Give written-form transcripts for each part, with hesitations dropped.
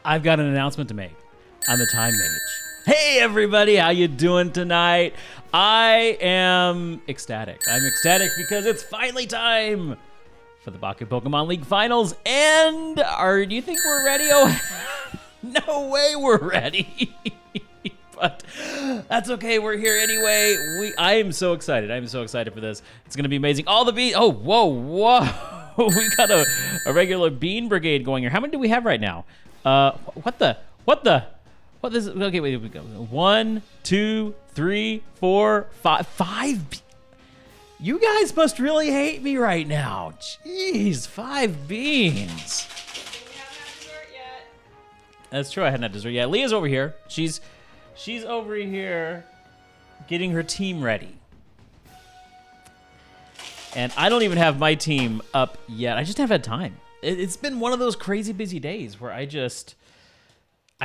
I've got an announcement to make. I'm the Time Mage. Hey everybody, how you doing tonight? I am ecstatic. I'm ecstatic because it's finally time for the Baku Pokemon League Finals. And do you think we're ready? Oh, no way we're ready. But that's okay. We're here anyway. I am so excited. I'm so excited for this. It's gonna be amazing. All the beans. Oh, whoa. We got a regular bean brigade going here. How many do we have right now? What is it? Okay, wait, we go. 1, 2, 3, 4, 5. 5. You guys must really hate me right now. Jeez, 5 beans. We haven't had dessert yet. That's true. I hadn't had dessert yet. Leah's over here. She's over here getting her team ready. And I don't even have my team up yet. I just haven't had time. It's been one of those crazy busy days where I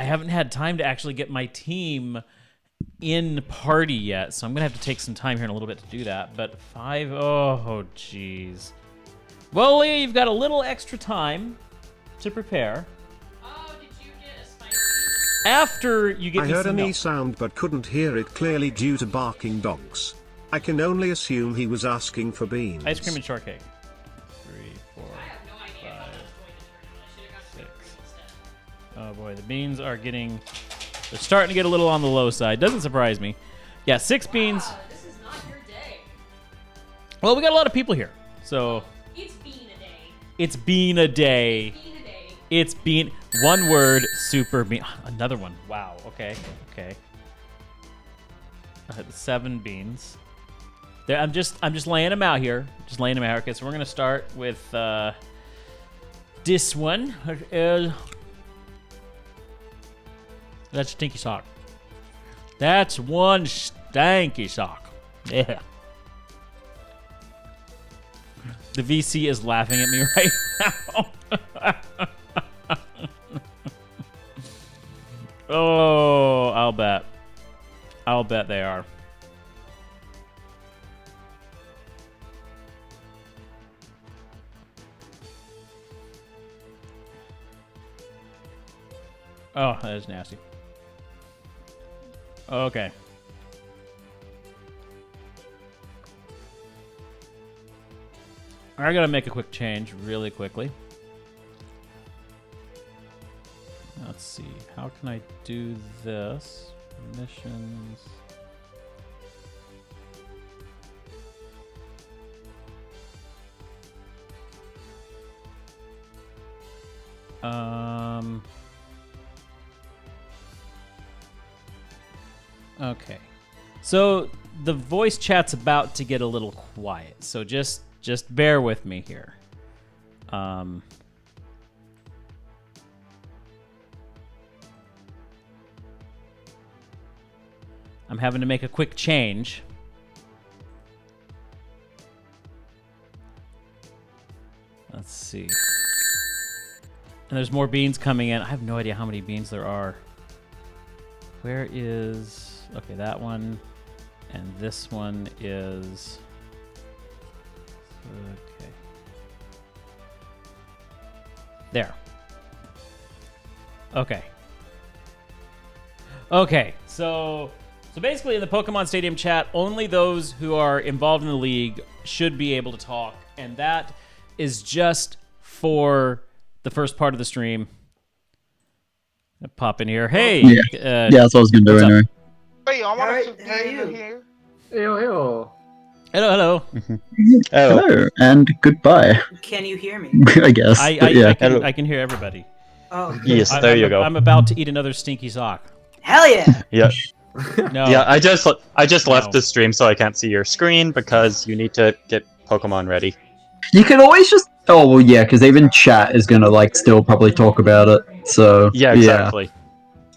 haven't had time to actually get my team in party yet. So I'm going to have to take some time here in a little bit to do that. But 5, oh, geez. Well, Leah, you've got a little extra time to prepare. Oh, did you get a spicy? After you get I me heard a some me milk. sound but couldn't hear it clearly due to barking dogs. I can only assume he was asking for beans. Ice cream and shortcake. 3, 4, I have no idea if I was going to turn. I should have got six. whipped cream instead. Oh boy, the beans are they're starting to get a little on the low side. Doesn't surprise me. Yeah, 6 beans. Wow, this is not your day. Well, we got a lot of people here. So It's bean a day. it's bean a day. Bean a day. It's bean. One word, super bean. Another one. Wow. Okay. 7 beans. There, I'm just laying them out here. Just laying them out. Okay, so we're gonna start with this one. That's stinky sock. That's one stanky sock. Yeah. The VC is laughing at me right now. Oh, I'll bet. I'll bet they are. Oh, that is nasty. Okay. I gotta make a quick change really quickly. Let's see. How can I do this? Missions. Okay. So the voice chat's about to get a little quiet. So just bear with me here. I'm having to make a quick change. Let's see. And there's more beans coming in. I have no idea how many beans there are. Where is... Okay, that one. And this one is... Okay. There. Okay. Okay, so basically in the Pokemon Stadium chat, only those who are involved in the league should be able to talk, and that is just for the first part of the stream. Pop in here. Hey! Yeah, that's what I was going to do what's up? anyway. Hey, I wanted to How are be in you? here. Hello. Hello. Hello, and goodbye, Can you hear me? I guess. but yeah. I can hear everybody. Oh, Yes, there you go. I'm about to eat another stinky sock. hell yeah! Yeah, No. yeah. I just No. left the stream so I can't see your screen because you need to get Pokemon ready. You can always just... Oh, well, yeah, because even chat is going to, like, still probably talk about it, so... Yeah, exactly.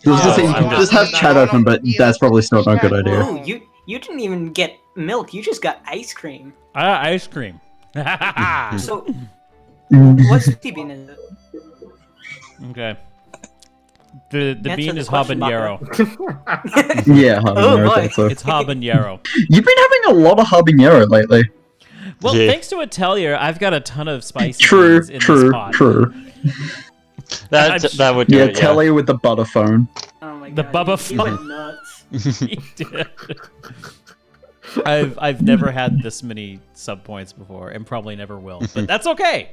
I was gonna say, you I'm can just- just have chat open, but that's probably still not a good idea. Oh, you didn't even get milk. You just got ice cream. Ice cream. So, Mm. what bean is it? Okay. The Answer bean the is question, habanero. Yeah, Oh, habanero, I boy. think so. It's habanero. You've been having a lot of habanero lately. Well, Yeah. thanks to Atelier, I've got a ton of spicy True, beans in this true, pot. true. That would do Yeah, it. Telly with the butter phone. Oh my The god. Bubba he went nuts. He did. I've never had this many sub points before, and probably never will. But that's okay.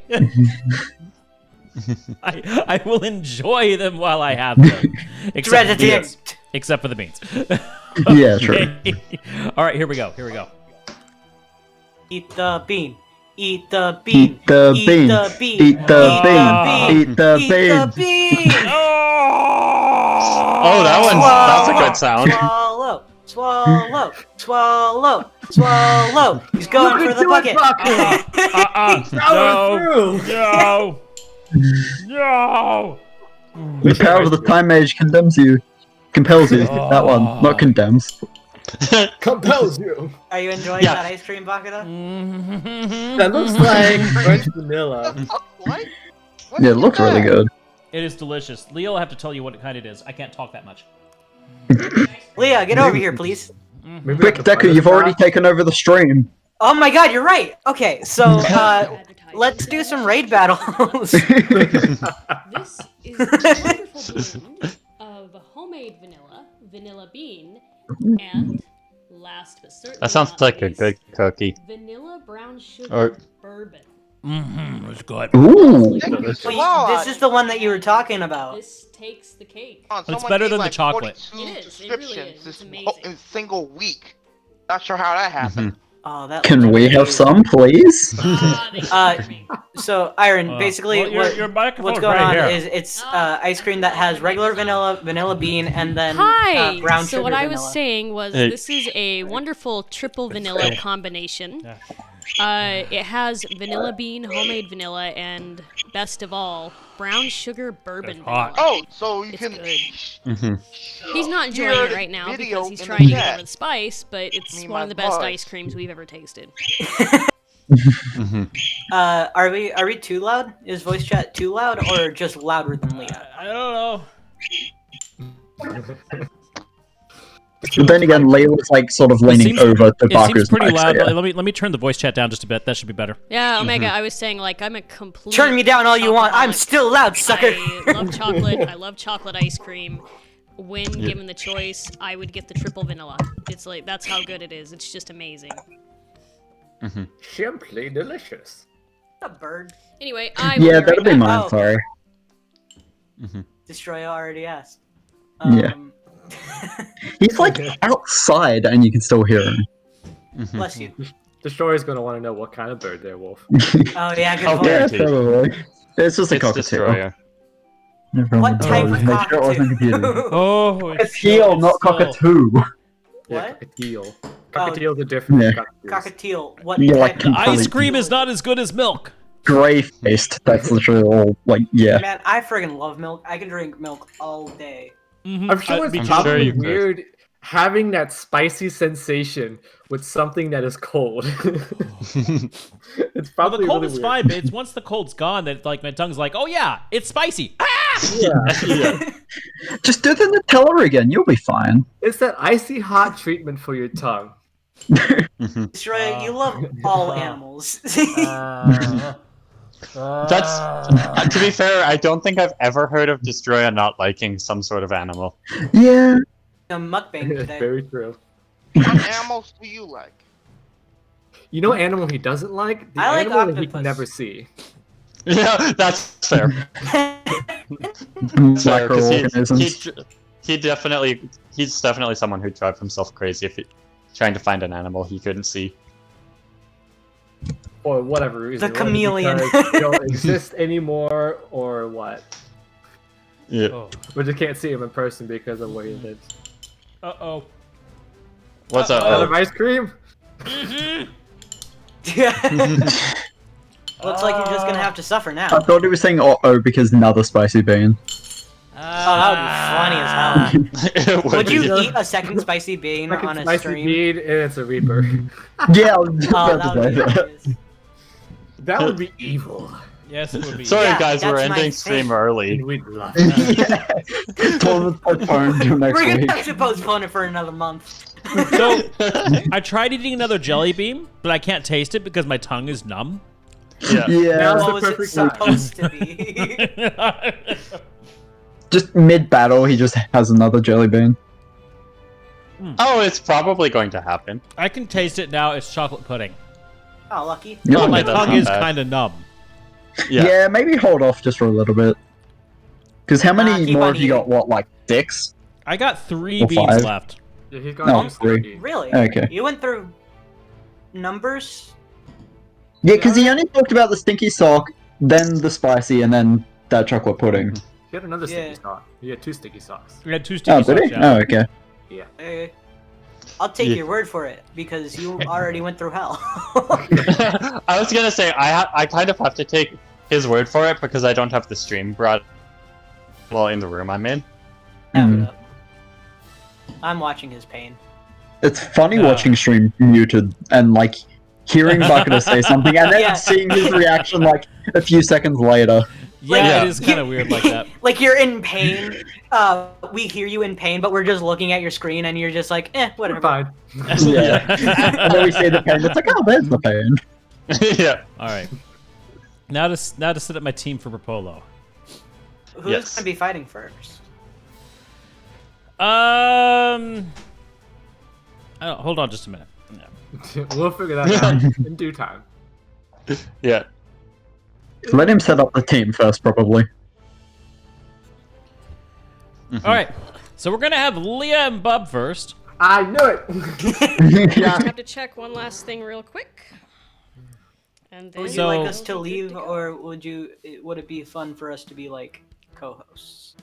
I will enjoy them while I have them. Except for the beans. Except for the beans. Yeah, true. All right, here we go. Here we go. Eat the bean. Eat the bean. Eat the bean. the bean. Eat the bean. Eat the Eat the bean. bean. Oh, that's a good sound. Swallow. Swallow. Swallow. Swallow. He's going for the bucket. No. No. The power of the time mage condemns you. Compels you. That one, not condemns. Compels you. Are you enjoying that ice cream, Bakuda? That looks like French vanilla. What? Yeah, it looks really good. It is delicious. Leo will have to tell you what kind it is. I can't talk that much. Leah, get over here, please. Quick, Deku, you've already taken over the stream. Oh my god, you're right. Okay, so let's do some raid battles. This is a wonderful blend of homemade vanilla bean, and last but certainly That sounds not like a least, good cookie. vanilla brown sugar Or- bourbon. That's good. Ooh. Well, this is the one that you were talking about. This takes the cake. It's better than the chocolate. It is. It really is. It's amazing. In a single week. Not sure how that happened. Oh, that. Can we have some, please? So, Iron, basically, well, your what's microphone's going right on here. is it's ice cream that has regular vanilla bean, and then Hi! brown So sugar what I was vanilla. saying was Hey. this is a wonderful triple vanilla combination. It has vanilla bean, homemade vanilla, and best of all, brown sugar bourbon That's hot. vanilla. Oh, so you It's can. good. He's not enjoying Hear it the right now video because he's in the trying to get chat. over the spice, but it's Me, one my of the best boss. ice creams we've ever tasted. Are we too loud? Is voice chat too loud, or just louder than Leah? I don't know. But then again, Layla's like sort of leaning seems- over to It seems Baku's pretty mic, so loud. yeah. Let me turn the voice chat down just a bit. That should be better. Yeah, Omega, I was saying, like, I'm a complete... Turn me down all you want. I'm chocoholic. still loud, sucker. I love chocolate. I love chocolate ice cream. When given the choice, I would get the triple vanilla. It's like, that's how good it is. It's just amazing. Simply delicious. A bird. Anyway, I Yeah, will that'll be right back. mine, Oh. sorry. Destroyer already asked. Yeah. He's like outside and you can still hear him. Bless you. Destroyer's gonna want to know what kind of bird they're, Wolf. Oh yeah, good Oh, point. Yeah, Guaranteed. probably. It's just a It's cockatiel. Destroyer. What type of Make sure it wasn't confusing. cockatoo? Oh, Cockatiel, not cockatoo. Yeah, What? cockatiel. Cockatiels are different Yeah. from cockatoos. Cockatiel. What Yeah, like type of Ice cream is not as good as milk. Grey faced. That's literally all. Like, yeah. Man, I friggin' love milk. I can drink milk all day. I'm sure it's I'm probably sure you could. weird having that spicy sensation with something that is cold. It's Well, probably the cold really is weird. fine, but it's once the cold's gone that like my tongue's like, oh yeah, it's spicy. Ah! Yeah. Just do the Nutella again. You'll be fine. It's that icy hot treatment for your tongue. Destroyer, you love all animals. That's to be fair. I don't think I've ever heard of Destroyer not liking some sort of animal. Yeah. A mukbang It's today. very true. What animals do you like? You know, animal he doesn't like? The I like animal that he octopus. can never see. Yeah, that's fair. Fair, 'cause Microorganisms. he's definitely someone who'd drive himself crazy if he trying to find an animal he couldn't see. For whatever reason. The whether chameleon. because they don't exist anymore, or what. Yeah. Oh. We just can't see him in person because of where he lives. Uh-oh. What's up? Another ice cream? Looks like you're just gonna have to suffer now. I thought he was saying uh-oh because another spicy bean. Oh, that would be funny as hell. It Would you be. eat a second spicy bean Like on a a spicy stream? bean, and it's a reaper. Yeah, I was just Oh, about that would to be say that. hilarious. That would be evil. Yes, it would be. Sorry, Yeah, guys, we're that's my ending stream thing. early. And we'd love it. Told postponed till next We're week. gonna have to postpone it for another month. So, I tried eating another jelly bean, but I can't taste it because my tongue is numb. Yeah. Yeah. Now's What the was it perfect time. supposed to be? Just mid-battle, he just has another jelly bean. Oh, it's probably going to happen. I can taste it now. It's chocolate pudding. Oh, lucky. Yeah, But my that's tongue not is bad. kind of numb. Yeah, maybe hold off just for a little bit. Because how many keep more on have you got? What, like 6? I got 3 Or beans 5. left. Yeah, he's got No, almost 3. 30. Really? Okay. You went through numbers? Yeah, because he only talked about the stinky sock, then the spicy, and then that chocolate pudding. He had another sticky Yeah. sock. He had 2 sticky socks. We had 2 Oh, sticky did socks. he? Yeah. Oh, okay. Yeah. Hey, I'll take Yeah. your word for it because you already went through hell. I was gonna say I kind of have to take his word for it because I don't have the stream brought well in the room I'm in. Mm. I'm watching his pain. It's funny watching stream muted and like hearing Baku say something and then Yeah. seeing his reaction like a few seconds later. Yeah, Yeah. it is kind of weird like that. Like you're in pain. We hear you in pain, but we're just looking at your screen and you're just like, whatever. Fine. Yeah. And then we see the pain. It's like, oh, there's the pain. Yeah. All right. Now to set up my team for Rapolo. Who's Yes. gonna be fighting first? Hold on just a minute. No. We'll figure that out in due time. Yeah. Let him set up the team first, probably. All right. So we're gonna have Leah and Bub first. I knew it! Yeah. I have to check one last thing real quick. And then Would you So- like us to we'll be good leave, to go. or would it be fun for us to be like co-hosts?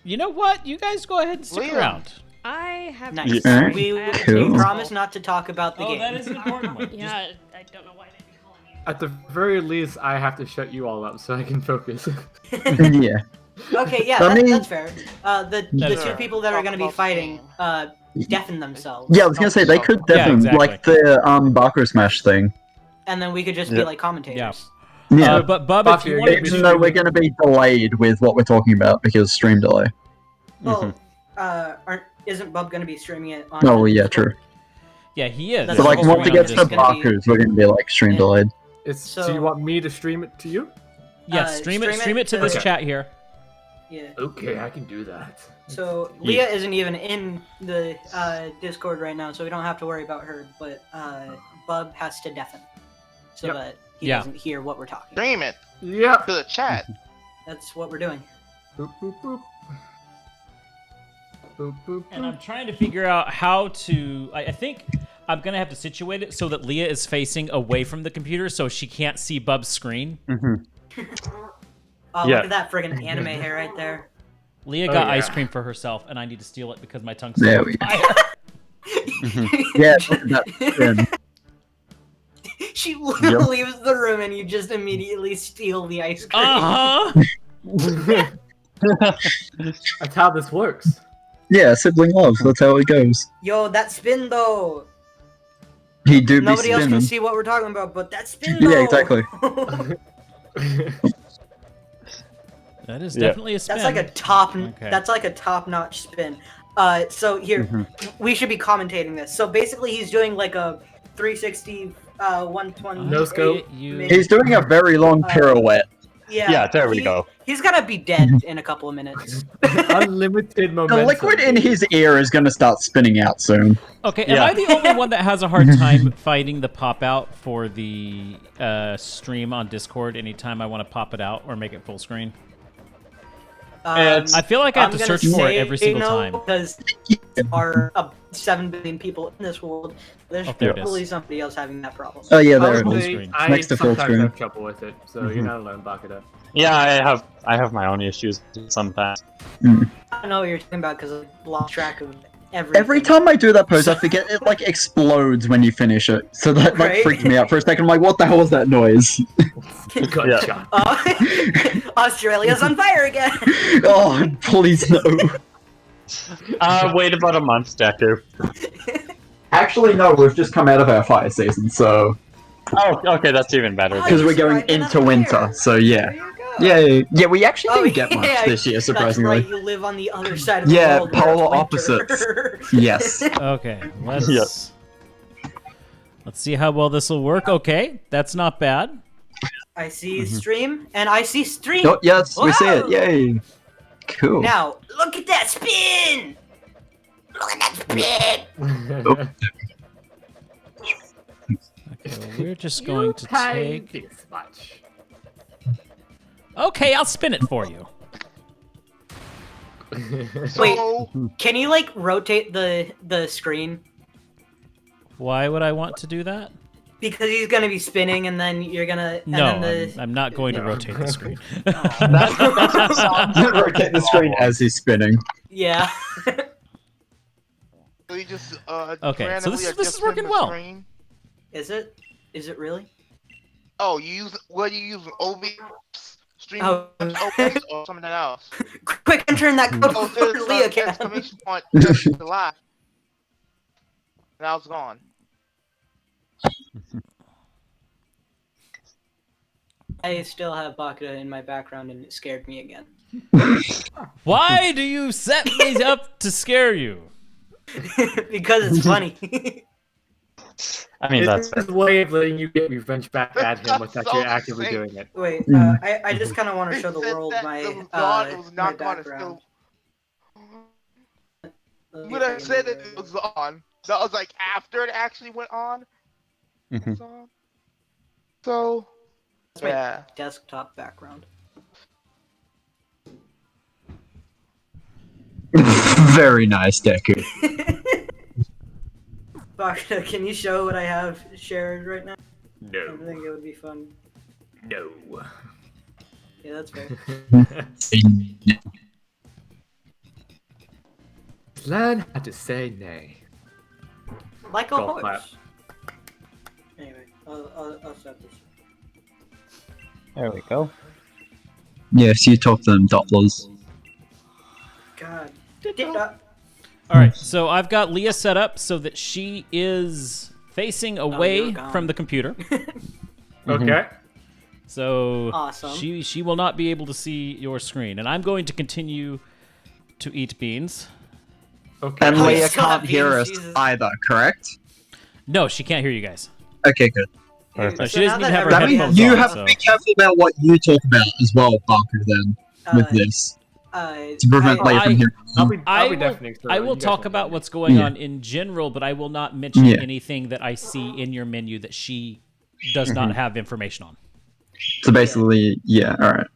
You know what? You guys go ahead and stick Leah. around. I have Nice. to Alright. We Cool. promise not to talk about the Oh, game. that is an important one. Yeah, I don't know why they'd be calling you. At the very least, I have to shut you all up so I can focus. Yeah. Okay, yeah, I mean- that's fair. The That's two fair. people that are Talk going to be about the fighting game. deafen themselves. Yeah, I was gonna say they could definitely exactly. like the Baku Smash thing. And then we could just be Yep. like commentators. Yeah. But Bub, if Buffy, you are want you to Even though we're gonna be delayed with what we're talking about because stream delay. Well, isn't Bub going to be streaming it on? Oh yeah, Discord? true. yeah, he is. That's So like also once it one of gets to this gonna be- Baku's, we're gonna be like stream Yeah. delayed. So So- you want me to stream it to you? Yeah, stream it to this Okay. chat here. Yeah. Okay, I can do that. So Leah isn't even in the Discord right now, so we don't have to worry about her. But Bub has to deafen so Yep. that he Yeah. doesn't hear what we're talking. Stream it Yep. to the chat. That's what we're doing. Boop, boop, boop. Boop, boop, And boop. I'm trying to figure out how to. I think I'm gonna have to situate it so that Leah is facing away from the computer, so she can't see Bub's screen. Oh, Yeah. look at that friggin' anime hair right there. Leah Oh, got yeah. ice cream for herself, and I need to steal it because my tongue's There so we go. fire. Yeah, that, She leaves the room and you just immediately steal the ice cream. Uh-huh. That's how this works. yeah, sibling love. That's how it goes. Yo, that spin though. He do be Nobody else spinning. can see what we're talking about, but that spin though. Yeah, exactly. That is Yeah. definitely a spin. That's like a top. Okay. That's like a top-notch spin. So here, we should be commentating this. So basically, he's doing like a 360, 120. No scope. He's doing a very long pirouette. Yeah. Yeah, there we go. He's gonna be dead in a couple of minutes. Unlimited momentum. The liquid in his ear is gonna start spinning out soon. Okay, am Yeah. I the only one that has a hard time fighting the pop out for the stream on Discord anytime I want to pop it out or make it full screen? It's- I feel like I have to I'm gonna search for it say every single no, time. because there are 7 billion people in this world. There's Oh, there it probably is. somebody else having that problem. Oh yeah, there it Full is. screen. I Next to full sometimes screen. have trouble with it, so you're not alone, Bakuda. Yeah, I have my own issues sometimes. I don't know what you're talking about because I lost track of everything. Every time I do that pose, I forget it like explodes when you finish it. So that like Right? freaked me out for a second. I'm like, what the hell was that noise? Good Yeah. job. Australia's on fire again. Oh, please no. Wait about a month, Deku. Actually, no. We've just come out of our fire season, so Oh, okay, that's even better. because we're going Right, into another winter. year. So yeah, There you go. yeah. We actually Oh, didn't get much yeah, this year, That's surprisingly. right, you live on the other side of Yeah, the world. where polar it's winter. Yes. Okay, let's Yes. let's see how well this will work. Okay, that's not bad. I see stream, and I see stream. Oh, yes, we see it. Whoa! Yay. Cool. Now, look at that spin! Look at that spin! Okay, well, we're just going to take. this much. Okay, I'll spin it for you. Wait, can you like rotate the screen? Why would I want to do that? Because he's gonna be spinning, and then you're gonna. And No, then I'm not going to rotate the screen. Rotate the screen as he's spinning. Yeah. So you just Okay, so this randomly is working adjusting the well. screen? Is it? Is it really? Oh, you use what do you use? OBS stream Oh. OBS or something else? Quick, enter in that code Oh, before there's Leah an can. exclamation point just the lie. Now it's gone. I still have Baku in my background, and it scared me again. Why do you set me up to scare you? Because it's funny. I mean, that's It's his way of letting you get revenge back at him That's without so you actively insane. doing it. Wait, I just kind of want to show the It said world that my it was gone, it was my not gone, it's background. When I said it was on, that was like after it actually went on. Mhm. It's on. So, That's my yeah. desktop background. Very nice, Deku. Baku, can you show what I have shared right now? I No. think it would be fun. No. Yeah, that's fair. Learn how to say nay. Like a Golf horse. clap. Anyway, I'll stop this. there we go. Yes, you taught them doppelers. God. All right, so I've got Leah set up so that she is facing away you're gone. from the computer. Okay. So Awesome. she will not be able to see your screen, and I'm going to continue to eat beans. Okay. And Oh, you Leah still have can't hear beans, us Jesus. either, correct? No, she can't hear you guys. Okay, good. No, Perfect. she doesn't now even that have her That everybody headphones means you on. have so. to be careful about what you talk about as well, Baku, then, with this. To prevent Leah from hearing I'll you. be, I'll be will, deafening, so I will you guys talk can- about what's going Yeah. on in general, but I will not mention Yeah. anything that I see in your menu that she does not have information on. So basically, yeah, alright.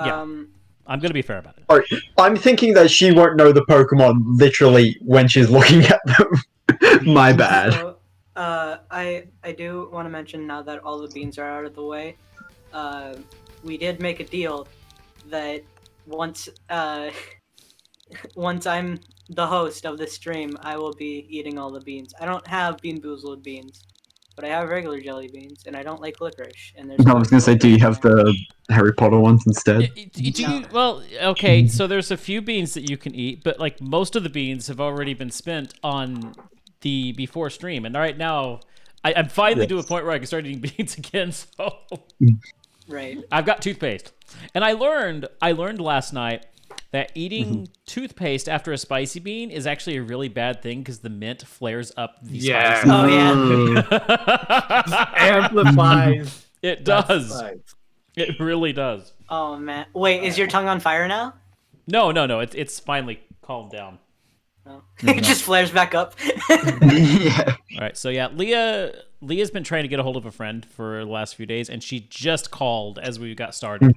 Yeah. Um, I'm going to be fair about it. Alright, I'm thinking that she won't know the Pokemon literally when she's looking at them. My bad. So, I do want to mention now that all the beans are out of the way, we did make a deal that once once I'm the host of the stream, I will be eating all the beans. I don't have Bean Boozled beans, but I have regular jelly beans, and I don't like licorice. And there's I was gonna say, do you have the Harry Potter ones instead? Well, okay, so there's a few beans that you can eat, but like most of the beans have already been spent on the before stream, and right now I'm finally to a point where I can start eating beans again. So Right. I've got toothpaste, and I learned last night that eating toothpaste after a spicy bean is actually a really bad thing because the mint flares up the Yeah. spice. Oh yeah. Amplifies. It that does. spice. It really does. Oh man. Wait, is your tongue on fire now? No. It's finally calmed down. No. It just flares back up. Yeah. All right, so yeah, Leah's been trying to get a hold of a friend for the last few days, and she just called as we got started.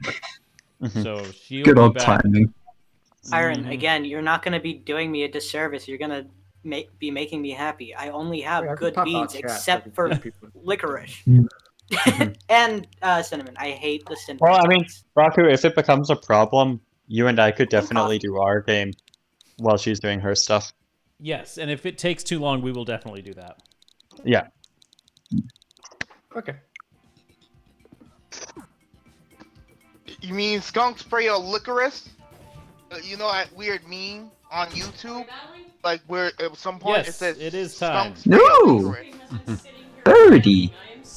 So she'll Good be old back. timing. Iron, again, you're not going to be doing me a disservice. You're going to be making me happy. I only have Yeah, I can good pop out beans chat except so for that people- licorice. And cinnamon. I hate the cinnamon. Well, I mean, ones. Baku, if it becomes a problem, you and I could definitely coffee. do our game while she's doing her stuff. Yes, and if it takes too long, we will definitely do that. Yeah. Okay. You mean skunk spray or licorice? You know that weird meme on YouTube? Like where at some point Yes, it says it is skunk time. spray or No! licorice. 30.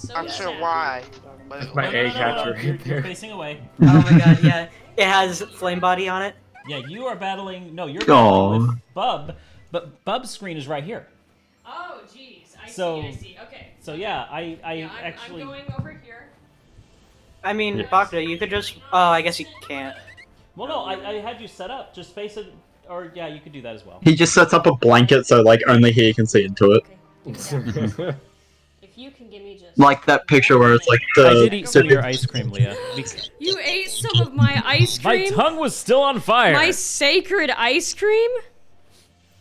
Not sure why. But My egg hatcher You're, right there. facing away. Oh my god, yeah. It has flame body on it. Yeah, you are battling. No, you're Aw. battling with Bub, but Bub's screen is right here. Oh, jeez. I So- see. Okay. So yeah, I Yeah, I'm actually. going over here. I mean, Yes. Bakuda, you could just. Oh, I guess you can't. Well, no, I had you set up. Just face it, or yeah, you could do that as well. He just sets up a blanket so like only he can see into it. Okay. If you can give me just Like that picture where it's like the. I did eat some of your ice cream, Leah. You ate some of my ice My cream? tongue was still on fire. My sacred ice cream?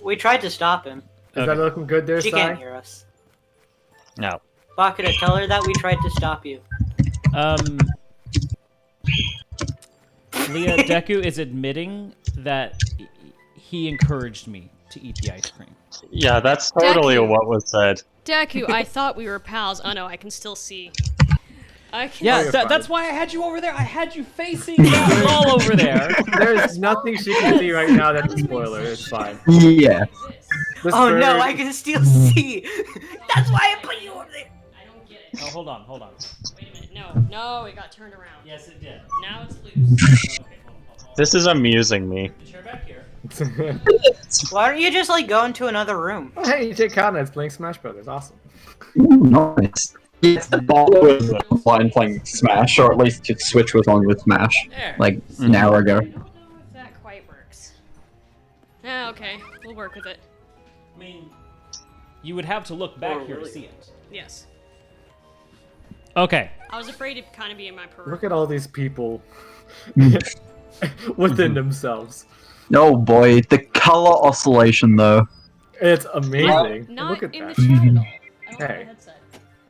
We tried to stop him. Is that looking good there, She Sai? can't hear us. No. Bakuda, tell her that we tried to stop you. Leah, Deku is admitting that he encouraged me to eat the ice cream. Yeah, that's totally Deku. what was said. Deku, I thought we were pals. Oh no, I can still see. I can Yeah, you're fine. that's why I had you over there. I had you facing that wall over there. There's nothing she can see right now that's a spoiler. It's fine. Yeah. This Oh bird- no, I can still see. That's why I put you over there. I don't get it. Oh, hold on. Wait a minute. No, it got turned around. Yes, it did. Now it's loose. Okay, hold on. This is amusing me. The chair back here. Why don't you just like go into another room? Oh, hey, EJ Conrad's playing Smash Brothers. Awesome. Ooh, nice. Yes, the ball was online playing Smash, or at least the Switch was on with Smash, There. like an hour ago. I don't know if that quite works. Yeah, okay. We'll work with it. I mean, you would have to look back here to see it. Yes. Okay. I was afraid it'd kind of be in my peripheral. Look at all these people within themselves. Oh boy, the color oscillation though. It's amazing. Not Look at in that. the chat at all. I don't have Hey. a headset.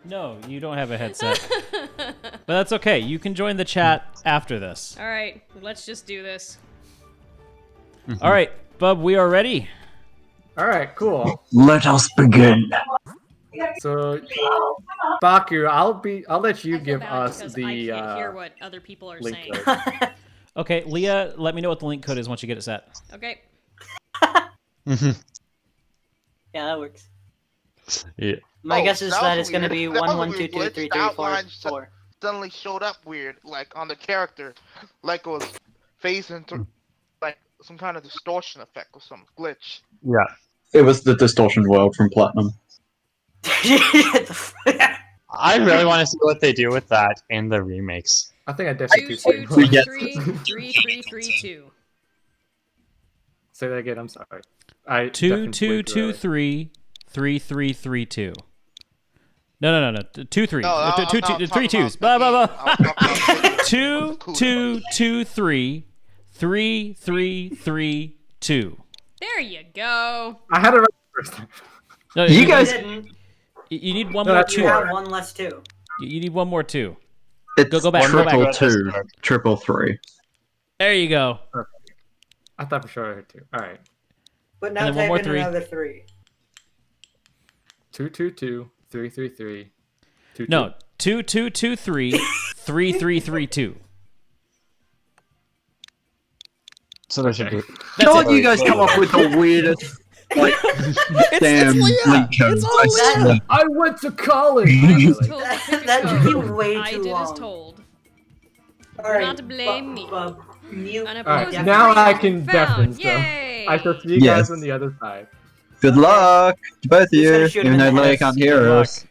No, you don't have a headset. But that's okay. You can join the chat after this. All right, let's just do this. All right, Bub, we are ready. All right, cool. Let us begin. So, Baku, I'll let you I feel give bad us because the I can't hear what other people are link saying. code. Okay, Leah, let me know what the link code is once you get it set. Okay. Yeah, that works. Yeah. My Oh, guess is that that was it's gonna weird. be That was 1, 1, a 2, weird 2, glitch. 3, The 3, 4, outline 4. suddenly showed up weird, like on the character, like it was phased into like some kind of distortion effect or some glitch. Yeah. It was the distortion world from Platinum. I really want to see what they do with that in the remakes. I think I definitely 2 do. 2 We 2 get- 3 3 3 3 2. Say that again. I'm sorry. I 2 definitely 2 played 2 through it. 3 3 3 3 2. No. 2 3. No, I'm 2 talking 3 about twos. the Blah game. blah I'm blah. talking about the 2 cool. 2 2 3 3 3 3 2. There you go. I had it right the first time. No, You you guys- Didn't. You need one No, more that's You 2. have one less 2. You need one more 2. It's Go back, go triple back. two, triple three. There you go. I thought for sure I had two. All right. But now And then one type more in 3. another 3. 2 2 2 3 3 3 2 No, 2 2 2 3 3 3 3 2. So there should be. Don't you guys come up with the weirdest, like, damn link codes. I swear. I went to college. I was Really? told to pick a That took you code. way I too did as long. told. Alright, not to blame me. Mute. All right. Unopposed Now I freedom can found. deafen stuff. Yay! I shall see you Yes. guys on the other side. Good luck to both of Just you, gotta shoot him even in though the they head. can't Good hear luck. us.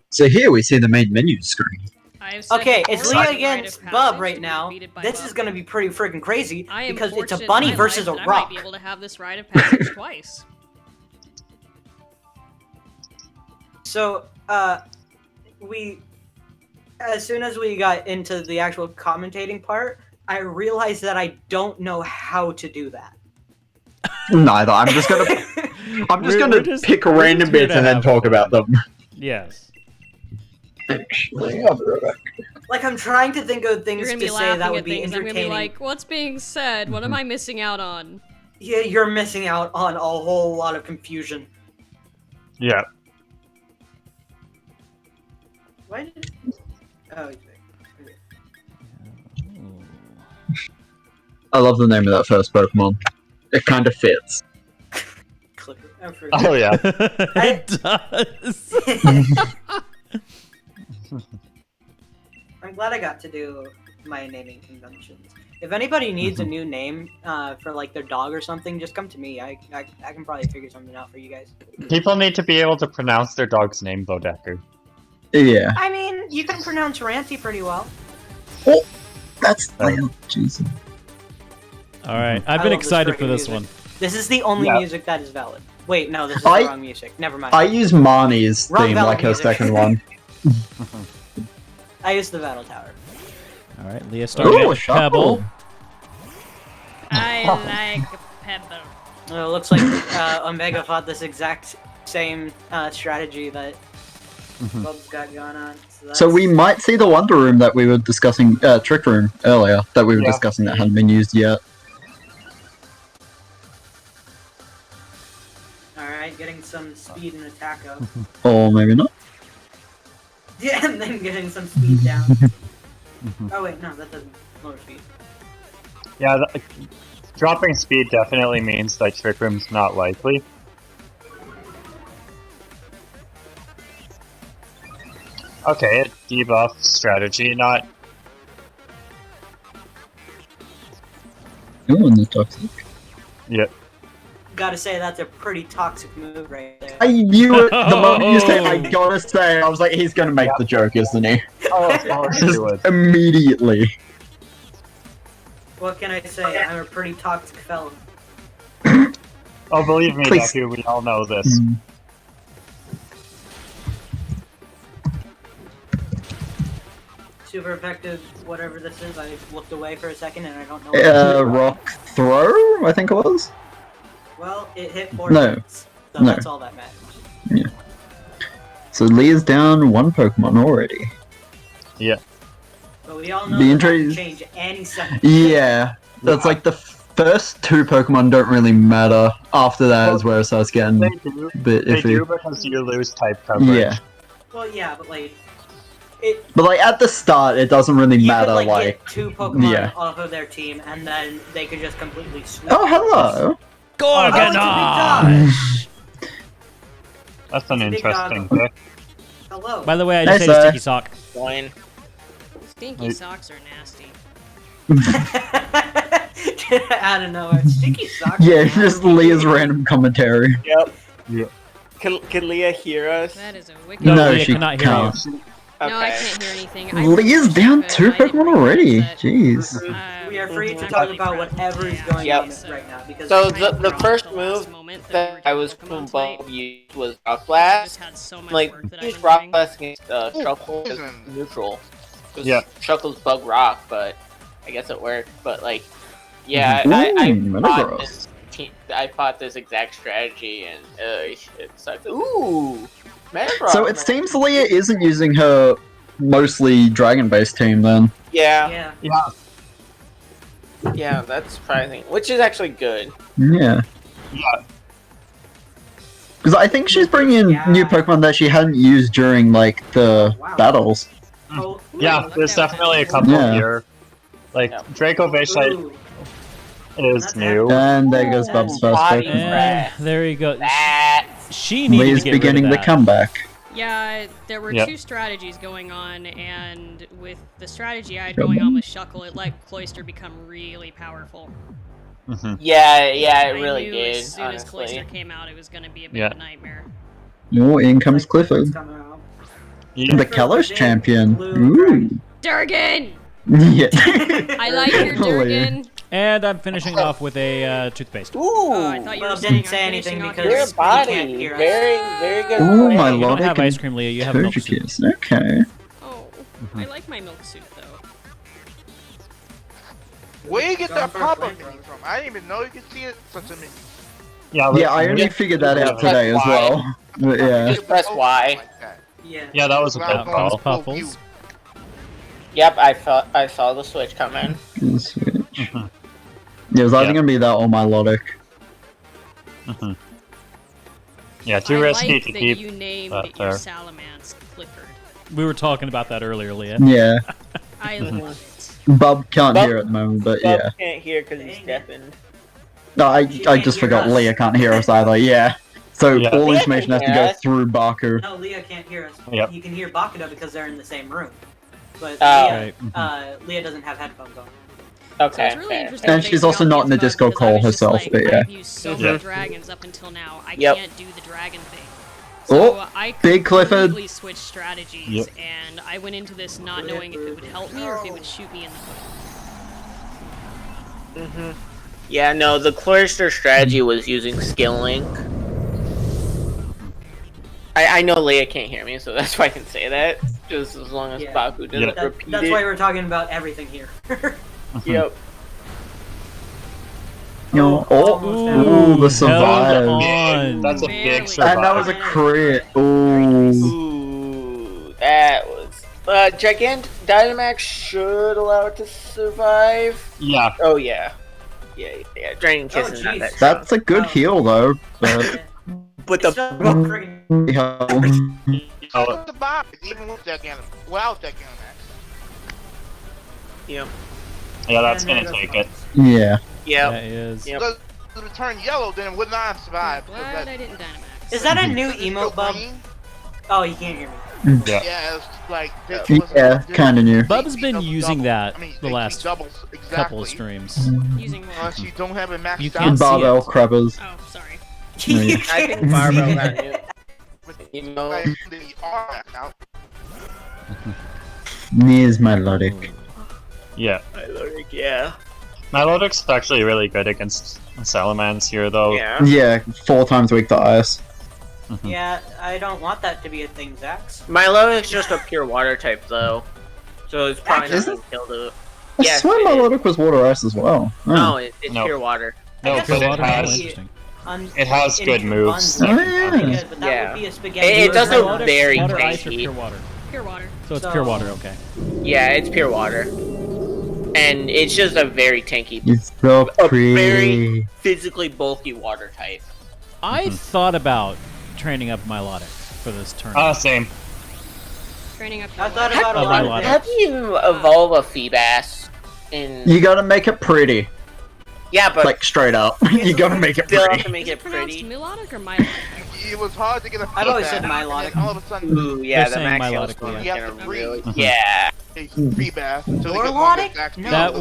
So here we see the main menu screen. I have said Okay, before, it's my Leah rite against of Bub passage right was now. defeated by This Bub. is gonna be pretty freaking crazy I am because it's a fortunate in bunny my versus a life that I might rock. be able to have this rite of passage twice. So, we, as soon as we got into the actual commentating part, I realized that I don't know how to do that. Neither. I'm just gonna We're just- pick we're random just here bits to and then have talk fun. about them. Yes. Actually, I'll be right back. Like, I'm trying to think of You're things gonna to be say laughing that would at be things. I'm gonna be entertaining. like, "What's being said? What am I missing out on?" Yeah, you're missing out on a whole lot of confusion. Yeah. Why did... Oh, okay. I love the name of that first Pokemon. It kind of fits. Clicker. I forgot. Oh yeah. It does. I'm glad I got to do my naming conventions. If anybody needs a new name for like their dog or something, just come to me. I can probably figure something out for you guys. People need to be able to pronounce their dog's name, though, Decker. Yeah. I mean, you can pronounce Ranty pretty well. Oh, that's Jesus. All right, I I've been love this excited frickin' for this music. one. This is the only Yeah. music that is valid. Wait, no, this is I- the wrong music. Never mind. I use Marnie's Wrong theme valid like her music. second one. I used the Battle Tower. All right, Leah starting Ooh, at Pebble. I like Pebble. It looks like Omega fought this exact same strategy that Bub's got going on. So we might see the Wonder Room that we were discussing, Trick Room earlier, that we were Yeah. discussing that hadn't been used yet. Alright, getting some speed and attack up. Or maybe not. Yeah, and then getting some speed down. Oh wait, no, that doesn't lower speed. Yeah, dropping speed definitely means that Trick Room's not likely. Okay, debuff strategy, not... Ooh, and the toxic. Yep. Gotta say, that's a pretty toxic move right there. I knew it the moment you said. I gotta say, I was like, he's gonna make the joke, isn't he? Oh, of course Just you would. immediately. What can I say? I'm a pretty toxic fella. Oh, believe me, Please. Baku, we all know this. Super effective, whatever this is. I looked away for a second and I don't know what it is. Rock throw, I think it was. Well, it hit 4 No. hits, so No. that's all that matters. So Leah's down one Pokemon already. Yeah. But we all know The that injury can is- change any second. Yeah, that's like the first two Pokemon don't really matter. After that is where it starts getting They a do. bit They do iffy. because you lose type coverage. Yeah, Well, yeah, but like, but like at the start, it doesn't really you matter. could like Like, get 2 Pokemon yeah. off of their team, and then they could just completely switch. oh hello. Gorgonosh! That's an Big interesting dog. pick. Hello. By the way, I Hey, just ate a sir. sticky sock. Join. Stinky socks are nasty. Out of nowhere, sticky socks. Yeah, just Leah's random commentary. Yep. Yeah. Can Leah hear us? That is a wicked. No, Leah she cannot hear can't. you. No, I Okay. can't hear anything. I Leah's wish down I 2 could, but I didn't Pokemon already. realize that, Jeez. We are free to Mhm. talk about whatever is going Yep. on right now because So I the forgot first the last move moment that we I were was doing Pokemon tonight. used was Rock I just Blast. had so much Like, work that use I've Rock been doing. Blast against Shuckle is neutral. 'Cause Yeah. Shuckle's Bug Rock, but I guess it worked. But like, yeah, Ooh, I Metagross. fought this I fought this exact strategy and it sucked. Ooh, Metagross. So it man. seems Leah isn't using her mostly dragon-based team then. Yeah, yeah. yeah, that's surprising. Which is actually good. Yeah. Yeah. Because I think she's bringing in new Pokemon that she hadn't used during, like, the Wow. battles. Oh, Yeah, Look there's at definitely a that. couple Yeah. here. Like, Yeah. Draco Vashite ooh. is That's new. And there goes Bub's first Body Pokemon. And there you go. That. She needed Leah's to get beginning rid the of that. comeback. Yeah, there were Yep. 2 strategies going on, and with the strategy I had going on with Shuckle, it let Cloyster become really powerful. Yeah, it I really knew did. as soon as Honestly. Cloyster came out, it was going to be a bit Yeah. of a nightmare. Oh, in comes Like, Clifford. it's coming out. Yeah. The Kalos Big champion. blue Ooh. Durgan! Yeah. I like your Durgan. And I'm finishing off with a toothpaste. Ooh, Oh, I thought you were Well, saying didn't say I'm anything finishing off because your your you body, can't hear us. very good. Ooh, play. my You don't lord. have ice cream, Leah. You have milk soup. Kiss. Okay. Oh, I like my milk soup though. Where you get that Going pop-up first, menu from? I didn't even know you could see it. Such a menu. Yeah, Yeah, I only figured that out Press today as Y. well. But yeah. Just press Y. Like that. Yeah. Yeah, that was a Well, bad call. Puffles. Yep, I saw the switch coming. Good switch. Yeah, it was either Yeah. gonna be that or Milotic. Yeah, too I risky like to that keep. you named that your there. Salamence Clifford. We were talking about that earlier, Leah. Yeah. I Mm-hmm. love it. Bub can't Bub- hear at the moment, but Bub yeah. can't hear because he's Dang it. deafened. No, I She I can't just hear forgot us. Leah can't hear us either, yeah. So Yeah. all Leah information has can to hear go us. through Baku. No, Leah can't hear us. Yep. You can hear Bakudo because they're in the same room. But Oh. Leah, Right. Leah doesn't have headphones on. So Okay, it's really fair. interesting. And that she's they also dropped not in the Gizmo Disco because I call was just herself, like, but yeah. I've used so Yeah. many dragons up until now. I Yep. can't do the dragon thing. So Oh, I big Clifford. completely switched strategies, Yep. and I went into this not knowing if it would help me or if it would shoot me in the foot. Yeah, no, the cloister strategy was using skill link. I know Leia can't hear me, so that's why I can say that. Just as long as Yeah. Baku doesn't Yeah. repeat That's it. why we're talking about everything here. Yep. Almost down. Ooh, the held survive. on. That's a Barely. big survive. And that was a crit. Ooh. Ooh, that was. Dynamax should allow it to survive. Yeah. Oh, yeah. Yeah. Draining Kiss Oh, is not jeez. that strong. That's a good heal though. But But It's the. still friggin' Oh, The box, even with that Ganon, without that Ganon. Yep. yeah, that's And there gonna goes take the it. yeah. Yep. That is. Yep. Because if it turned yellow, then it would not have survived. because Glad that- I didn't Dynamax. Is that a new because it's emote, still Bub? green. Oh, you can't hear me. Yeah. Yeah, it's like Yeah, kinda new. Bub's been using that the last doubles, exactly. couple of streams. Using what? Unless you don't have it maxed You out. can't see Barbell it. crubbers. Oh, sorry. You I can't think Barbara see got it. new. You know, Like, the R maxed out. Near's melodic. Yeah. yeah. Melodic's actually really good against Salamans here, though. Yeah. Yeah, 4 times weak to ice. Yeah, I don't want that to be a thing, Zax. Milo is just a pure water type, though. So it's probably not Is going to kill the. I Yes, swear it is. melodic was water ice as well. Oh. No, it's No. pure water. No, guess but Pure it water, has interesting. it has good moves. Oh, Really yeah. good, but that Yeah. would be a spaghetti. It does burger. a Water, very water ice or tanky. pure water. Pure water. So it's So- pure water, okay. Yeah, it's pure water. And it's just a very tanky, It's so a pretty. very physically bulky water type. I thought about training up Milotic for this tournament. Ah, same. Training up I your thought water. about a Oh, lot my of How things. do you evolve a Feebas in? You gotta make it pretty. Yeah, but Like, straight up. You gotta make it still have pretty. to make Is it it pronounced pretty. melodic or melodic? It was hard to get a I've always feedback, said and Milotic. then all of a sudden, Ooh, yeah, They're the saying Max melodic, Health yeah. gonna Mhm. really. Yeah. it's feedback until you get one Warlodic? that's No. that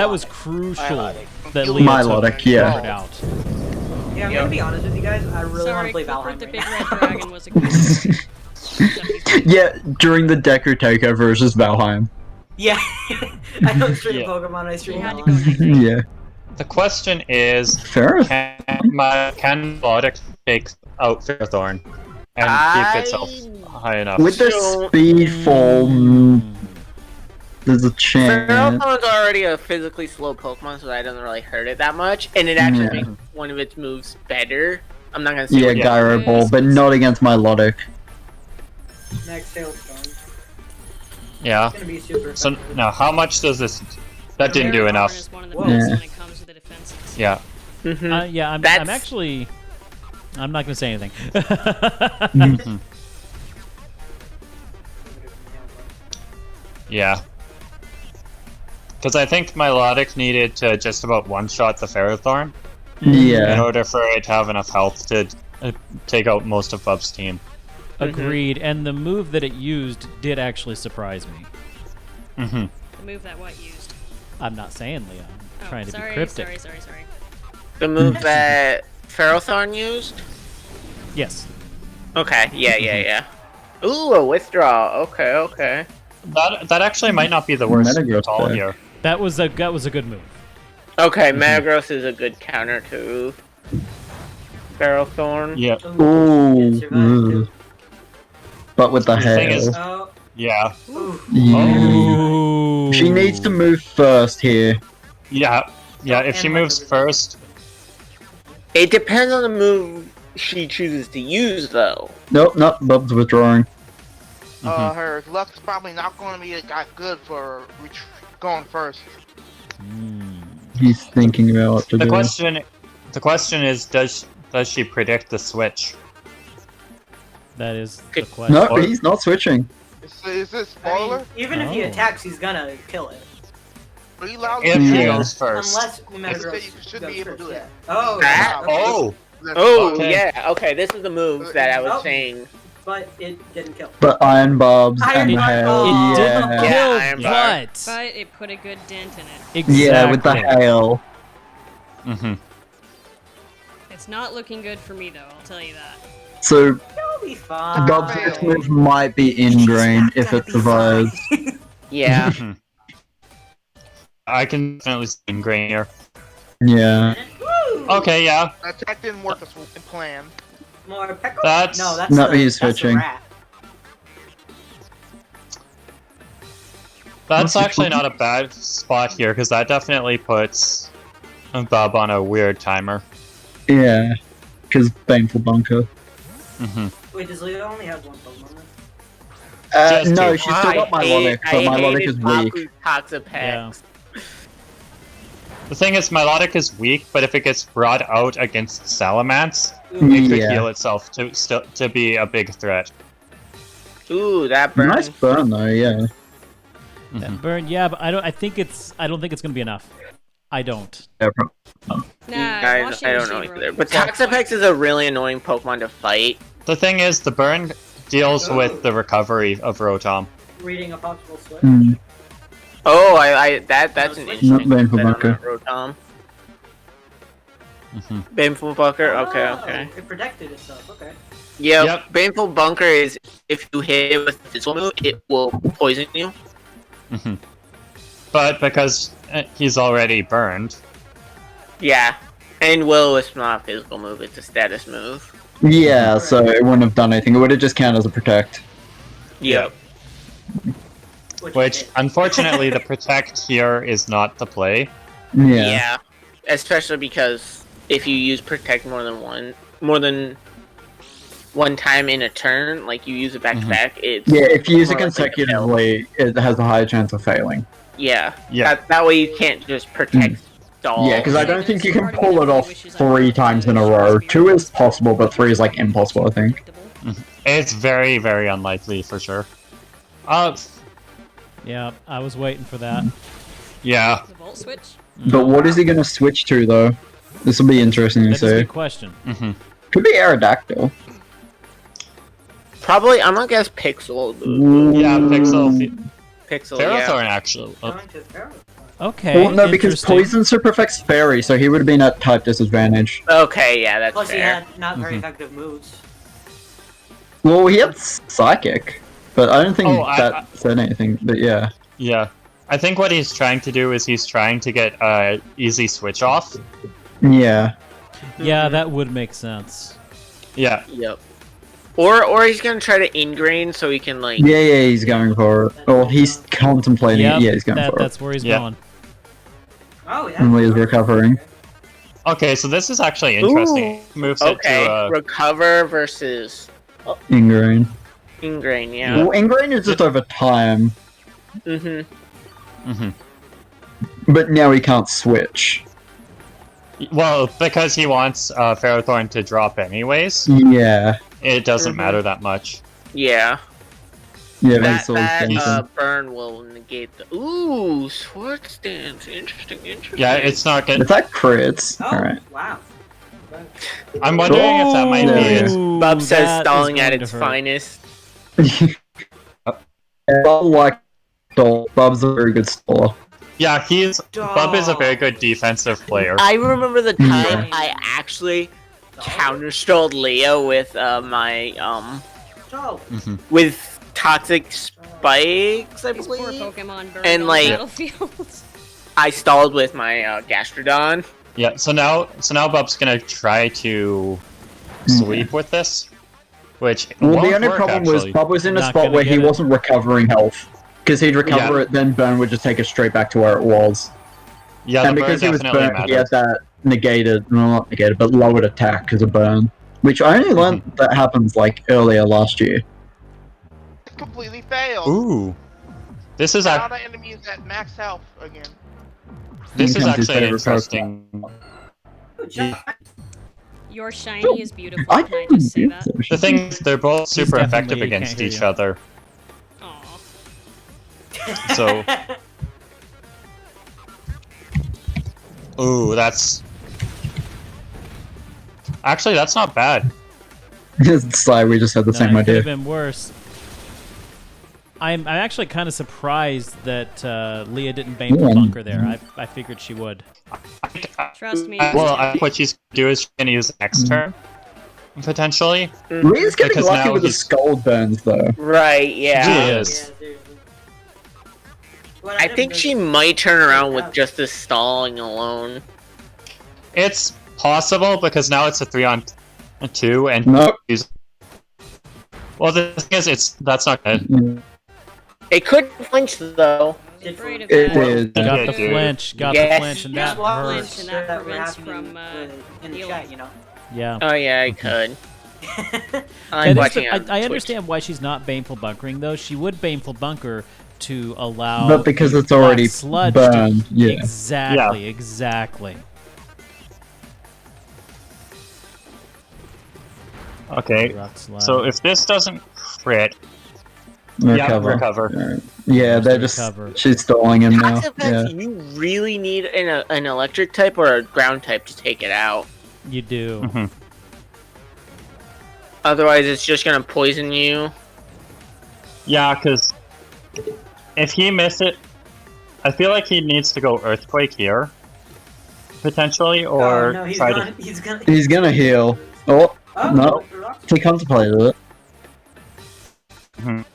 was Milotic. crucial Milotic. that Milotic, Leah Milotic, yeah. figured out. Yeah, I'm Yep. gonna be honest with you guys. I really want Sorry, to play Clifford Valheim the right Big now. Red Dragon was a good Yeah, during the Deku takeover versus Valheim. Yeah, I don't stream Yeah. Pokemon. I We stream had to go Valheim. night night. Yeah. The question is, Fair. can Melodic take out Fairthorn and keep itself high enough? With the So- speed fall, there's a chance. Ferrothorn's already a physically slow Pokemon, so that doesn't really hurt it that much, and it actually Yeah. makes one of its moves better. I'm not gonna say Yeah, what Gyro Yeah. Ball, but not against Milotic. Next Hailstorm. Yeah. It's gonna be super. So effective. now, how much does this? That didn't do Ferrothorn enough. is one of the Whoa. best Yeah. when it comes to the defenses. Yeah. Mhm. Yeah, I'm That's- actually. I'm not gonna say anything. Yeah. Because I think Melodic needed to just about one-shot the Ferrothorn in Yeah. order for it to have enough health to take out most of Bub's team. Agreed. And the move that it used did actually surprise me. Mm-hmm. The move that what used? I'm not saying, Leah. I'm Oh, trying to sorry, be cryptic. sorry. The move that Ferrothorn used? Yes. Okay, yeah. Ooh, a withdrawal. Okay. That actually might not be the worst Metagross at all there. here. That was a good move. Okay, Metagross is a good counter to Ferrothorn. Yeah. Ooh. Survive, Ooh. But with the The thing hail. is- Oh, Yeah. ooh. Yeah. Ooh. She needs to move first here. Yeah. Yeah. If And she like moves the- first, It depends on the move she chooses to use, though. Nope, Bub's withdrawing. her luck's probably not going to be that good for going first. He's thinking about what to the do. question is, does she predict the switch? That is the question. No, Or- he's not switching. Is this I mean, spoiler? even if he Oh. attacks, he's gonna kill it. Are you allowed If to he do Yeah. goes first. Unless You Metagross should goes be able to first, do yeah. it. Oh, That- wow. Oh. Oh, Okay. yeah. Okay, this is the move that I was Oh. saying. But it didn't kill. But Iron Bobs Iron and the Barb. hail. Oh. It didn't Yeah. kill, Iron Bar. But it put a good dent in it. Exactly. Yeah, with the hail. Mm-hmm. It's not looking good for me though, I'll tell you that. So It'll be fine. Bob's next move might be ingrain if it survives. Yeah. Mhm. I can definitely see ingrain here. Yeah. Woo! Okay, yeah. That didn't work as planned. More pickle? That's- No, that's No, the, he's that's the switching. rat. That's actually not a bad spot here, because that definitely puts Bob on a weird timer. Yeah. Because Baneful Bunker. Hmm Wait, does Leo only have one Pokemon? Just No, two. she's still got Milotic, but Milotic is weak. Toxapex. Yeah. The thing is, Milotic is weak, but if it gets brought out against Salamence, it could Yeah. heal itself to be a big threat. Ooh, that burn. Nice burn though, yeah. That burn, yeah, but I don't think it's gonna be enough. I don't. Yeah, Nah, Guys, washing I don't know machine either. robe. But Toxapex is a really annoying Pokemon to fight. The thing is, the burn deals with the recovery of Rotom. Reading a possible switch. Mm. Oh, that's an interesting Baneful bet on Bunker. that Rotom. Hmm Baneful Bunker. Okay, Oh, okay. It protected itself. Okay. Yep. Baneful Bunker is if you hit it with a physical move, it will poison you. hmm But because he's already burned, Yeah. And Will-O-Wisp not a physical move; it's a status move. Yeah, so it wouldn't have done anything. It would have just counted as a protect. Yep. which unfortunately the protect here is not the play. Yeah. Especially because if you use protect more than one time in a turn, like you use it back to back, it's Yeah, if you use it more likely to fail. consecutively, it has a higher chance of failing. Yeah. Yeah. That way you can't just protect stall. Yeah, because I don't think you can pull it off 3 times in a row. 2 is possible, but 3 is like impossible, I think. It's very, very unlikely for sure. Yeah, I was waiting for that. Yeah. The Volt Switch? But what is he going to switch to, though? This will be interesting to That's a see. good question. hmm Could be Aerodactyl. Probably, I'm gonna guess Pixel. Yeah, Pixel, yeah. Ferrothorn actually. Going to Pharaoh. Okay. Well, no, because interesting. Poison Super affects Fairy, so he would have been at type disadvantage. Okay, yeah, that's Plus, he fair. had not very effective moves. Well, he had Psychic, but I don't think Oh, that said anything, but yeah. Yeah. I think what he's trying to do is he's trying to get easy switch off. Yeah. Yeah, that would make sense. Yeah. Yep. Or he's gonna try to ingrain so he can like. Yeah, he's going for it. Well, he's contemplating Yep, it. Yeah, he's going for it. that's where he's Yeah. going. Oh, yeah. And Lee's recovering. Okay, so this is actually interesting. Moves it Okay, to recover versus Ingrain. ingrain. Yeah. Well, Ingrain is just over time, Mm-hmm. but now he can't switch. well, because he wants Ferrothorn to drop anyways, Yeah. it doesn't matter that much. Yeah. Yeah, That he's always thinking. burn will negate the. Ooh, Swords Dance. Interesting. Yeah, it's not good. Is that crits? Oh, Alright. wow. I'm wondering if that might be it. Ooh, Bub says that is stalling at going to its hurt. finest. Bob like stall. Bob's a very good staller. Yeah, Bub is a very good defensive player. I remember the time Yeah. I actually counterstalled Leo with my So, with toxic spikes, I These poor believe. Pokemon burned And, on like- battlefields. I stalled with my Gastrodon. Yeah, so now Bub's gonna try to sweep with this, which Well, won't the only work, problem actually. was Bob was in a Not spot gonna where he get it. wasn't recovering health. Because he'd recover Yeah. it, then Burn would just take it straight back to where it was. Yeah, the And burn because he was definitely burnt, he had matters. that negated, well, not negated, but lowered attack because of Burn. Which I only learned that happens like earlier last year. Completely failed. Ooh, this is Now the enemy is at max health again. this is Becomes his actually an favorite interesting. good job. Your shiny is beautiful. I Can I didn't just say do that? so. The thing is, they're both super effective definitely- against can't each hear you. other. Aw. So, ooh, that's actually that's not bad. It's like we just had the No, same it could idea. have been worse. I'm actually kind of surprised that Leah didn't Baneful Yeah. Bunker there. I figured she would. Trust me. Well, I think what she's gonna do is she's gonna use next turn potentially. Leah's getting Because lucky now with the he's- skull burns, though. Right, She yeah. is. seriously. Well, I never think noticed. she might turn around with Yeah. just the stalling alone. It's possible because now it's a 3-on-2, and Nope. well, the thing is, that's not good. It could flinch though. Afraid of It that. is. Got the Dude. flinch. Got the Yes. flinch, and Just that walk flinch hurts. and sure that we're prevents happening from, in the healing. chat, you know. Yeah. Oh yeah, I could. I And like it's watching the- on I Twitch. understand why she's not baneful bunkering though. She would baneful bunker to allow But because the it's already black sludge burned, to, yeah. Exactly, exactly. Okay, Rock slide. so if this doesn't crit, yeah, recover. Alright. Yeah, they're just. Recover. She's stalling him now. Toxic Yeah. Vents, you really need an electric type or a ground type to take it out. You do. Mhm. Otherwise, it's just gonna poison you. Yeah, because if he missed it, I feel like he needs to go Earthquake here, potentially, or Oh, no, he's try gonna, to. he's gonna. He's gonna heal. Oh, Oh, no. He contemplated it. Mhm.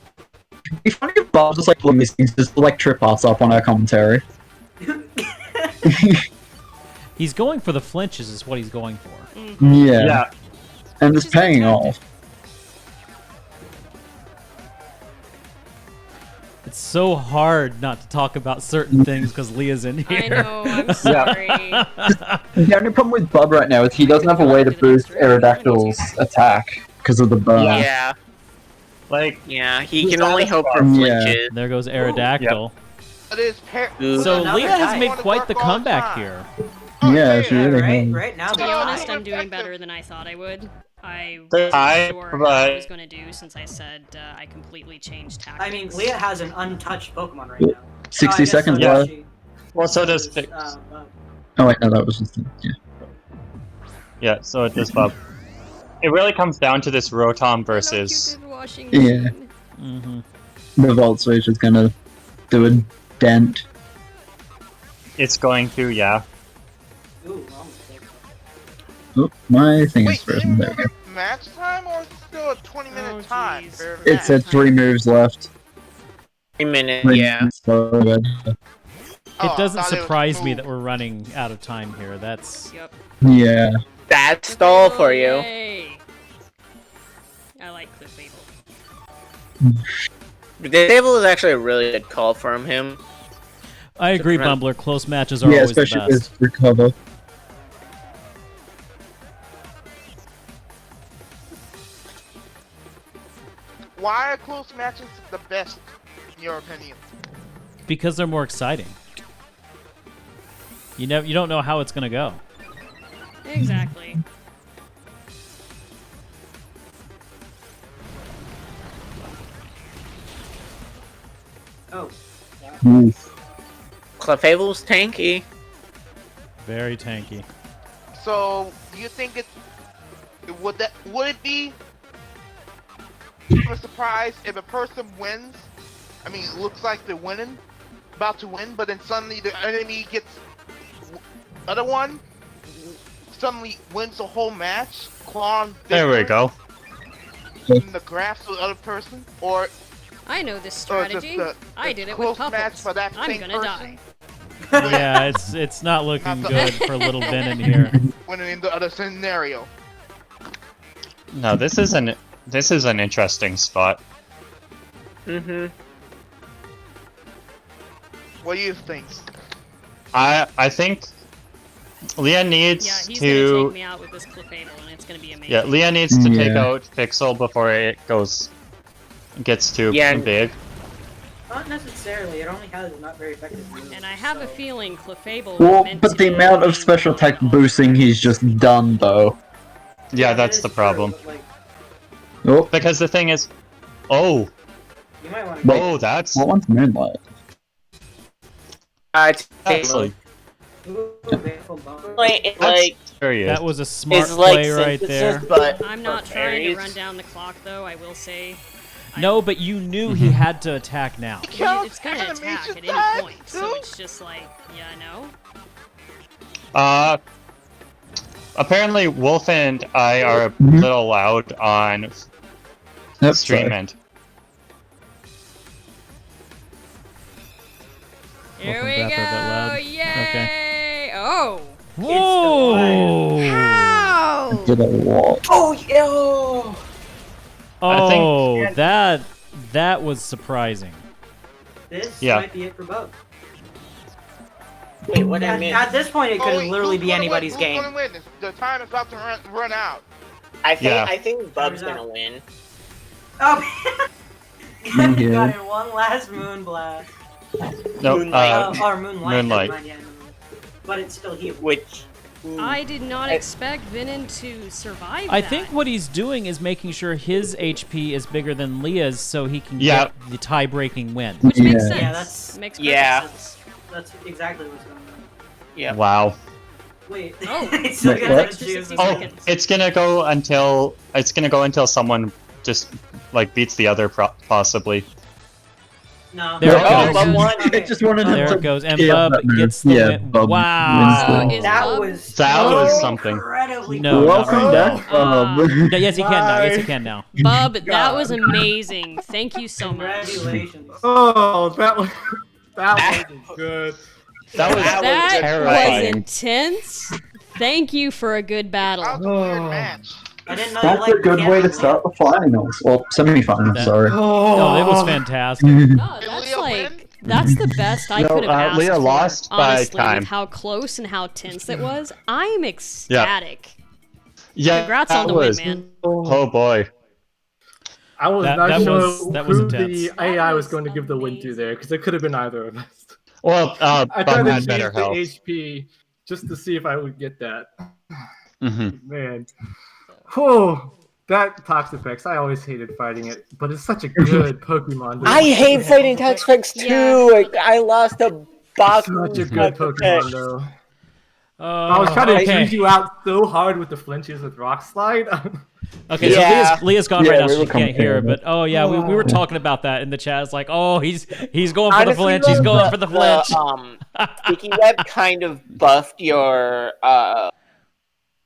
It'd be funny if Bob just like missing just like trip us up on our commentary. He's going for the flinches, is what he's going for. Yeah. Yeah, And Which it's is a paying tactic. off. It's so hard not to talk about certain things because Leah's in I here. know, I'm sorry. The only problem with Bob right now is he doesn't have a way to boost Aerodactyl's attack because of the burn. Yeah, like he can only hope for Yeah. flinches. There goes Aerodactyl. It is Ooh. So Another Leah has guy. made quite the comeback here. Yeah, she really right, has. right now. To be they're honest, fine. I'm doing better than I thought I would. I They're wasn't high, sure what I but- was going to do since I said I completely changed tactics. I mean, Leah has an untouched Pokemon right now. 60 Oh, I guess seconds so does left. she. well, so does Because, Fix. Oh wait, no, that was just yeah. Yeah, so it does Bob. It really comes down to this Rotom versus. Yeah. Mm-hmm. The Volt Switch is gonna do a dent. It's going to, yeah. Ooh, wrong mistake. Oh, my thing is Wait, frozen. There we go. match time or is it still a 20-minute Oh, time? jeez. for It match? said 3 moves left. 3 minutes, 3 yeah. minutes, so good. Oh, I It doesn't thought it was surprise me moved. that we're running out of time here. That's Yep. Yeah. Bad stall for you. Yay. I like Clefable. Disable is actually a really good call from him. I agree, prevent- Bumbler. Close matches are Yeah, always the especially best. with recover. Why are close matches the best, in your opinion? Because they're more exciting. You don't know how it's gonna go. Exactly. Oh. Clefable's tanky. Very tanky. So, do you think would it be a surprise if a person wins? I mean, it looks like they're winning, about to win, but then suddenly the enemy gets other one suddenly wins the whole match. Clawing There we go. in the graphs of the other person, or I know this or just strategy. the I did it close with match puppets. for that I'm same gonna person die. Yeah, it's not looking good for little Ben in here. winning in the other scenario. No, this is an interesting spot. Mm-hmm. What do you think? I think Leah needs Yeah, he's gonna take to. me out with this Clefable, and it's gonna be amazing. Yeah, Leah needs to take Yeah. out Pixel before it gets too Yeah. big. Not necessarily. It only has not very effective moves. And I have a so- feeling Clefable. Well, meant but to the be amount of main special attack Pokemon. boosting he's just done, though. Yeah, that that's is the true, problem. but, like, Oh, Because the thing is, oh, you might want to. Wait. oh, that's what one's Moonlight? actually Like serious. That was a smart it's like play right there. synthesis, but I'm not for trying to fairies. run down the clock, though. I will say. No, but you knew he had to attack now. It's gonna attack at any point, so it's just like, yeah, no. Apparently, Wolf and I are a Mhm. little loud on Yep, stream sorry. end. Here Welcome we back, we're a bit loud. go! Yay! Okay. Oh! Whoa! How? Did a lot. Oh yeah. I think- Oh, that was surprising. This Yeah. might be it for both. Wait, what do you At, mean? at this point, it Oh, could wait, literally who's be gonna anybody's win? Who's game. gonna win? The time is about to run out. Yeah. I think Bub's Who's that? gonna win. Oh, Yeah. got it. One last moon blast. No, Moonlight. Or moonlight. Moonlight. never mind, yeah, moonlight. But it's still healed. Which I did not expect Vinin to survive I that. think what he's doing is making sure his HP is bigger than Leah's so he can Yeah. get the tie-breaking win. Which makes Yeah. sense. Yeah, that's- makes perfect Yeah. sense. That's exactly what's going on. yeah. wow. Wait. Oh. It's still Wait, got what? that Just juice. 60 Oh, seconds. it's gonna go until someone just like beats the other possibly. No. There it Oh, goes. Bub won. I just wanted him There to it goes, and kill Bub that man. gets the Yeah, win. Bub Wow. wins Is That Bub- was That was so something. incredibly No, cool. not Welcome right now. back, Bub. No, yes, he can now. Yes, he can now. Bub, that was amazing. Thank you so much. Congratulations. Oh, that was good. That was That was terrifying. intense. Thank you for a good That was battle. a weird match. I didn't know you That's liked a good way to Cameron. start the finals. Well, semi-finals, That- sorry. Oh, it was fantastic. No, Did that's Leah like win? that's the best I No, could have asked Leah for. lost by honestly, time. with how close and how tense it was. I'm ecstatic. Yeah, Congrats on that the win, was- man. Oh boy. I was That- not that sure was who intense. the AI was going to give the win to there, because it could have been either of us. Well, I Bub tried to had change better the health. HP just to see if I would get that. hmm Man. Oh, that Toxapex, I always hated fighting it, but it's such a good Pokemon. dude. I hate fighting Toxapex too. Yeah. Like, I lost a Baku. Such a good Pokemon, though. Oh, I was trying to okay. freeze you out so hard with the flinches with Rock Slide. Okay, Yeah. so Leah's gone Yeah, right now, we so were she can't hear. comparing But oh yeah, we were talking about that in the chat. It's like, oh, he's going for Honestly, the flinch. He's though, going for the flinch. Sticky Web kind of buffed your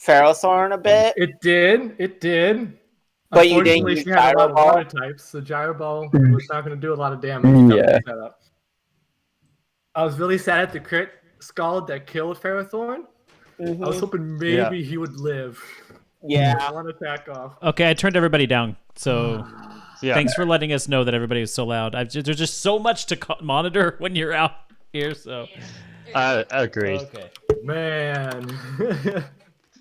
Ferrothorn a bit. It did. But you didn't Unfortunately, use she had a lot of Gyro Ball? water types, so Gyro Ball was not going to do a lot of damage. Yeah. Setup. I was really sad at the crit Scald that killed Ferrothorn. I was hoping maybe he would live. Yeah. One attack off. Okay, I turned everybody down. So Yeah. thanks for letting us know that everybody was so loud. There's just so much to monitor when you're out here. So Agreed. okay. Man.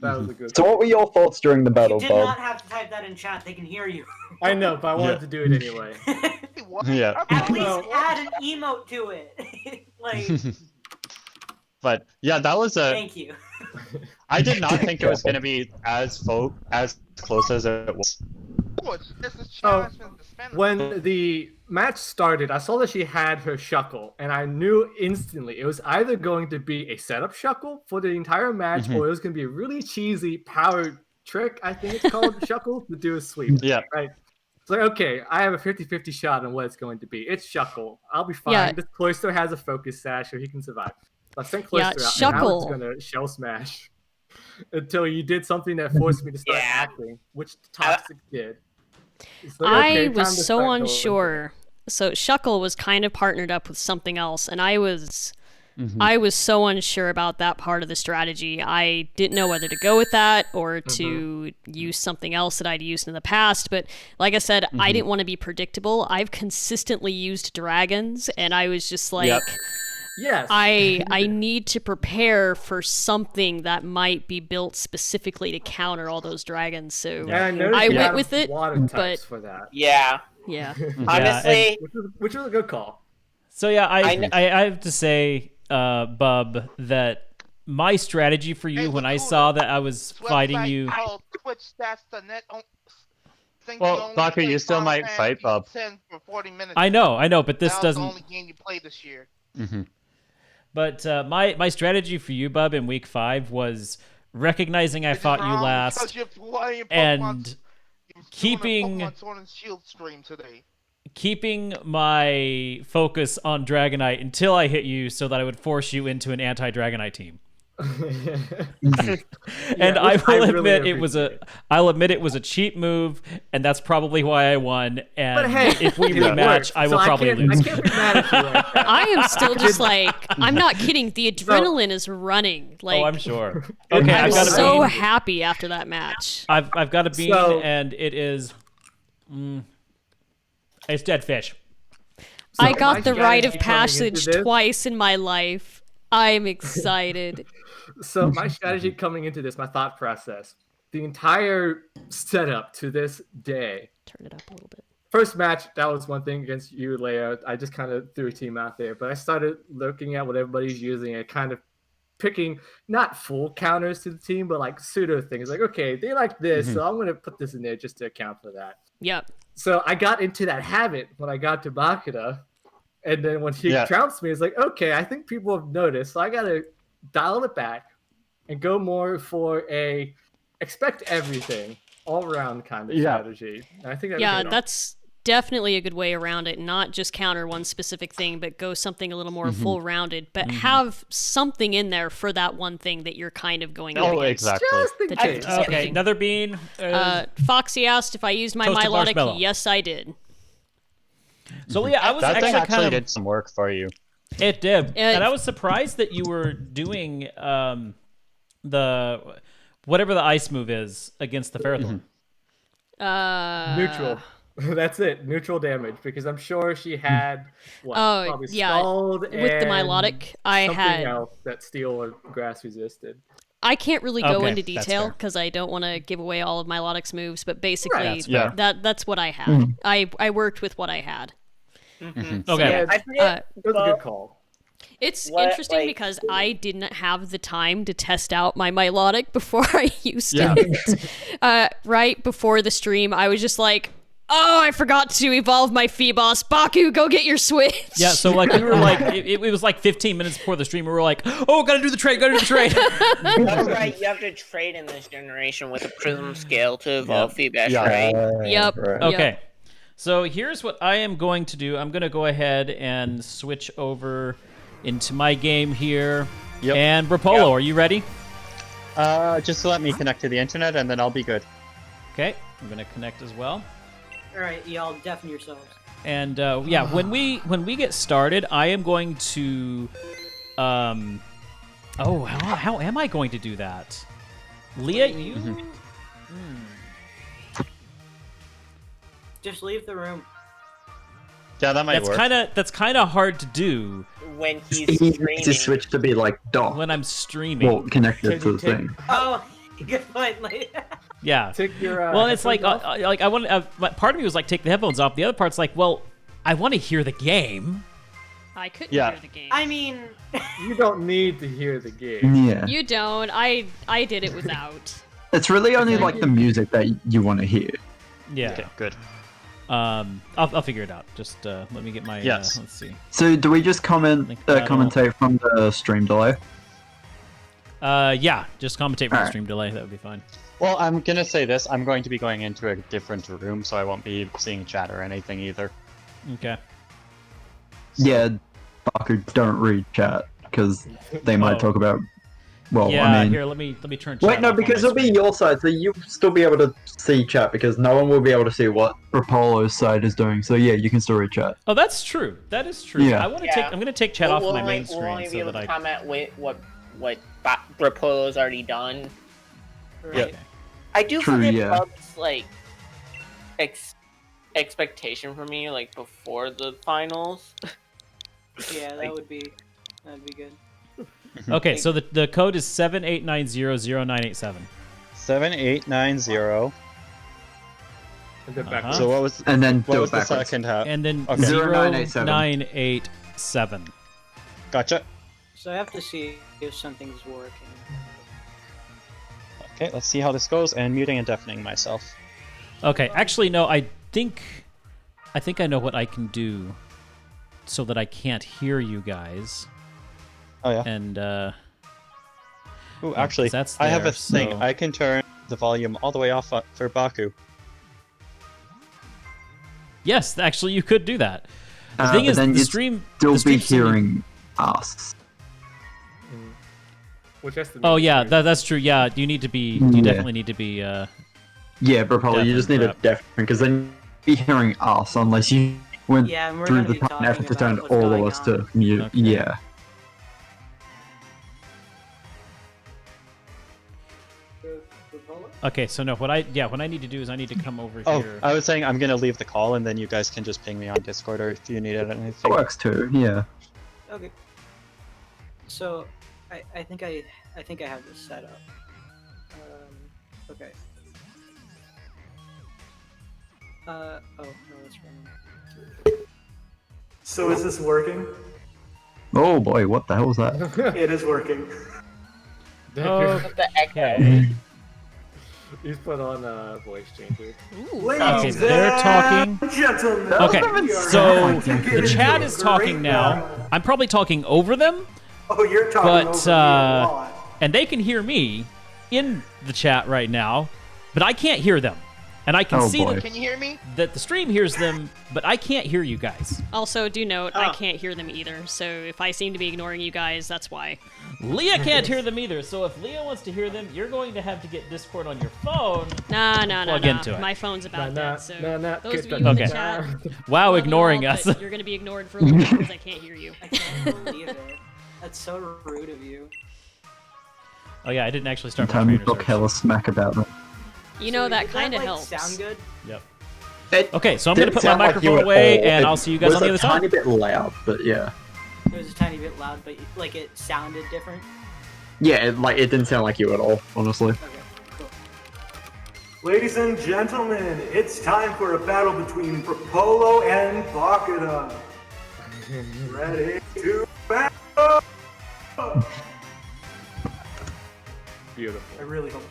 That was a good So what were your thoughts during the battle, You did Bob? not have to type that in chat. They can hear you. I know, but I wanted to do it anyway. Wait, what? Yeah. At least No. add an emote to it. Like, But yeah, that was a. thank you. I did not think it was going to be as close as it was. This is Oh, challenge and suspended. When the match started, I saw that she had her Shuckle, and I knew instantly it was either going to be a setup Shuckle for the entire match, or it was going to be a really cheesy power trick, I think it's called, Shuckle, to do a sweep. Yeah. Right? It's like, okay, I have a 50-50 shot on what it's going to be. It's Shuckle. I'll be fine. Yeah. This Cloyster has a focus sash, so he can survive. So I sent Yeah, Cloyster out, and now it's Shuckle. going to shell smash. Until you did something that forced me to start Yeah. acting, which Toxic did. It's like, I okay, time to was so start going. unsure. So Shuckle was kind of partnered up with something else, and I was so unsure about that part of the strategy. I didn't know whether to go with that or to use something else that I'd used in the past. But like I said, I didn't want to be predictable. I've consistently used dragons, and I was just like, Yep. Yes. I need to prepare for something that might be built specifically to counter all those dragons. So And I noticed I you went had with it, water types but- for that, Yeah. yeah. Honestly, which was a good call. So yeah, kn- I have to say, Bub, that my strategy for you Hey, when I Baku, saw that I was website fighting you. called Twitch.net. Think Well, you only Baku, play you still Final might fight, Fantasy Bub. 10 for 40 minutes. I know, but this That was doesn't. the only game you played this year. But my strategy for you, Bub, in week 5 was recognizing I Which is fought you wrong last because you're playing Pokemon- and you're doing a keeping- Pokemon Sword and Shield stream today. keeping my focus on Dragonite until I hit you, so that I would force you into an anti-Dragonite team. And I which will really admit I'll admit it was a cheap move, and that's probably why I won. And But hey, if we it rematch, worked, I will so probably I lose. can't be mad at you like that. I am still just like, I'm not kidding. The adrenaline is running. Like, Oh, I'm sure. Okay, I'm I've got a so bean. happy after that match. I've got a bean, So- and it is. It's dead fish. I my got the rite of strategy coming into passage this- twice in my life. I'm excited. So my strategy coming into this, my thought process, the entire setup to this day. Turn it up a little bit. First match, that was one thing against you, Leia. I just kind of threw a team out there, but I started looking at what everybody's using and kind of picking not full counters to the team, but like pseudo things. Like, okay, they like this, so I'm going to put this in there just to account for that. Yep. So I got into that habit when I got to Bakuda, and then when he trounced me, it's like, okay, I think people have noticed, so I got to dial it back and go more for a expect everything all around kind of strategy. And I think that Yeah, paid off. that's definitely a good way around it. Not just counter one specific thing, but go something a little more full-rounded, but have something in there for that one thing that you're kind of going up Oh, against. exactly. just in That case. you're Okay, skipping. another bean. Foxy asked if I used my Toasted Milotic. marshmallow. Yes, I did. So yeah, I was That thing actually actually kind of. did some work for you. It did, and I was surprised that you were doing the whatever the ice move is against the Ferrothorn. Neutral. That's it. Neutral damage. Because I'm sure she had probably Scald with the and Milotic, I something had. else that steel or grass resisted. I can't really go Okay, into that's detail fair. because I don't want to give away all of Milotic's moves, but basically That's fair. that's what I had. I worked with what I had. Okay. Yeah, I forget. it was a good call. It's What, interesting like- because I didn't have the time to test out my Milotic before I used it. Right before the stream, I was just like, oh, I forgot to evolve my Feeboss. Baku, go get your Switch. Yeah, so like we were like it was like 15 minutes before the stream. We were like, oh, gotta do the trade. Oh, right, you have to trade in this generation with a Prism scale to evolve feedback, right? Yep. Okay. So here's what I am going to do. I'm going to go ahead and switch over into my game here. Yep. And Rapolo, are you ready? Just let me connect to the internet and then I'll be good. Okay. I'm going to connect as well. All right, y'all deafen yourselves. And yeah, when we get started, I am going to how am I going to do that? Leah, you Just leave the room. Yeah, that might work. that's kind of hard to do When he's He needs streaming. to switch to be like dock. when I'm streaming. Well, connected to the Can you thing. Oh, good point. Yeah. Take your Well, it's like headphones off. I want part of me was like take the headphones off. The other part's like, well, I want to hear the game. I couldn't Yeah. hear the game. I mean, You don't need to hear the game. Yeah. You don't. I did it without. It's really only like the music that you want to hear. Yeah. Okay, good. I'll figure it out. Just let me get my. Yes. Let's see. So do we just Think that'll- commentate from the stream delay? Yeah. Just commentate from the Alright. stream delay. That would be fine. Well, I'm gonna say this. I'm going to be going into a different room, so I won't be seeing chat or anything either. Okay. Yeah, Baku, don't read chat because they might Oh. talk about. Well, Yeah. I mean, Here, let me turn. wait, chat no, off on because my it'll be screen. your side, so you'll still be able to see chat because no one will be able to see what Rapolo's side is doing. So yeah, you can still read chat. Oh, that's true. That is true. Yeah. I want to take. I'm gonna take chat off we'll my only, main we'll only screen be so able that to I. comment with what Rapolo's already done. Yeah. I do True, forget yeah. Bub's like expectation for me like before the finals. yeah, that'd be good. Okay, so the code is 78900987. 7890. And then back Uh-huh. to So what was And then what do was it the backwards. second half? And then Okay. 0987. Gotcha. So I have to see if something's working. Okay, let's see how this goes. And muting and deafening myself. Okay, actually no, I think I know what I can do so that I can't hear you guys. Oh yeah. And Ooh, actually, that's I have a there, thing. so- I can turn the volume all the way off for Baku. yes, actually you could do that. The But thing is then the you'd stream Still the be stream seem- hearing us. which has to. Oh yeah, that's true. Yeah, you need to be. You definitely need to be. Yeah, Propolo, you just need a Deafened, deafening because then you'd be hearing us unless you went Yeah, and we're through gonna the be time talking effort to about turn what's all of going us on. to mute. Okay. Yeah. Okay, so no, when I need to do is I need to come over Oh, here. I was saying I'm gonna leave the call, and then you guys can just ping me on Discord, or if you need anything. That works too. Yeah. Okay. So, I think I have this set up. Okay. Oh no, that's wrong. So is this working? Oh boy, what the hell was that? It is working. Oh, The echo. okay. He's put on a voice changer. Okay, Ladies they're talking. and gentlemen. Okay, we are so about to get the chat into is a talking great now. battle. I'm probably talking over them, Oh, you're talking but over me a lot. and they can hear me in the chat right now, but I can't hear them, and I can Oh, see boy. Can you hear me? that the stream hears them, but I can't hear you guys. Also, do note, I can't hear them either, so if I seem to be ignoring you guys, that's why. Leah can't hear them either, so if Leah wants to hear them, you're going to have to get Discord on your phone. Nah. Plug into it. My phone's about Nah, dead, so nah, those of get you in that the chat, Wow, love you ignoring all, us. but you're gonna be ignored for a little bit because I can't hear you. I can't believe it. That's so rude of you. Oh yeah, I didn't actually start my Time to trainer talk search. hella smack about them. You know, So that did kind of like, helps. Sound good? Yep. It Okay, so I'm gonna didn't put my sound like you microphone at away, all. and It I'll see you guys was on the a other side. tiny bit loud, but yeah. It was a tiny bit loud, but like it sounded different. Yeah, it didn't sound like you at all, honestly. Okay, cool. Ladies and gentlemen, it's time for a battle between Propolo and Bakuda. Ready to battle! Beautiful. I really hope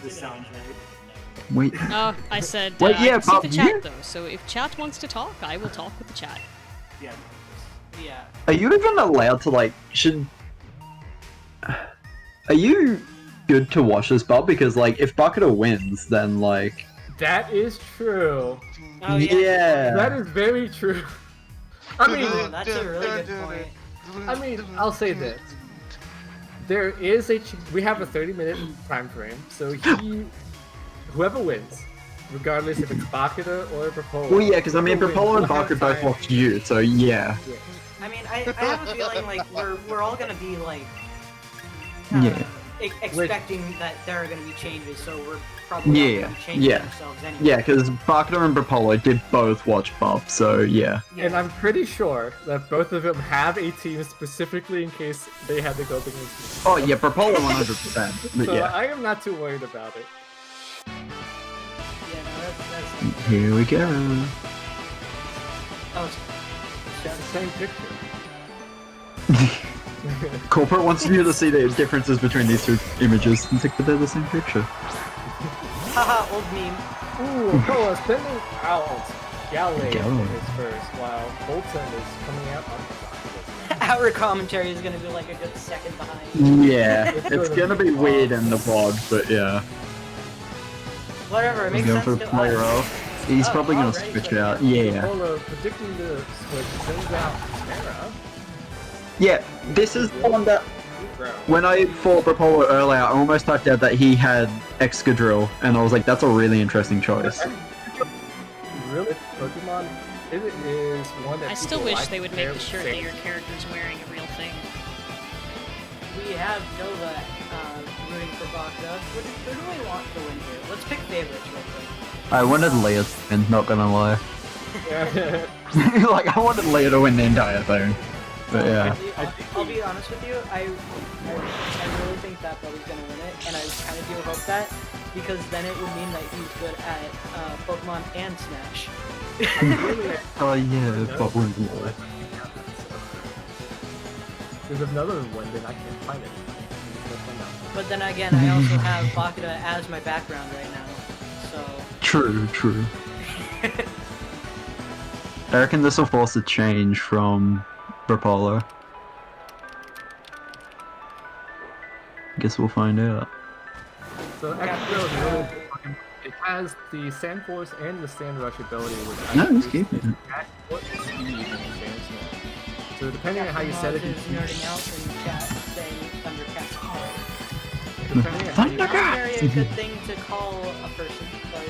this sounds right. Wait. Oh, I said, Wait, I yeah, can see Bob, the chat you- though, so if chat wants to talk, I will talk with the chat. Yeah. Yeah. Are you even allowed to Are you good to watch this, Bob? Because if Bakuda wins, then That is true. Oh yeah. That is very true. I mean, Oh, that's a really good point. I'll say this. There is we have a 30-minute time frame, so whoever wins, regardless if it's Bakuda or Propolo. well, yeah, because whoever Propolo and wins will have Bakuda both time. watched you, so yeah. I mean, I have a feeling like we're all gonna be like Yeah. expecting that there are gonna be changes, so we're probably all gonna be changing yeah. ourselves anyway. Yeah, because Bakuda and Propolo did both watch Bob, so yeah. And I'm pretty sure that both of them have a team specifically in case they had to go up against me. Oh yeah, Propolo 100%. But So yeah. I am not too worried about it. Yeah, no, that's Here we go. oh, It's the same picture. Corporate wants you to see the differences between these two images. It's like, but they're the same picture. haha, old meme. Ooh, Koa sending out Galley for Galley. his first, while Bolton is coming out on the Our commentary is gonna be like a good second behind. Yeah, it's gonna be weird in the vlog, but yeah. Whatever, it He's makes going sense for to player us. off. He's Oh, probably gonna already switch switching. out. Yeah. Polo predicting the switch sends out Terra. Yeah, this is the one that Bro. when I fought Propolo earlier, I almost typed out that he had Excadrill, and I was like, that's a really interesting choice. Really, Pokemon it is one that I still people wish like they would to make pair the shirt with that your character's wearing a real thing. We have Nova rooting for Bakuda. Who do we want to win here? Let's pick favorites real quick. I wanted Leah to win, not gonna lie. same. I wanted Leah to win the entire thing. But yeah. I'll be honest with you. I really think that Bubby's gonna win it, and I kind of do hope that because then it would mean that he's good at Pokemon and Smash. Oh yeah, but wins more. There's another one, then I can't find it. But then again, I also have Bakuda as my background right now, so. True. I reckon this will force a change from Propolo. Guess we'll find out. So Excadrill is really fucking. It has the Sand Force and the Sand Rush ability, which No, he's increases keeping it. attack foot speed and Sand Storm. So depending on how you set it, Is nerding out in chat saying Thundercat's hard. Not very a good thing to call a person, but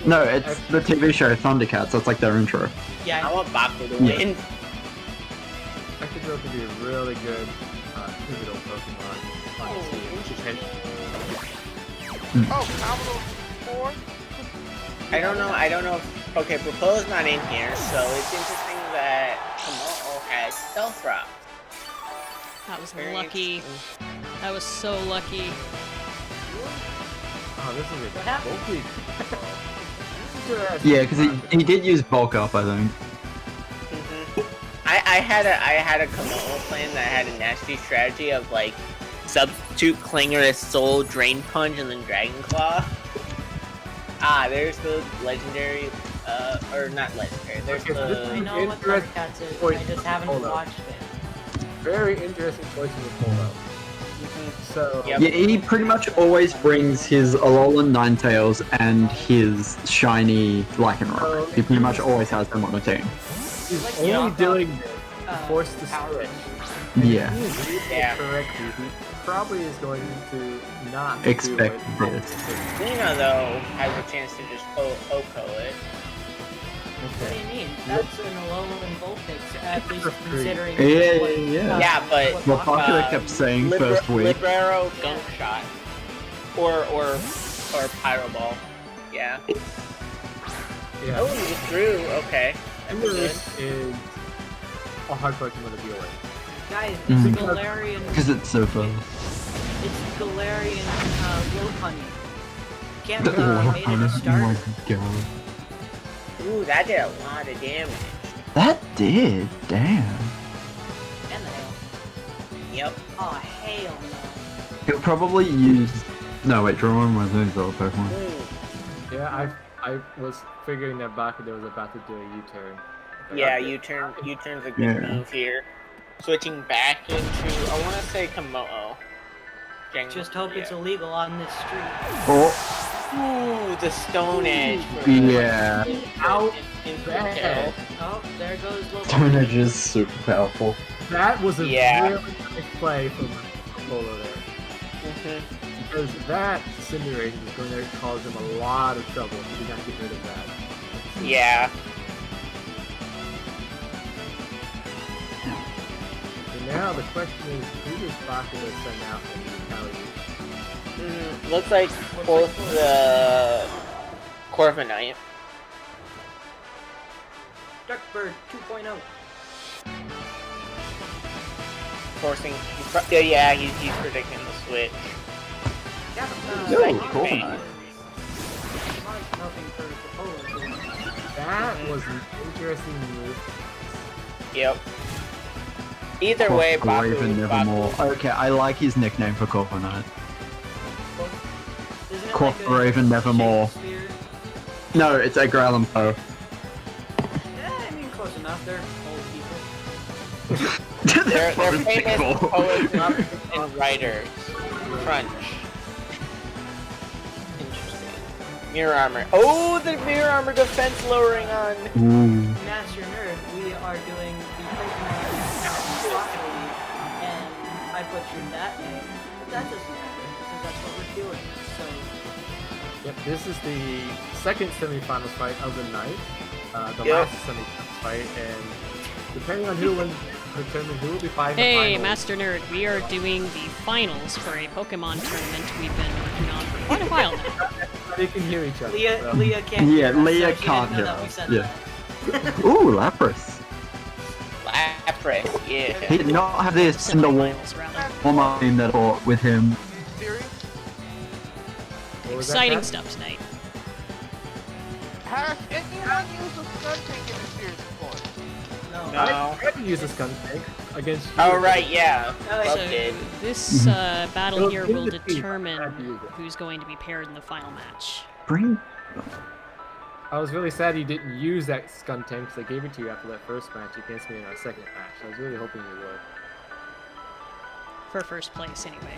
No, it's the TV show Thundercats. That's like their intro. yeah. I want Baku to Yeah. win. Excadrill could be a really good pivotal Pokemon on the team. Oh, Commodore 4? I don't know. Okay, Propel's not in here, so it's interesting that Komodo has Stealth Rock. That was Very lucky. interesting. That was so lucky. Oh, this is a What happened? bulky. Yeah, because he did use bulk up, I think. I had a Komodo plan that had a nasty strategy of like substitute Klinger as Soul, Drain Punch, and then Dragon Claw. There's the legendary, or not legendary. There's Okay, so this the. I know what Thundercats is. I just haven't Hold up. watched it. Very interesting choice with Polo. So, Yep. Yeah, he pretty much always brings his Alolan Ninetales and his shiny Lycanroc. He pretty much always has them on the team. he's Like, only yeah, doing Uh, force to Power switch. Yeah. If he's reading Yeah. it correctly, he probably is going to not Expect do it. this. Lena though has a chance to just Oko it. What do you mean? That's an Alolan Vulpix, at least For free. considering. Yeah, what, yeah. Yeah, but What Baku- Bakula kept saying first week. Librero Gunk Shot, or Pyro Ball. Yeah. Yeah. Oh, you threw. Okay. That's good. Cinderace is a hard Pokemon to deal with. Guys, it's Mhm. Galarian. Because it's so fast. It's Galarian Lopunny. Can't believe they made it a starter. God. Ooh, that did a lot of damage. That did, damn. And the hail. Yep. Oh, hail no. He'll probably use. No, wait, draw one of those other Pokemon. Ooh. Yeah, I was figuring that Bakudo was about to do a U-turn. Yeah, U-turn's a good Yeah. move here. Switching back into, I want to say Komodo. Just hope it's illegal on this street. Oh, Ooh, the Stone Edge. yeah. Out Into bad. kill. Oh, there goes Lopunny. Stone Edge is super powerful. That was a Yeah. really nice play from Polo there. Because that Cinderace is going to cause him a lot of trouble if he does not get rid of that. Yeah. So now the question is, who does Bakudo send out in retaliation? Looks like both the Corviknight. Duckbird 2.0. Forcing. Yeah, he's predicting the switch. Yeah, Yo, Like, cool. bang. nothing for Polo. That was an interesting move. Yep. Either way, Baku. Raven Nevermore. Okay, I like his nickname for Corviknight. Isn't it Corp like a Raven Nevermore. Shakespeare? No, it's Edgar Allan Poe. Yeah, I mean, close enough. They're old people. They're famous people. poets and writers. Crunch. Interesting. Mirror armor. Oh, the mirror armor defense lowering on. Ooh. Master Nerd, we are doing the Pokemon Rocket League, and I butchered that name, but that doesn't matter, because that's what we're doing, so... Yep, this is the second semifinals fight of the night. The Yep. last semifinals fight, and depending on who wins, determine who will be fighting the Hey, finals. Master Nerd, we are doing the finals for a Pokemon tournament we've been working on for quite a while now. They can hear each other. so. Leah can't Yeah, hear us, Leah so she can't didn't know hear that we us, said yeah. that. Ooh, Lapras. Lapras, yeah. He did not have this in the Semifinals, rather. Walmart team that fought with him. Serious? What was that, Exciting Kat? stuff tonight. Has anyone used a stun tank in the series before? No. No. I had to use this gun tank against you. Oh, right, yeah. Oh, Love So did. this battle Well, here in will the team, I determine had to use it. who's going to be paired in the final match. Bring. I was really sad you didn't use that gun tank because I gave it to you after that first match against me in our second match. I was really hoping you would. For first place, anyway.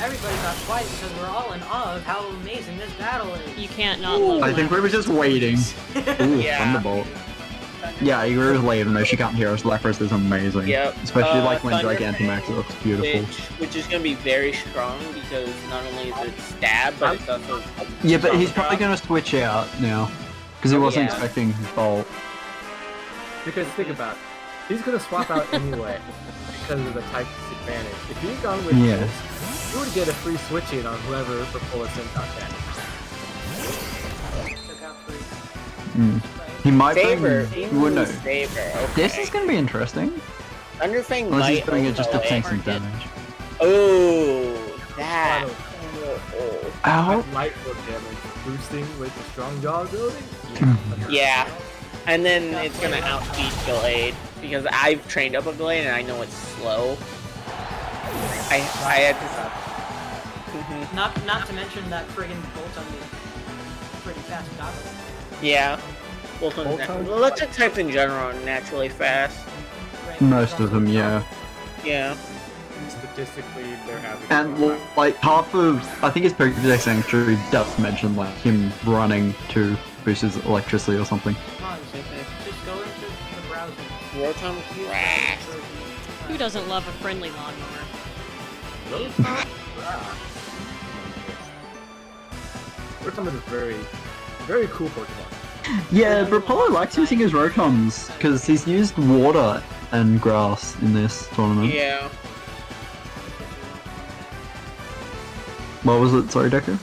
Everybody got quiet because we're all in awe of how amazing this battle is. You can't not love I think we were just waiting. Ooh, Yeah. Thunderbolt. Yeah, I agree with Laven though. She can't hear us. Lapras is amazing. Yep. Especially like when Thunder Gigantamax Fang, looks beautiful. which is gonna be very strong because not only is it stab, but it's also. Yeah, but he's strong probably drop. gonna switch out now. Because he wasn't Yeah. expecting Bolt. Because think about it. He's gonna swap out anyway because of the type disadvantage. If he'd gone with Yeah. this, you would get a free switch in on whoever Propola sent out there. Took out three. He might Saber. bring... You wouldn't know. Saber. Okay. This is gonna be interesting. Underfang Unless he's might doing it just to overlay. tank some damage. Oh, that. Ow. With light work damage, boosting with the strong jaw ability. Yeah. And then it's gonna outspeed Gallade because I've trained up a Gallade and I know it's slow. I had to. Not to mention that friggin' bolt on the pretty fast goblet. Yeah. Electric types in general are naturally fast. Most of them, yeah. Yeah. Statistically, they're having. And like half of, I think his Pokédex entry does mention like him running to boost his electricity or something. Come on, just go into the browser. Rotom Crash. Who doesn't love a friendly lawnmower? Rotom is a very, very cool Pokemon. Yeah, but Apollo likes using his Rotoms because he's used water and grass in this tournament. Yeah. What was it? Sorry, Deku?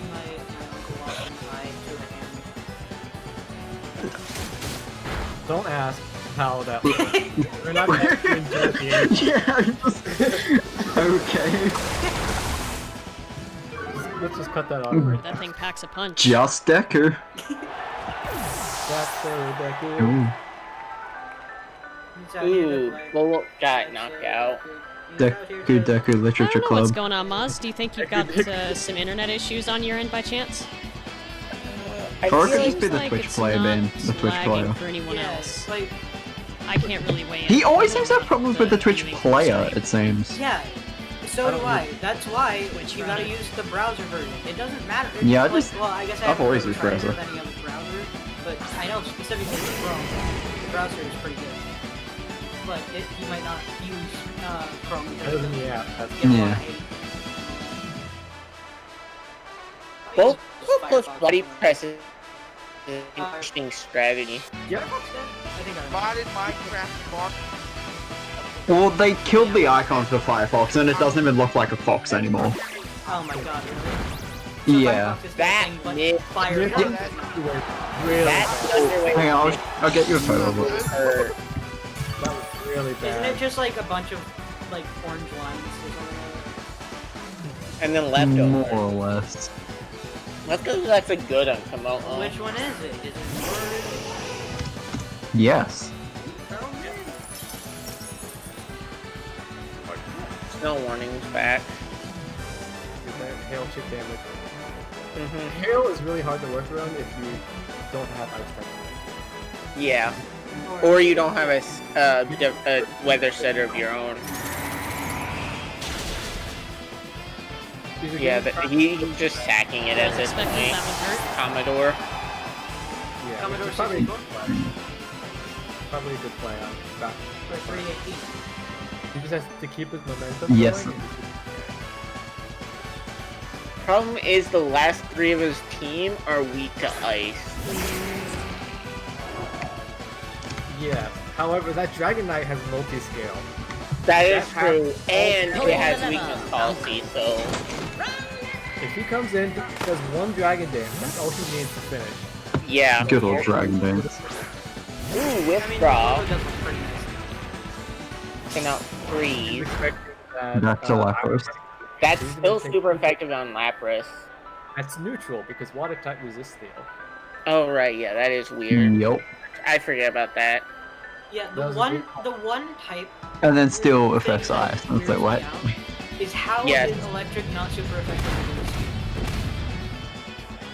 My uncle lost an eye to a hand. Don't ask how that works. We're not actually joking. Yeah, I'm just... okay. Let's just cut that off. That thing packs a punch. Just Deku. That's so Deku. Ooh. He's out here to Ooh, play. Lolo got knocked out. Deku I Literature don't know what's Club. going on, Moz. Do you think you've got some internet issues on your end by chance? I Or it feel could just be Seems the like Twitch it's player, not Ben. The Twitch lagging player. for anyone Yeah, else. like, I can't really weigh in. He always seems to have on problems with the Twitch viewing player, side. it seems. yeah, so do I. That's why you gotta use the browser version. It doesn't matter. It's Yeah, I like, just- well, I guess I've haven't always really used tried browser. with any other browser, but I know specifically for Chrome, the browser is pretty good. But you might not use Chrome because it doesn't Yeah, that's get a lot Yeah. of hate. Both Just push Firefox. buddy presses is an interesting strategy. Yeah. I think I Modded Minecraft Mark. Well, they killed the icon for Firefox, and it doesn't even look like a fox anymore. Oh my god, really? Yeah. Firefox is That nothing but mid- Firefox. Really That's bad. underway. Hang on, I'll get you a photo of it. Or- That was really Isn't bad. it just like a bunch of like orange lines or something? and then leftover. More or less. Leftover, that's a good on Komodo. Which one is it? Is it yours? Yes. No warnings back. Hail chip damage. Mm-hmm. Hail is really hard to work around if you don't have ice type. Yeah. Or you don't have a weather setter of your own. Yeah, he's just sacking it I at was this expecting point. that would hurt. Commodore. Yeah, Commodore which is probably, 64? probably a good play on that. For 380. He just has to keep his momentum Yes. going. Problem is the last three of his team are weak to ice. Yeah. However, that Dragon Knight has multi-scale. That is That true, has- and it has weakness policy, so If he comes in, does one Dragon Dance, that's all he needs to finish. yeah. Good old Dragon Dance. Ooh, I mean, withdraw. the does look pretty nice. Cannot He's freeze. expecting that, Back to Lapras. That's still super effective on Lapras. That's neutral because water type resists steel. Oh right, yeah, that is weird. Yup. I forget about that. Yeah, That the was a one good type And then still thing affects that ice. It's like, weirds me what? out is how Yes. is electric not super effective against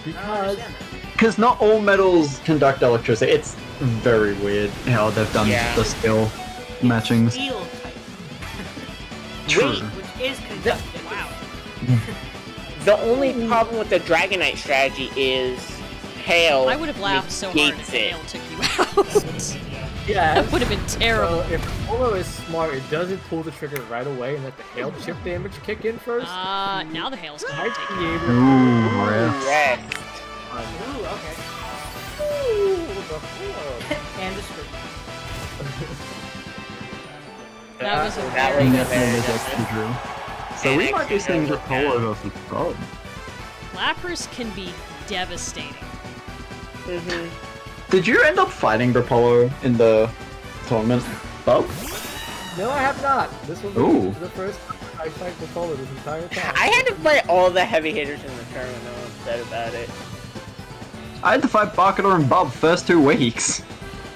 you? I don't Because understand that. Because not all metals conduct electricity. It's very weird how they've done Yeah. the skill matchings. Steel type, True. Wait. which is conductive. The only problem with the Dragonite strategy is hail. I would have laughed so hard if negates Hail it. took you out. Yeah. That would have been terrible. So if Polo is smart, it doesn't pull the trigger right away and let the hail chip damage kick in first. Now the Hail's gonna Might take be it. able Ooh, ref. Yes. Ooh, okay. And a screw. That was a That very was good a very That's good the drill. So we might be seeing the Polo versus Bob. Lapras can be devastating. Did you end up fighting Rapolo in the tournament, Bob? No, I have not. This will Ooh. be the first I fight Rapolo this entire time. I had to fight all the heavy hitters in the tournament. No one's upset about it. I had to fight Barkador and Bob first 2 weeks.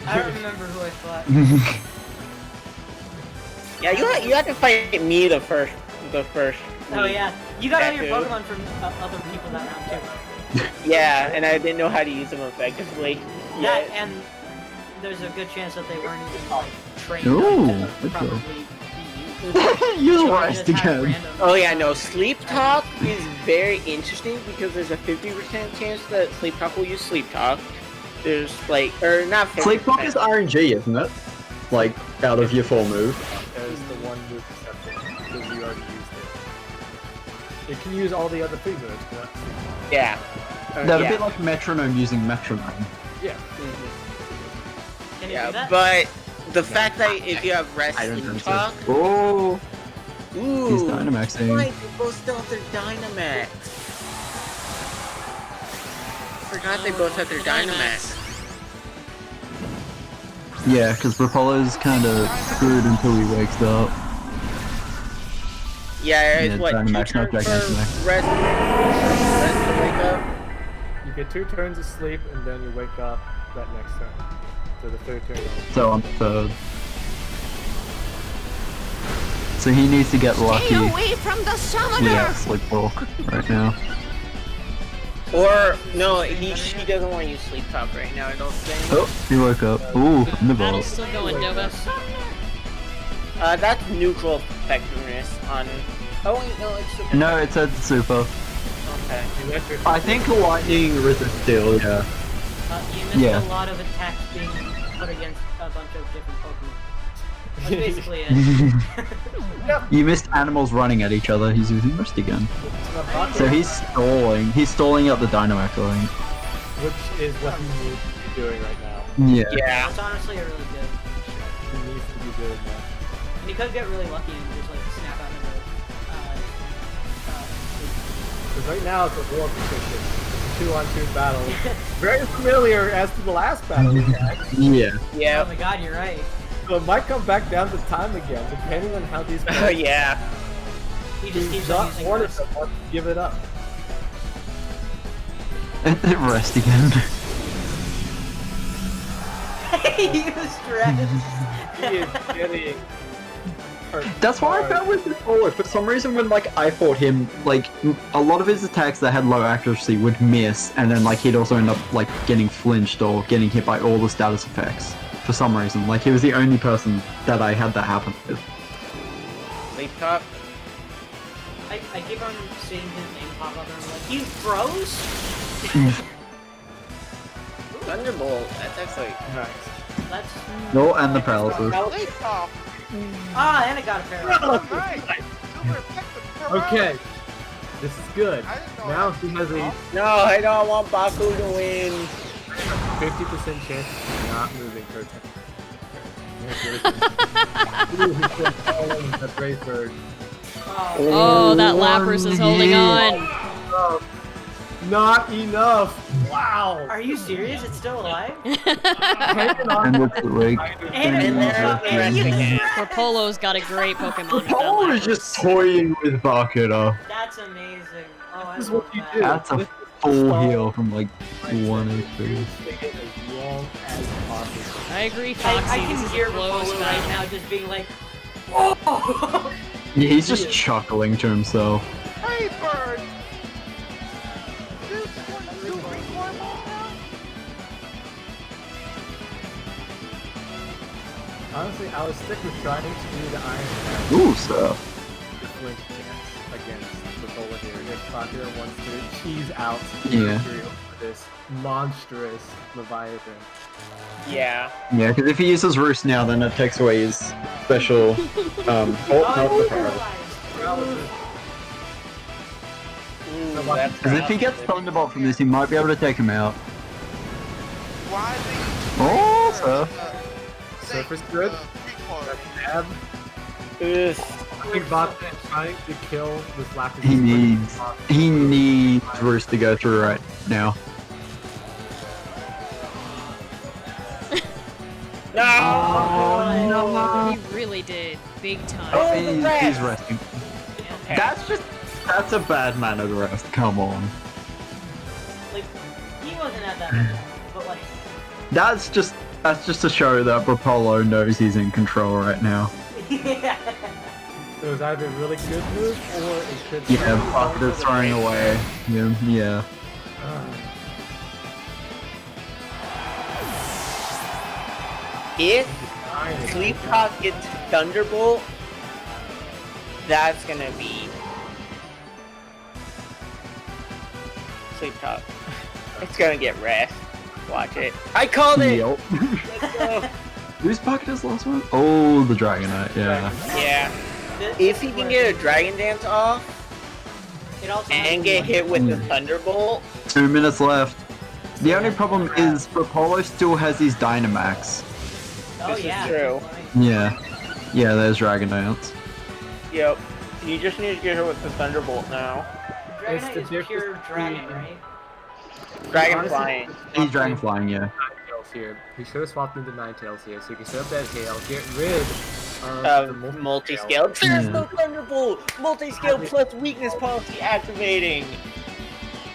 I don't remember who I fought. Yeah, you had to fight me the first. Oh yeah, you got all your Baku. Pokemon from other people that round too. Yeah, and I didn't know how to use them effectively. That yet. and there's a good chance that they weren't even like trained Ooh, up to good probably job. be used. Use So they rest just had again. random- Oh yeah, no, Sleep Talk is very interesting because there's a 50% chance that Sleep Talk will use Sleep Talk. There's like, or not 50%. Sleep Talk is RNG, isn't it? Like, out of your full move. There's the one move exception because you already used it. It can use all the other 3 moves, but Yeah. That'd yeah. be like Metronome using Metronome. yeah. Can you do Yeah, that? but the fact that if you have Rest I don't Sleep think so. Talk, Oh, ooh, he's Dynamaxing. right, they both still have their Dynamax. Forgot they both have their Dynamax. Yeah, because Rapolo's kind of screwed until he wakes up. Yeah, it's Yeah, what, 2 Dynamax, not turns for Gigantamax. rest to wake up? You get 2 turns of sleep and then you wake up that next turn. So the 3rd turn. So on the 3rd. So he needs to get lucky. from the summoner! Yeah, Sleep Talk right now. Or, no, she doesn't want to use Sleep Talk right now, I don't think. Oh, he woke up. Ooh, in the Battle's balls. still going, Nova. That's neutral effectiveness on... Oh wait, no, it's super. No, it said super. Okay. I think lightning resist steel, yeah. You missed Yeah. a lot of attacks being put against a bunch of different Pokemon. That's basically it. You missed animals running at each other. He's using Rest again. So he's stalling. He's stalling out the Dynamax, I think. Which is what he needs to be doing right now. Yeah. Yeah. That's honestly a really good strat. He needs to be doing that. And you could get really lucky and just like snap out of Because right now it's a war position. 2-on-2 battle. Very familiar as to the last battle we had. Yeah. Oh Yeah. my god, you're right. So it might come back down to time again, depending on how these Oh yeah. He just keeps He's on not using one this. of them wants to give it up. Rest again. He was stressed. He is getting hurt. That's what I found with this bowler. For some reason, when like I fought him, like a lot of his attacks that had low accuracy would miss, and then like he'd also end up like getting flinched or getting hit by all the status effects. For some reason, like he was the only person that I had that happen with. Sleep Talk. I keep on seeing his name pop up and I'm like, he froze? Thunderbolt. That's actually Nice. That's... No, and the paralysis. Sleep Talk. Ah, and it got a paralysis. Oh, nice. Super effective paralysis. Okay. This is good. I didn't know Now that. he has a No, I don't want Baku to win. 50% chance of not moving her turn. Ooh, he's still following the Brave Bird. Oh, that Lapras is holding on. Not enough! Wow! Are you serious? It's still alive? Hanging on. And it's like, And Rapolo's got a great Pokemon with that Paul is Lapras. just toying with Barkada. That's amazing. Oh, I This is love what you that. do. That's a full heal from like 1 HP. As long as possible. I agree, Foxy. I This can is hear a close Rapolo right battle. now just being like, oh! Yeah, he's just chuckling to himself. Hey, bird. Dude, you want to do reform now? Honestly, I would stick with trying to do the Iron Man Ooh, so. flinch chance against the Pola here. If Bakura wants to cheese out Yeah. Imperial for this monstrous Leviathan. Yeah. Yeah, because if he uses Roost now, then it takes away his special. Not the paralysis. Ooh, that's Because if he gets Thunderbolt from this, he might be able to take him out. Why is he? Oh, so. Surface good. Ab. Ugh. I think Bakura is trying to kill this Lacus. He needs Roost to go through right now. No! Oh, he really did. Big time. Oh, He's resting. Okay. That's a bad mana to rest. Come on. Like, he wasn't at that much, but like, That's just to show that Rapolo knows he's in control right now. yeah. So it was either a really good move or it could. Yeah, Bakura's throwing away. Yeah. If Sleep Talk gets Thunderbolt, that's gonna be Sleep Talk. It's gonna get rest. Watch it. I called it! Yep. Let's go. Who's Bakura's last one? Oh, the Dragonite, yeah. Yeah. If he can get a Dragon Dance off It also and get hit with the Thunderbolt, 2 minutes left. The only problem is Rapolo still has his Dynamax. Oh this yeah. is true. Yeah. Yeah, there's Dragon Dance. Yep. You just need to get her with the Thunderbolt now. It's Dragonite the is difference pure dragon, between- right? Dragon Honestly, flying. He's Dragon Flying, yeah. Ninetales here. He should have swapped into Ninetales here, so he can set up that hail, get rid of the Multi-scale. There's no Thunderbolt! Multi-scale plus weakness policy activating!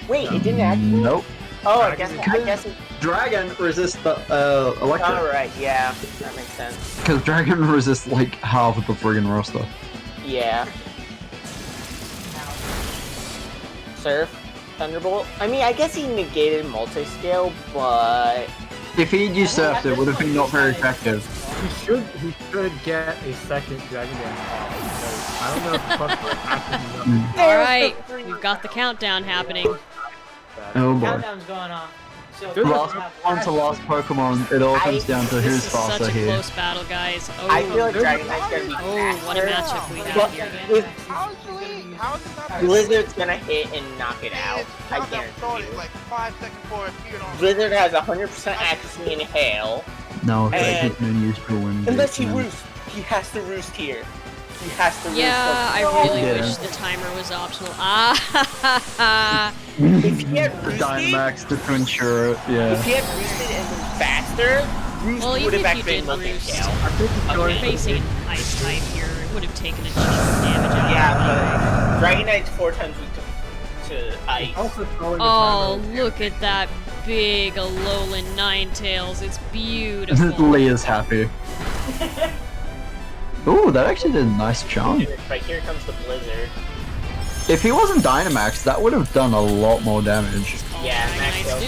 Wait, it didn't activate? Nope. Oh, I guess it... Dragon resists the electric. Alright, yeah. That makes sense. Because Dragon resists like half of the friggin' roster. Yeah. Surf? Thunderbolt? I mean, I guess he negated multi-scale, but... If he'd used Surf, it would have been not very effective. He should get a second Dragon Dance off, because I don't know if Plus will attack him. Alright, we've got the countdown happening. Oh boy. Countdown's going on. So Last one to last Pokemon, it all comes down to This who's is such faster a here. close battle, guys. Oh, I feel like Dragonite's gonna be oh, what a faster. matchup we But have here. if How is it not? Blizzard's gonna hit and knock it out, It's I countdown guarantee started you. like 5 seconds before it appeared on. Blizzard has 100% accuracy in Hail. No, And- they can use for win. Unless he roosts. He has to roost here. He has to roost. Yeah, I really Yeah. wish the timer was optional. Ah, If he had roosted, Dynamax to ensure it, yeah. if he had roosted and been faster, Roost well, would even have if you activated did multi-scale. roost, I think he's going facing an ice type here would have taken a chunk of damage out Yeah, but Dragonite's 4 times weak to ice. also throwing the Oh, timer. look at that big Alolan Ninetales. It's beautiful. Leah's happy. Ooh, that actually did a nice chunk. Right here comes the Blizzard. If he wasn't Dynamax, that would have done a lot more damage. Yeah, Max Dragonites do.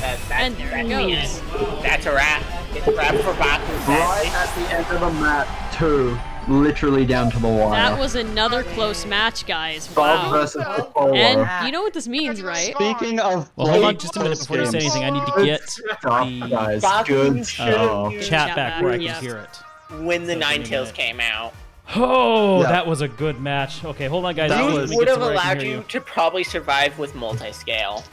Hailstorm. And there it goes. That's a wrap. It's a wrap for Baku. Right at the end of the map, too. Literally down to the wire. That was another close match, guys. Bob Wow. versus Apollo. And you know what this means, right? Speaking of Well, hold on late just a minute before you say games. anything. I need to Good get stuff, the guys. Baku Good should have stuff. used chat back where I can Yeah. hear it. when the So give me a Ninetales minute. came out. Oh, Yeah. that was a good match. Okay, hold on, guys. That Let me was- get Would to have where I can allowed hear you to probably survive with multi-scale.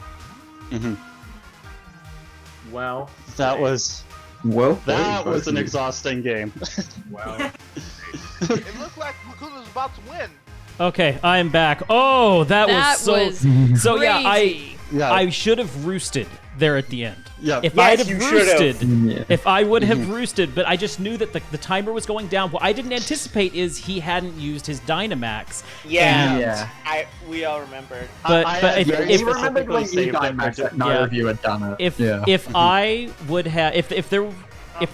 Well, That was Well, that was an exhausting game. well. It looked like Bakuna was about to win. Okay, I'm back. Oh, that was so. was So yeah, crazy. Yeah, I should have roosted there at the end. yeah. If Yes, I'd have you should've. roosted, Yeah. if I would have roosted, but I just knew that the timer was going down. What I didn't anticipate is he hadn't used his Dynamax. Yeah, And- Yeah. we all remembered. But- I but had if- very if- You remembered when you specifically saved Dynamax it for- that neither Yeah. of you had done it. If yeah. if I would have if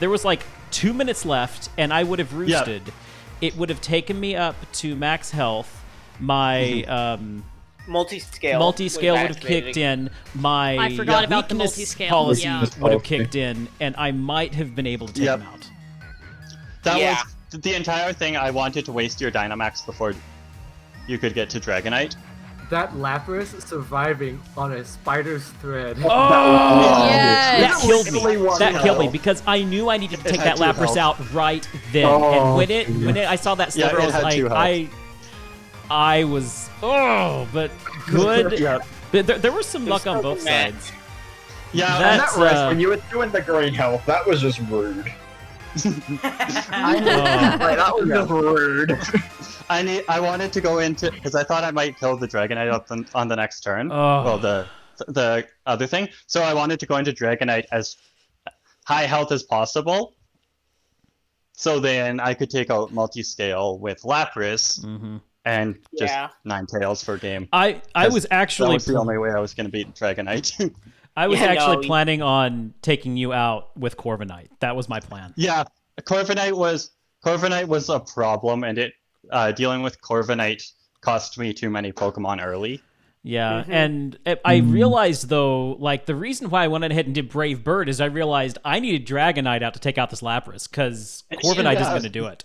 there was like 2 minutes left and I would have Yeah. roosted, it would have taken me up to max health. My Multi-scale. multi-scale was would have activated. kicked in. My I forgot about the weakness multi-scale, policy yeah. would have kicked in, and I might have been able to take Yep. him out. That Yeah. was the entire thing. I wanted to waste your Dynamax before you could get to Dragonite. that Lapras surviving on a spider's thread. Oh, Yes. that killed Literally me. one That killed me health. because I knew I needed to take had that two Lapras health. out right then. Oh, And when I saw that Yeah, sliver, it I was had like, two health. I was but good. Yeah. But there was some luck on both Mad. sides. Yeah, That- And That's, that rest, uh, when you were doing the green health, that was just rude. I know. Oh. Like, that was just rude. I wanted to go into because I thought I might kill the Dragonite on the next turn. Oh. Well, the other thing. So I wanted to go into Dragonite as high health as possible. So then I could take out multi-scale with Lapras Mhm. and just Yeah. 9 tails per game. I was That actually was the only way I was going to beat Dragonite. I was Yeah, actually no, planning on taking you out with Corviknight. That was my plan. Yeah, Corviknight was a problem, and dealing with Corviknight cost me too many Pokemon early. Yeah, and I realized though, like the reason why I went ahead and did Brave Bird is I realized I needed Dragonite out to take out this Lapras because Corviknight isn't going to do it.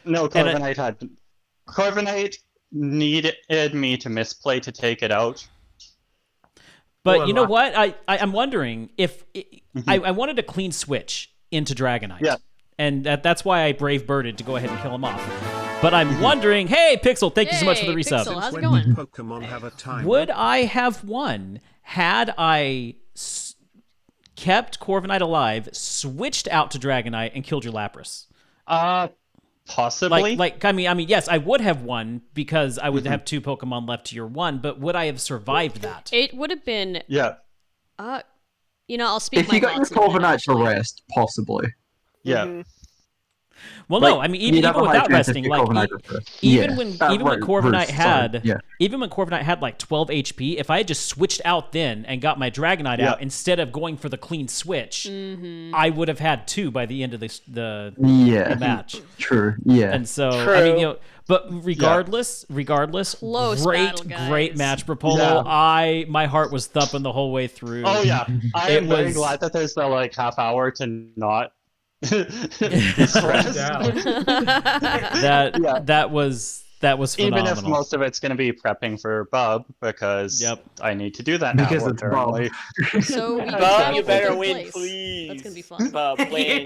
No, And Corviknight needed me to misplay to take it out. But Or you know Lap- what? I'm wondering if I wanted a clean switch into Dragonite. Yeah. And that's why I Brave Birded to go ahead and kill him off. But I'm wondering, hey, Pixel, thank you so much for the Hey, resub. Pixel, how's it When going? Pokemon have a timer, Would I have won had I kept Corviknight alive, switched out to Dragonite, and killed your Lapras? Possibly. I mean, yes, I would have won because I would have 2 Pokemon left to your 1. But would I have survived that? It would have been. Yeah. I'll speak If my you got your thoughts in a minute, Corviknight to actually. rest, possibly. Yeah. Well, Like, no, I mean you'd even have a high without chance if resting, your like Corviknight was first. even Yeah. when Right, Corviknight Bruce, had sorry. Yeah. even when Corviknight had like 12 HP, if I had just switched out then and got my Dragonite Yeah. out instead of going for the clean switch, I would have had 2 by the end of the Yeah. match. True. Yeah. And so I True. mean, but regardless, Close battle, guys. great match, Propolo. Yeah. My heart was thumping the whole way through. Oh yeah. I It am very was- glad that there's the like half hour to not be Calm stressed. down. That was phenomenal. Even if most of it's going to be prepping for Bub, because Yep. I need to do that now. Because it's Bub. apparently. So we Bub, battle you for better third win, place. please. That's gonna be fun. Bub, win.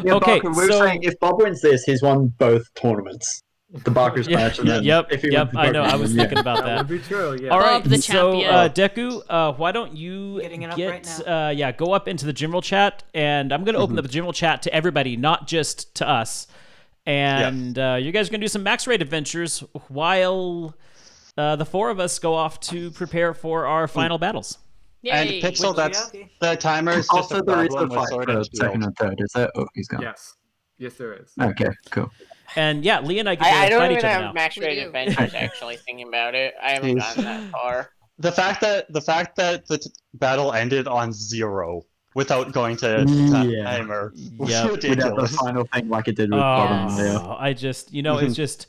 Yeah, Okay, Baku, we were so- saying if Bob wins this, he's won both tournaments. The Baku's match, and then Yep, if he yep. wins the I know. I Pokemon, was yeah. thinking about That that. would be true. Yeah. All right, Bob the so champion. Deku, why don't you Getting it up get right go up into the general chat, and I'm going to open up the general chat to everybody, not just to us. And you guys are going to do some max rate adventures while the 4 of us go off to prepare for our final battles. And Yay. Pixel, that's Okey-dokey. the timer is just Also, a there is problem a with fight Sword for and second Shield. and third. Is there? Oh, he's gone. Yes. Yes, there is. Okay, cool. And yeah, Lee and I get to I don't fight even each other have now. max We rate do. adventures. Actually, thinking about it, I haven't Jeez. gotten that far. The fact that the battle ended on 0 without going to Yeah. timer was Yep. Without the ridiculous. final thing like it did with Bottom. Yeah. I just, it's just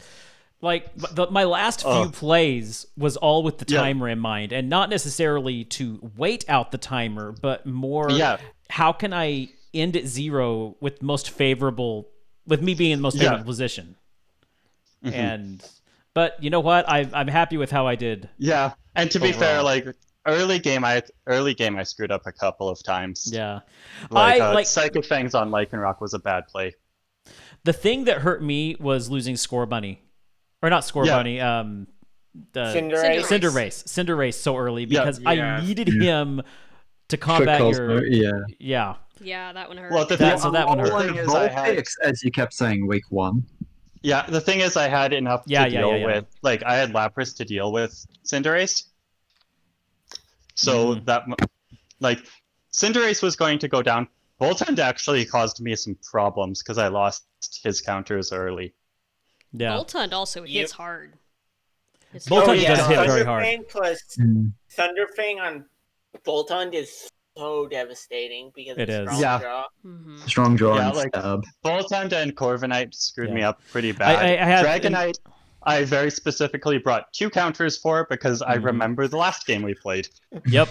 like my last few plays was all with the Yeah. timer in mind, and not necessarily to wait out the timer, but more how can I end at 0 with me being in the most Yeah. favorable position. But you know what? I'm happy with how I did. Yeah, and to be fair, Overall. like early game, I screwed up a couple of times. Yeah. Like Psychic Fangs on Lycanroc was a bad play. The thing that hurt me was losing Score Bunny. Or not Score Yeah. Bunny, Cinderace. Cinderace so early Yeah. because I Yeah. needed him to combat Cosmo, your yeah. Yeah, that one hurt. Well, the That- thing, that one hurt. the thing is, Volt picks, as you kept saying, week 1. yeah, the thing is, I had enough Yeah, to yeah, deal yeah, yeah. with. Like, I had Lapras to deal with Cinderace. So like, Cinderace was going to go down. Voltund actually caused me some problems because I lost his counters early. Yeah. Voltund also hits hard. His Voltund Oh, does yeah. hit very hard. Thunderfang plus Mm. Thunderfang on Boltund is so devastating because It it's is. strong Yeah. draw. Mhm. Strong draw Yeah, and like- stab. Voltund and Corviknight screwed Yeah. me up pretty bad. I had Dragonite, I very specifically brought 2 counters for because I remember the last game we played. Yep.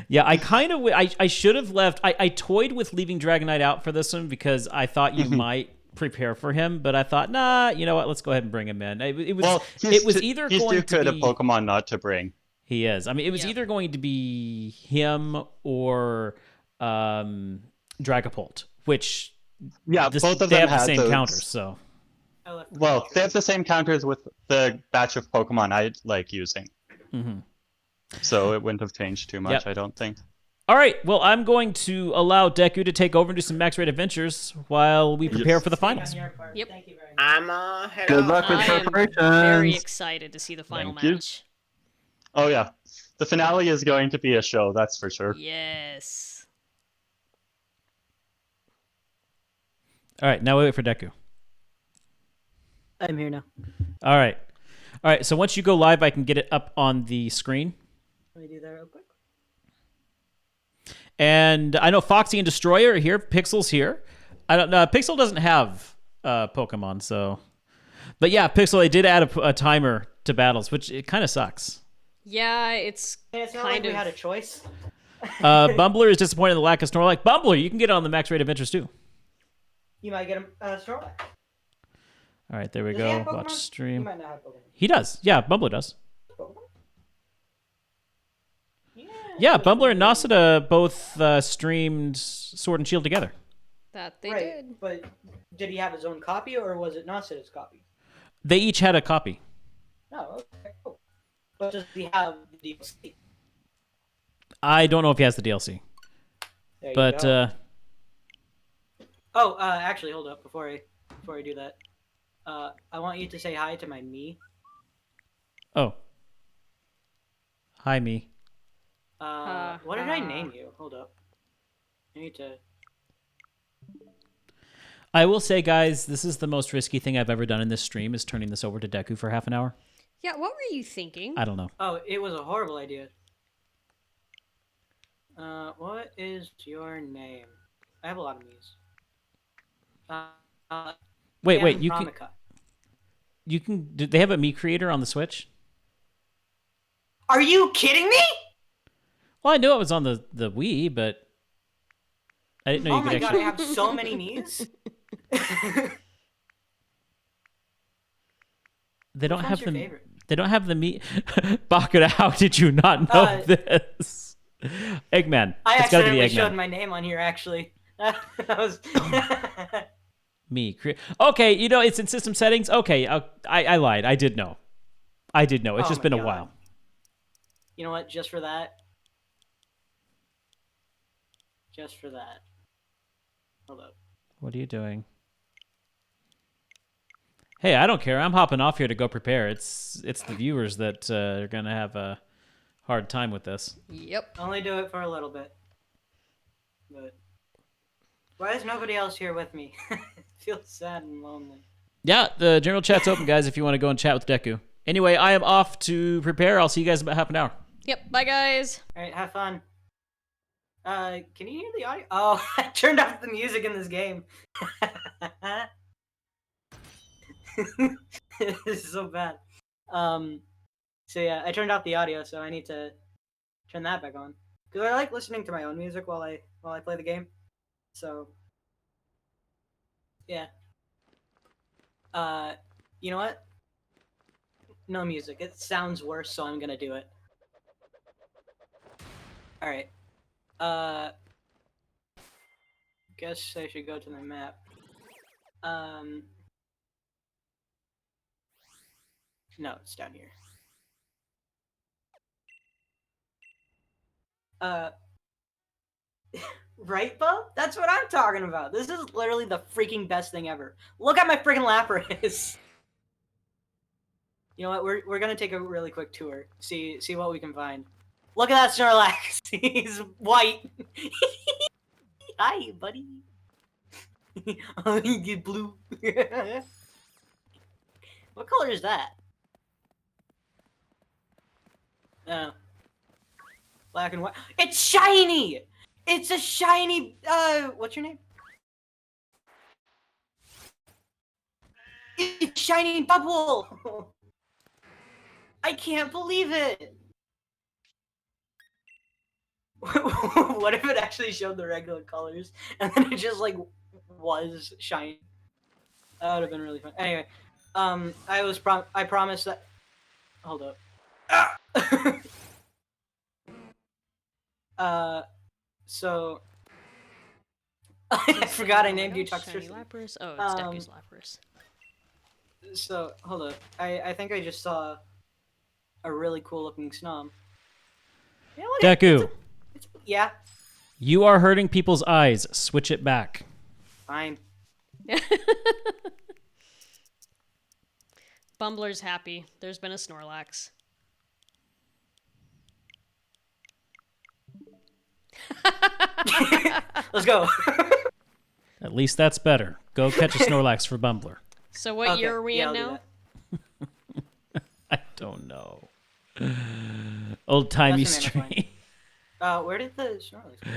Yeah, I kind of I should have left. I toyed with leaving Dragonite out for this one because I thought you might prepare for him, but I thought, nah, you know what? Let's go ahead and bring him in. It was either he's going too to good be a Pokemon not to bring. He is. I mean, it was Yeah. either going to be him or Dragapult, which Both of they them have the had same those. counters. So Well, they have the same counters with the batch of Pokemon I like using. Mhm. So it wouldn't have changed too much, Yep. I don't think. All right. Well, I'm going to allow Deku to take over and do some max rate adventures while we prepare for the finals. Yep. I'm head Good out. luck with I am preparations. very excited to see the final Thank you. match. Oh yeah, the finale is going to be a show, that's for sure. Yes. All right. Now we wait for Deku. I'm here now. All right. All right. So once you go live, I can get it up on the screen. Let me do that real quick. And I know Foxy and Destroyer are here. Pixel's here. I don't know. Pixel doesn't have Pokemon, so. But yeah, Pixel, they did add a timer to battles, which it kind of sucks. Yeah, it's It's not kind like we of. had a choice. Bumbler is disappointed in the lack of Snorlax. Bumbler, you can get on the max rate adventures too. You might get a Snorlax. All right, there we Does he go. have Pokemon? Watch He stream. might not have Pokemon. He does. Yeah, Bumbler does. Pokemon? Yeah, Bumbler and Nasada both streamed Sword and Shield together. That they right, did. but did he have his own copy or was it Nasada's copy? They each had a copy. No, okay, cool. But does he have the DLC? I don't know if he has the DLC, There you but go. Actually, hold up before I do that. I want you to say hi to my me. oh, hi me. What did I name you? Hold up. I need to. I will say, guys, this is the most risky thing I've ever done in this stream, is turning this over to Deku for half an hour. Yeah, what were you thinking? I don't know. Oh, it was a horrible idea. What is your name? I have a lot of me's. Wait, you can. Andromica. You can. Do they have a me creator on the Switch? Are you kidding me? Well, I knew it was on the Wii, but I didn't know Oh you could my god, actually. I have so many me's. They don't Which have one's your the. favorite? They don't have the me. Bakuda, how did you not know this? Eggman. I It's got to be accidentally the showed Eggman. my name on here. Actually, that was. Me. Okay, you know it's in system settings. Okay, I lied. I did know. It's Oh just my been a God. while. You know what? Just for that. Just for that. Hold up. What are you doing? Hey, I don't care. I'm hopping off here to go prepare. It's the viewers that are gonna have a hard time with this. Yep. Only do it for a little bit. But why is nobody else here with me? It feels sad and lonely. Yeah, the general chat's open, guys. If you want to go and chat with Deku. Anyway, I am off to prepare. I'll see you guys in about half an hour. Yep. Bye, guys. All right, have fun. Can you hear the audio? Oh, I turned off the music in this game. This is so bad. So yeah, I turned off the audio, so I need to turn that back on because I like listening to my own music while I play the game. So yeah. You know what? No music. It sounds worse, so I'm gonna do it. All right. Guess I should go to the map. No, it's down here. Right, Bo? That's what I'm talking about. This is literally the freaking best thing ever. Look at my freaking Lapras. You know what? We're gonna take a really quick tour. See what we can find. Look at that Snorlax. He's white. Hi, buddy. Oh, you get blue. What color is that? Oh. Black and white. It's shiny! It's a shiny, what's your name? It's shiny bubble! I can't believe it! What if it actually showed the regular colors and then it just like was shiny? That would have been really fun. Anyway, I promised that. Hold up. So I forgot I named you Shiny Toxtricity. Lapras. Oh, it's Deku's Lapras. So hold up. I think I just saw a really cool looking Snom. You know what? Deku, Yeah. you are hurting people's eyes. Switch it back. Fine. Bumbler's happy. There's been a Snorlax. Let's go. At least that's better. Go catch a Snorlax for Bumbler. So what year are we in now? I don't know. Old timey That's an stream. Where did the Snorlax go?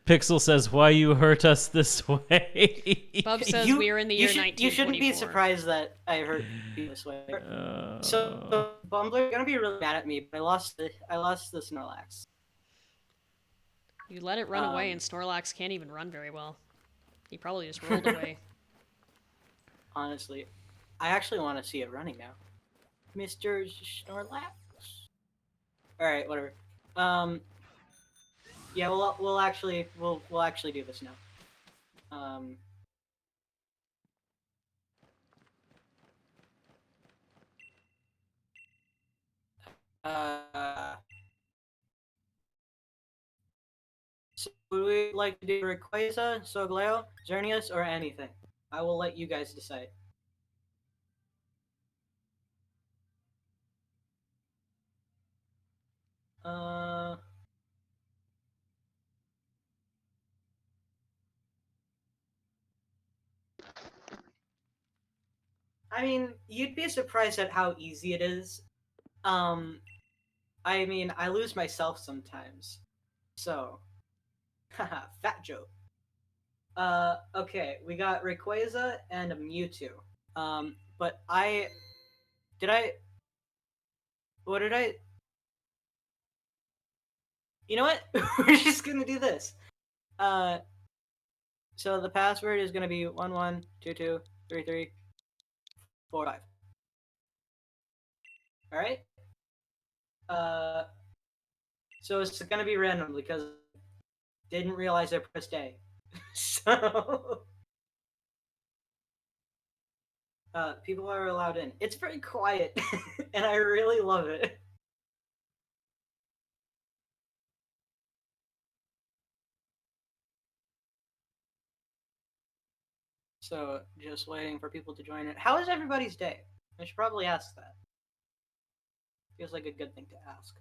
Pixel says, "Why you hurt us this way?" Bub says we are in the year 1924. You shouldn't be surprised that I hurt you this way. So Bumbler, gonna be really mad at me, but I lost the Snorlax. You let it run away, and Snorlax can't even run very well. He probably just rolled away. Honestly, I actually want to see it running now, Mr. Snorlax. All right, whatever. Yeah, we'll actually do this now. So would we like to do Rayquaza, Solgaleo, Xerneas, or anything? I will let you guys decide. I mean, you'd be surprised at how easy it is. I mean, I lose myself sometimes. So, haha, fat joke. Okay, we got Rayquaza and a Mewtwo. But what did I? You know what? We're just gonna do this. So the password is gonna be 11223345. All right. So it's gonna be random because I didn't realize I pressed A. So people are allowed in. It's very quiet, and I really love it. So just waiting for people to join it. How is everybody's day? I should probably ask that. Feels like a good thing to ask.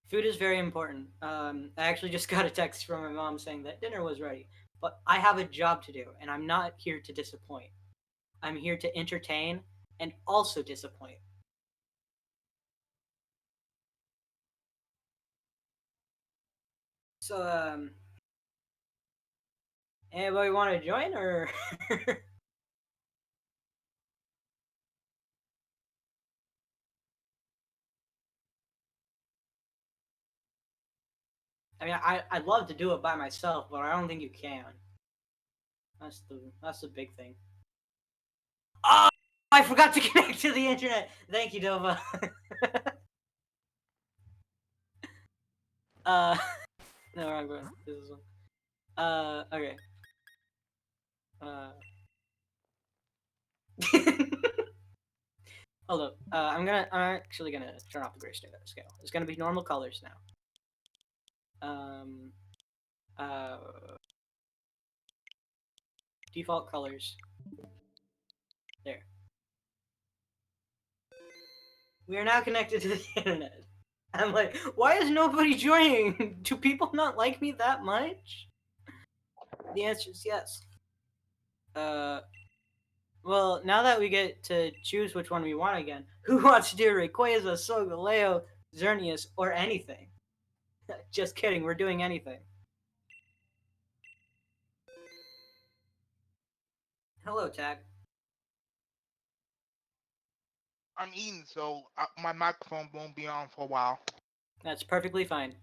Food is very important. I actually just got a text from my mom saying that dinner was ready. But I have a job to do, and I'm not here to disappoint. I'm here to entertain and also disappoint. So, anybody want to join, or? I mean, I'd love to do it by myself, but I don't think you can. That's the big thing. Oh, I forgot to connect to the internet. Thank you, Dova. No, wrong one. This is one. Okay. Hold up. I'm actually gonna turn off the gray scale. It's gonna be normal colors now. Default colors. There. We are now connected to the internet. I'm like, why is nobody joining? Do people not like me that much? The answer is yes. Well, now that we get to choose which one we want again, who wants to do Rayquaza, Solgaleo, Xerneas, or anything? Just kidding, we're doing anything. Hello, Tag. I'm eating, so my microphone won't be on for a while. That's perfectly fine.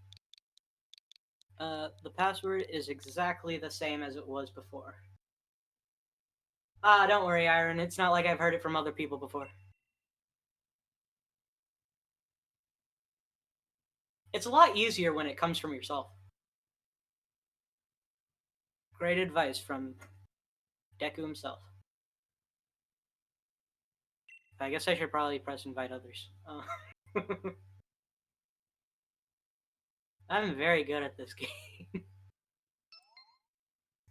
The password is exactly the same as it was before. Don't worry, Iron. It's not like I've heard it from other people before. It's a lot easier when it comes from yourself. Great advice from Deku himself. I guess I should probably press invite others. I'm very good at this game.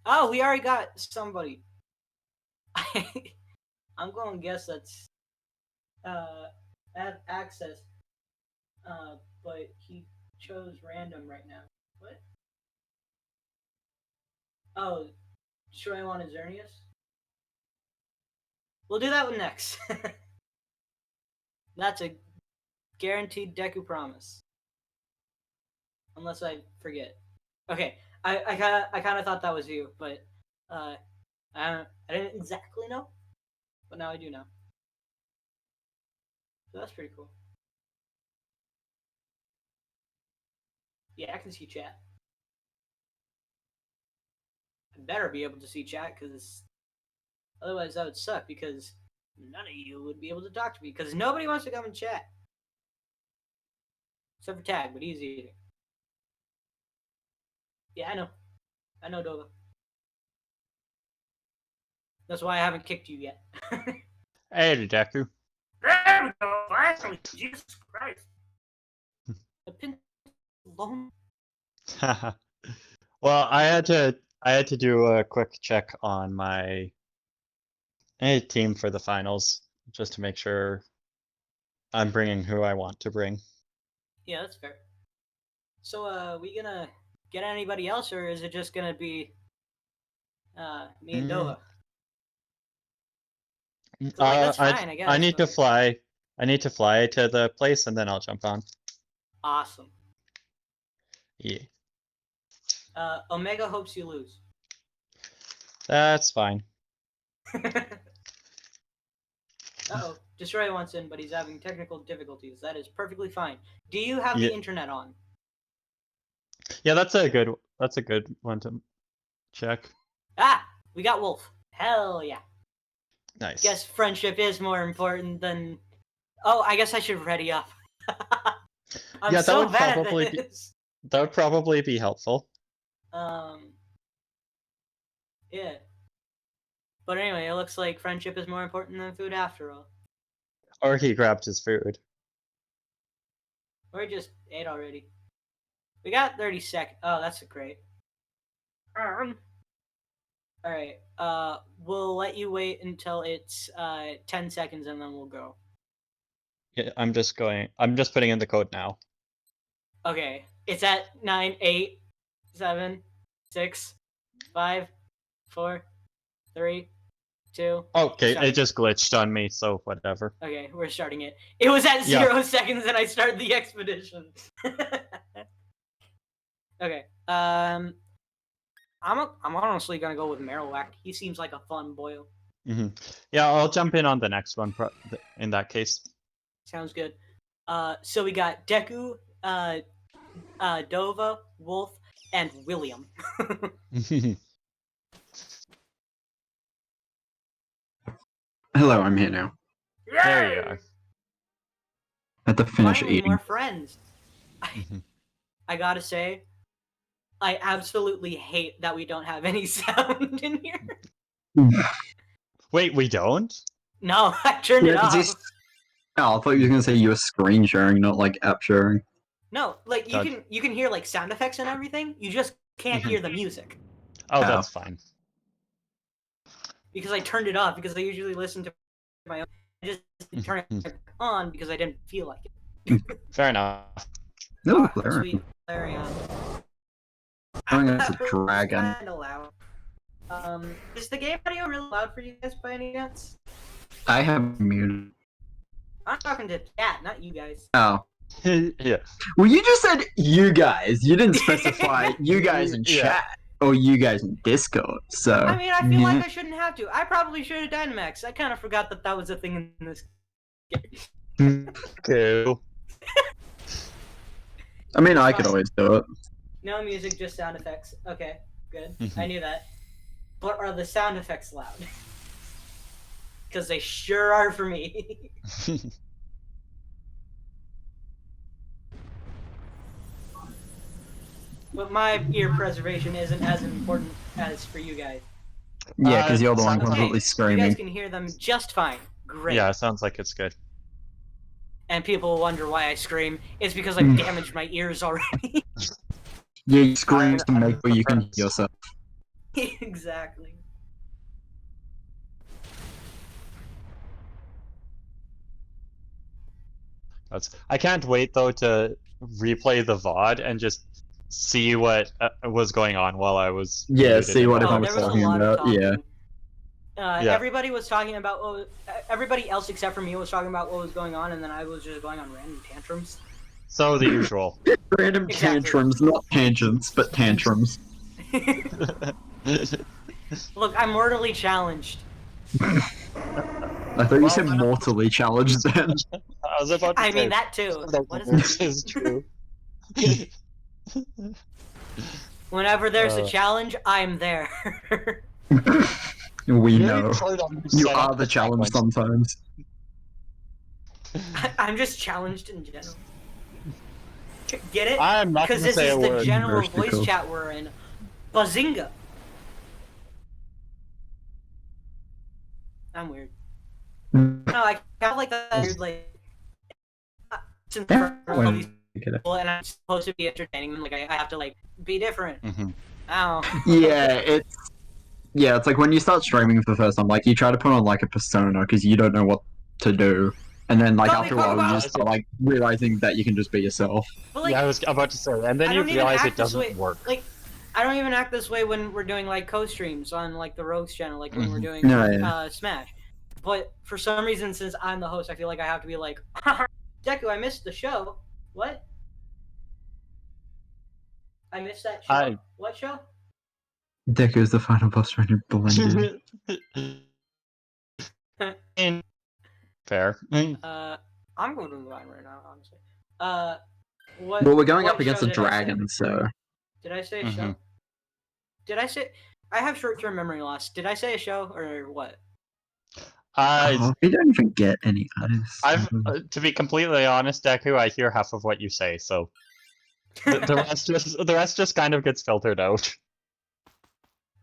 Oh, we already got somebody. I'm going to guess that's access. But he chose random right now. What? Oh, Shrewan and Xerneas? We'll do that one next. That's a guaranteed Deku promise. Unless I forget. Okay, I kind of thought that was you, but I didn't exactly know, but now I do know. So that's pretty cool. Yeah, I can see chat. I better be able to see chat, because otherwise that would suck, because none of you would be able to talk to me, because nobody wants to come and chat. Except for Tag, but he's easy. Yeah, I know. I know, Dova. That's why I haven't kicked you yet. Hey, Deku. There we go, finally! Jesus Christ! I've been alone. Well, I had to do a quick check on my team for the finals, just to make sure I'm bringing who I want to bring. Yeah, that's fair. So, we gonna get anybody else, or is it just gonna be me and Dova? Like, that's fine, I guess. I need to fly. I need to fly to the place, and then I'll jump on. Awesome. Yeah. Omega hopes you lose. That's fine. Uh-oh. Destroy wants in, but he's having technical difficulties. That is perfectly fine. Do you have the internet on? Yeah, that's a good one to check. Ah! We got Wolf. Hell yeah. Nice. Guess friendship is more important than... Oh, I guess I should ready up. I'm yeah, so bad at this. That would probably be helpful. Yeah. But anyway, it looks like friendship is more important than food after all. Or he grabbed his food. Or just ate already. We got 30 seconds. Oh, that's great. Alright, we'll let you wait until it's 10 seconds and then we'll go. Yeah, I'm just putting in the code now. Okay, it's at 9, 8, 7, 6, 5, 4, 3, 2. Okay, starting. it just glitched on me, so whatever. Okay, we're starting it. It was at 0 seconds and I started the expedition. Okay, I'm honestly gonna go with Marowak. He seems like a fun boy. Mm-hmm. Yeah, I'll jump in on the next one in that case. Sounds good. So we got Deku, Dova, Wolf, and William. Hello, I'm here now. There you are. I have to finish Finally, eating. more friends. I gotta say, I absolutely hate that we don't have any sound in here. Wait, we don't? No, I turned it off. Oh, I thought you were gonna say you were screen sharing, not like app sharing. No, like you can hear like sound effects and everything. You just can't hear the music. Oh, that's fine. Because I turned it off because I usually listen to my own. I just didn't turn it on because I didn't feel like it. Fair enough. No, Sweet Clarion. I think that's a dragon. Kinda loud. Is the game audio really loud for you guys by any chance? I have muted. I'm talking to chat, not you guys. Oh. Yeah. Well, you just said you guys. You didn't specify you guys in chat or you guys in Discord. So. I mean, I feel like I shouldn't have to. I probably should have Dynamax. I kind of forgot that that was a thing in this game. Okay. I mean, I could always do it. No music, just sound effects. Okay, good. Mhm. I knew that. But are the sound effects loud? Because they sure are for me. But my ear preservation isn't as important as for you guys. Yeah, because you're the one sounds like- completely You screaming. guys can hear them just fine. Great. Yeah, sounds like it's good. And people wonder why I scream. It's because I've damaged my ears already. You scream to make sure you can hear yourself. Exactly. I can't wait though to replay the VOD and just see what was going on while I was. Yeah, muted see and what all everyone that was there was stuff. a talking lot of about. talking. Yeah. Yeah. Everybody was talking about. Everybody else except for me was talking about what was going on, and then I was just going on random tantrums. So the usual. Random Exactly. tantrums, not tangents, but tantrums. Look, I'm mortally challenged. I thought you said mortally challenged then. I was about to I say, mean that too. What is this is true. Whenever there's a challenge, I'm there. We Maybe know. slow down, You set up are the challenge sequence. sometimes. I'm just challenged in general. Get it? I'm not Because gonna this say is a the word. general Very voice cool. chat we're in. Bazinga! I'm weird. No, I kind of like that weird, like... Since Yeah, all these when you get it. people and I'm supposed to be entertaining them, like, I have to, like, be different. Mhm. Ow. It's like when you start streaming for the first time, like you try to put on like a persona because you don't know what to do, and then like Call me after a while you Pokemon! just start like realizing that you can just be yourself. But, like, Yeah, I was about to say, and then I you don't even realize act it this doesn't way. work. Like, I don't even act this way when we're doing like co-streams on like the Rogues channel, like when we're doing No, yeah. Smash. But for some reason, since I'm the host, I feel like I have to be like, Deku, I missed the show. What? I missed that show. What show? Deku's the final boss runner blended. Fair. I'm going to move on right now, honestly. What? Well, we're going what up against show a did I say? dragon, so Did I say a show? Did I say? I have short-term memory loss. Did I say a show or what? we don't even get any artists. To be completely honest, Deku, I hear half of what you say, so the rest just kind of gets filtered out.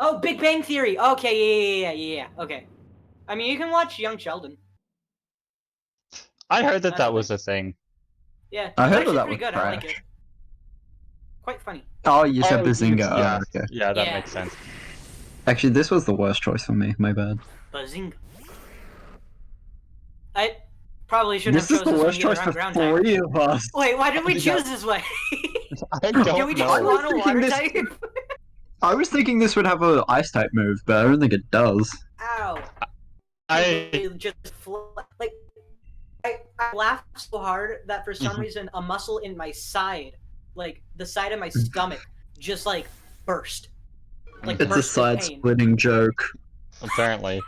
Oh, Big Bang Theory. Okay, yeah. Okay. I mean, you can watch Young Sheldon. I heard that That's that okay. was a thing. Yeah, I it's heard actually that pretty was good. I like trash. it. Quite funny. Oh, you said Oh, Bazinga. yeah. Oh, okay. Yeah, that Yeah. makes sense. Actually, this was the worst choice for me. My bad. Bazinga. I probably shouldn't This have is chosen the this worst one choice either for on ground type. 3 of us. Wait, why did we Yeah. choose this way? I don't Can we just know. go on a thinking water this- type? I was thinking this would have an ice type move, but I don't think it does. Ow. I It just like I laughed so hard that for some reason a muscle in my side, like the side of my stomach, just like burst. Like It's a burst with pain. side-splitting joke. apparently.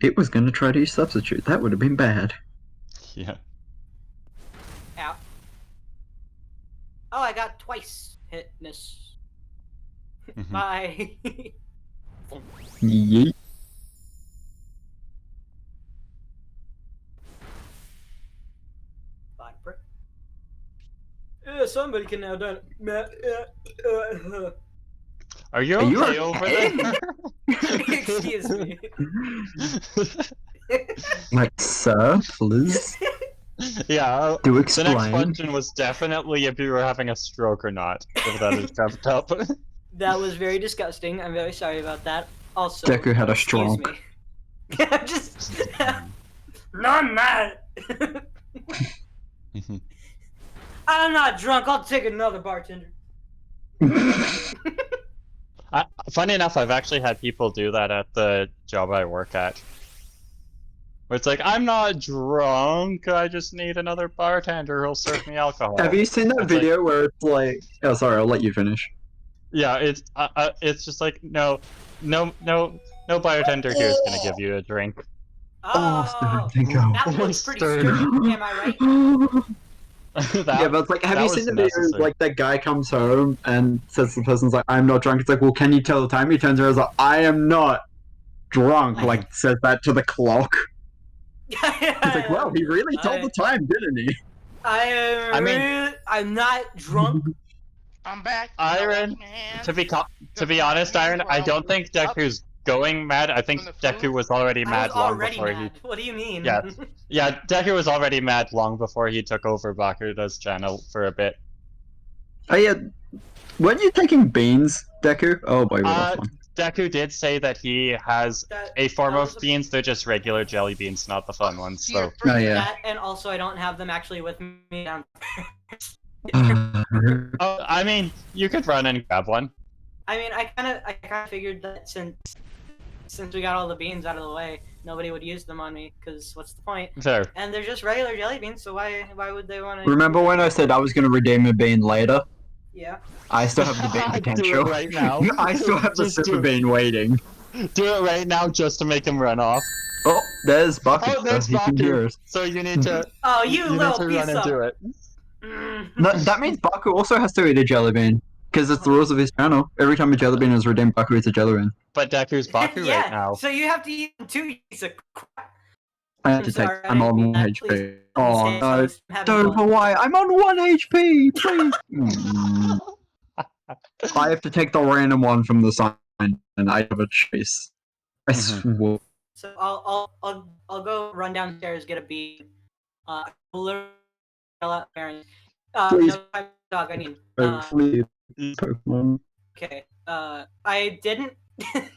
It was gonna try to use substitute. That would have been bad. Yeah. Ow. Oh, I got twice hitness. Mhm. Bye. Yeet. Bye, prick. Somebody can now done it. Are you Are you okay over okay? there? Excuse me. Like, sir, please Yeah. do The next explain. question was definitely if you were having a stroke or not. If that is kept up. That was very disgusting. I'm very sorry about that. Also, Deku had a excuse stroke. me. I'm just. No, I'm not. I'm not drunk. I'll take another bartender. Funny enough, I've actually had people do that at the job I work at. Where it's like, I'm not drunk, I just need another bartender who'll serve me alcohol. Have you seen that It's like- video where it's like? Oh, sorry, I'll let you finish. Yeah, it's just like, no bartender here is gonna give you a drink. Oh, Thank God. that looks pretty Stern. stupid. Am I right? Yeah, but it's like, have that you was seen the videos necessary. like that guy comes home and says to the person's like, I'm not drunk. It's like, well, can you tell the time? He turns around and is like, I am not drunk. Like, says that to the clock. He's like, well, he really told the time, didn't he? I'm not drunk. I'm back. Iron, to be honest, Iron, I don't think Deku's going mad. I think Deku was already I mad was long already before mad. What do you mean? Yeah, Deku was already mad long before he took over Bakura's channel for a bit. Oh yeah, weren't you taking beans, Deku? Oh boy, what fun. Deku did say that he has a form of beans. They're just regular jelly beans, not the fun ones. So. Oh yeah. That, and also I don't have them actually with me downstairs. Oh, I mean, you could run and grab one. I mean, I kind of figured that since we got all the beans out of the way, nobody would use them on me. Because what's the point? Fair. And they're just regular jelly beans, so why would they want to? Remember when I said I was going to redeem a bean later? Yeah. I still have the bean potential. Do it right now. I still have the super bean waiting. Do it right now just to make him run off. Oh, there's Baku. Oh, there's He can hear Baku. us. So you need to. Oh, you little need to run piece and of. do it. No, that means Baku also has to eat a jelly bean. Because it's the rules of his channel. Every time a jelly bean is redeemed, Baku eats a jelly bean. But Deku's Baku Yeah, right now. so you have to eat 2 pieces of crap. I have to take. sorry, I'm I on didn't 1 mean that. HP. Please Oh stay no! close. I'm having Don't fun. know why. I'm on 1 HP. Please. I have to take the random one from the sign, and I have a choice. I swear. So I'll go run downstairs, get a bean. I'll literally yell out parents. Please. No time to talk. I need. Please, Pokemon. Okay. I didn't. Okay,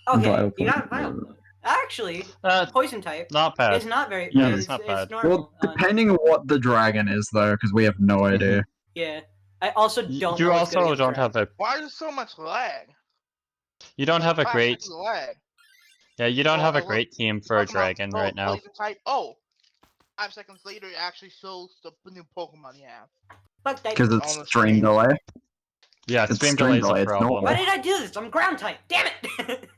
Vile you got Pokemon. Vile. Actually, poison type. Not bad. It's not very. Yeah, it's, it's not it's bad. normal. Well, depending on what the dragon is, though, because we have no idea. Yeah. I also don't. You know what's also gonna don't have a. Why is there so much lag? You don't have a 5 great. seconds of lag. Yeah, you don't Oh, have a look, great team for a talking about- dragon right now. poison type. Oh, 5 seconds later, it actually shows the new Pokemon you have. Fuck that. Because On it's the stream screen. delay. Yeah, It's stream stream delay's delay, a it's problem. Why did I do this? I'm ground type. Damn it.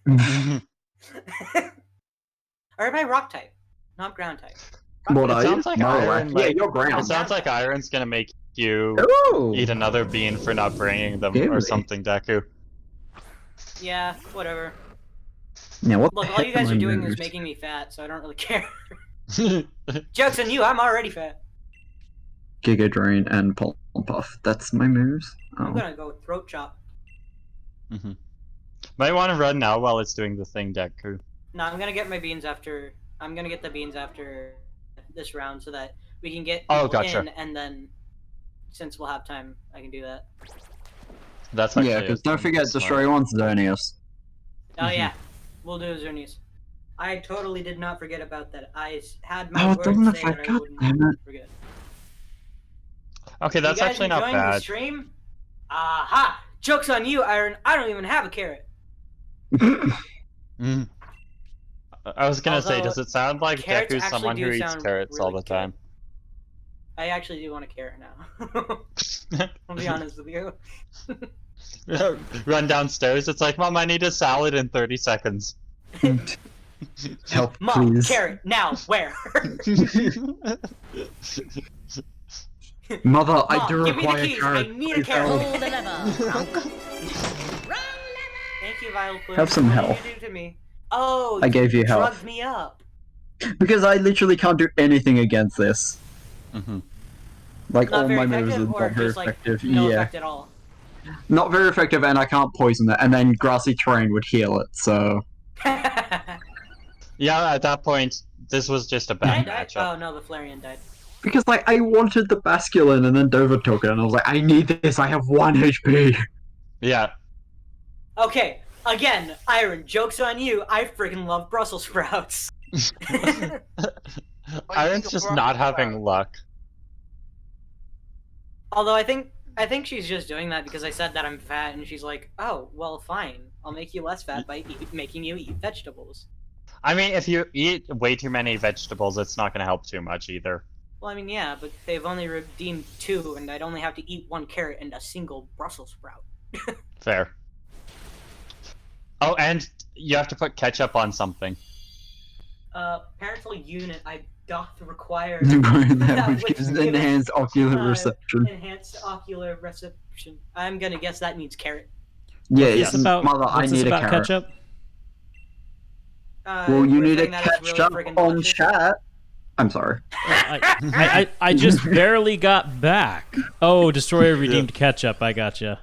Or am I rock type? No, I'm ground type. What It are you? sounds like No, Iron. yeah, Like, you're it ground. sounds like Iron's gonna make you Ooh. eat another bean for not bringing them or Really? something, Deku. Yeah, whatever. Yeah, what Look, the all heck you guys am are I doing is nervous? making me fat, so I don't really care. Joke's on you, I'm already fat. Giga Drain and Pollen Puff. That's my moves. I'm Oh. gonna go throat chop. Might want to run now while it's doing the thing, Deku. No, I'm gonna get my beans after. I'm gonna get the beans after this round so that we can get Oh, people gotcha. in, and then since we'll have time, I can do that. That's actually Yeah, because don't forget, Destroy wants Xerneas. Oh yeah, we'll do Xerneas. I totally did not forget about that. I had my Oh, it word doesn't say affect. that I God wouldn't damn it. forget. Okay, that's you guys actually not enjoying the bad. stream? Aha! Joke's on you, Iron. I don't even have a carrot. Mm. I was gonna say, Although, does it sound like carrots Deku's someone actually who do eats sound carrots all really the time? I actually do want a carrot now. I'll be honest with you. Run downstairs, it's like, Mom, I need a salad in 30 seconds. Help, Mom, please. carrot, now, where? Mother, I Mom, do give me the require keys. carrot. I need a Please carrot. help. Pull the lever. Thank you, Vile Plume. Have some What help. did you do to me? Oh, I gave you help. drugged me up. Because I literally can't do anything against this. Like, Not all very my moves are effective, or not very just like effective. no Yeah. effect at all. Not very effective, and I can't poison it, and then Grassy Terrain would heal it, so... Yeah, at that point, this was just a Did I bad die? matchup. Oh no, the Flareon died. Because, like, I wanted the Basculin, and then Dover took it, and I was like, I need this, I have 1 HP! Yeah. Okay, again, Iron, joke's on you. I freaking love Brussels sprouts. Iron's just not having luck. Although I think she's just doing that because I said that I'm fat, and she's like, "Oh, well, fine. I'll make you less fat by making you eat vegetables." I mean, if you eat way too many vegetables, it's not going to help too much either. Well, I mean, yeah, but they've only redeemed 2, and I'd only have to eat 1 carrot and a single Brussels sprout. Fair. Oh, and you have to put ketchup on something. Parental unit. doth require that which gives enhanced ocular reception. Enhanced ocular reception. I'm gonna guess that means carrot. Yeah, What's it's this about? mother. I What's this need a about carrot. ketchup? Well, you we're need to saying that it's catch really up friggin' on delicious. chat. I'm sorry. I just barely got back. Oh, Destroyer redeemed ketchup. I gotcha.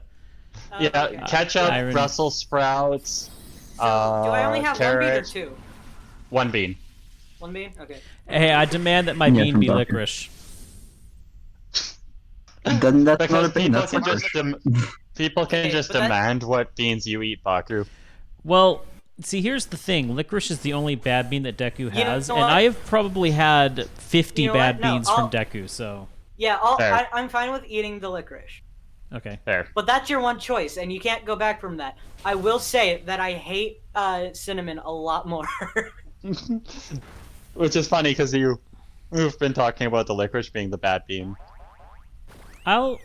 Yeah, Okay. ketchup, Irony. Brussels sprouts. So, do I only have one bean or carrots. two? One bean. One bean? Okay. Hey, I demand that my Yeah, bean from be Baku. licorice. Then that's not Because a bean. people That's can licorice. just people can Okay, just but that- demand what beans you eat, Baku. Well, see, here's the thing. Licorice is the only bad bean that Deku You has, know and what? I have probably had 50 You know bad what? No, beans I'll- from Deku, so... Yeah, Fair. I'm fine with eating the licorice. Okay. There. But that's your one choice, and you can't go back from that. I will say that I hate cinnamon a lot more. Which is funny because you've been talking about the licorice being the bad bean. I'll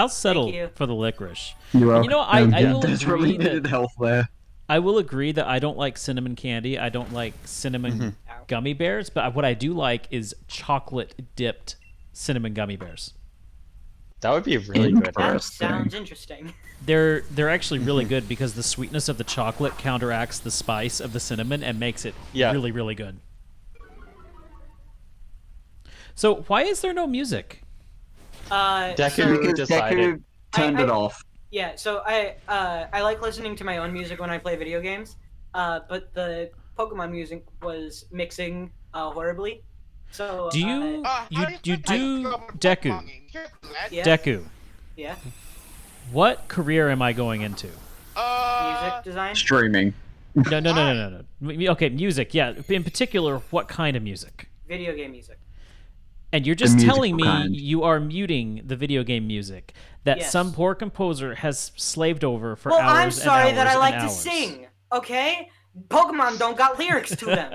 settle you. for the licorice. You And you know, I will There's agree really that needed health there. I will agree that I don't like cinnamon candy. I don't like cinnamon gummy bears, but what I do like is chocolate dipped cinnamon gummy bears. That would be really good. That sounds interesting. They're actually really good because the sweetness of the chocolate counteracts the spice of the cinnamon and makes it really, really good. So why is there no music? Deku decided. Deku turned I- it off. Yeah, so I like listening to my own music when I play video games, but the Pokemon music was mixing horribly. So Do you How you do you think do I come Deku? Pokemon game? Can't do that. Yeah. Deku, Yeah, what career am I going into? music design. Streaming. No. Okay, music. Yeah, in particular, what kind of music? Video game music. And you're just musical telling me kind. you are muting the video game music that Yes. some poor composer has slaved over for Well, hours I'm sorry and that hours I like and to hours. sing. Okay, Pokemon don't got lyrics to them.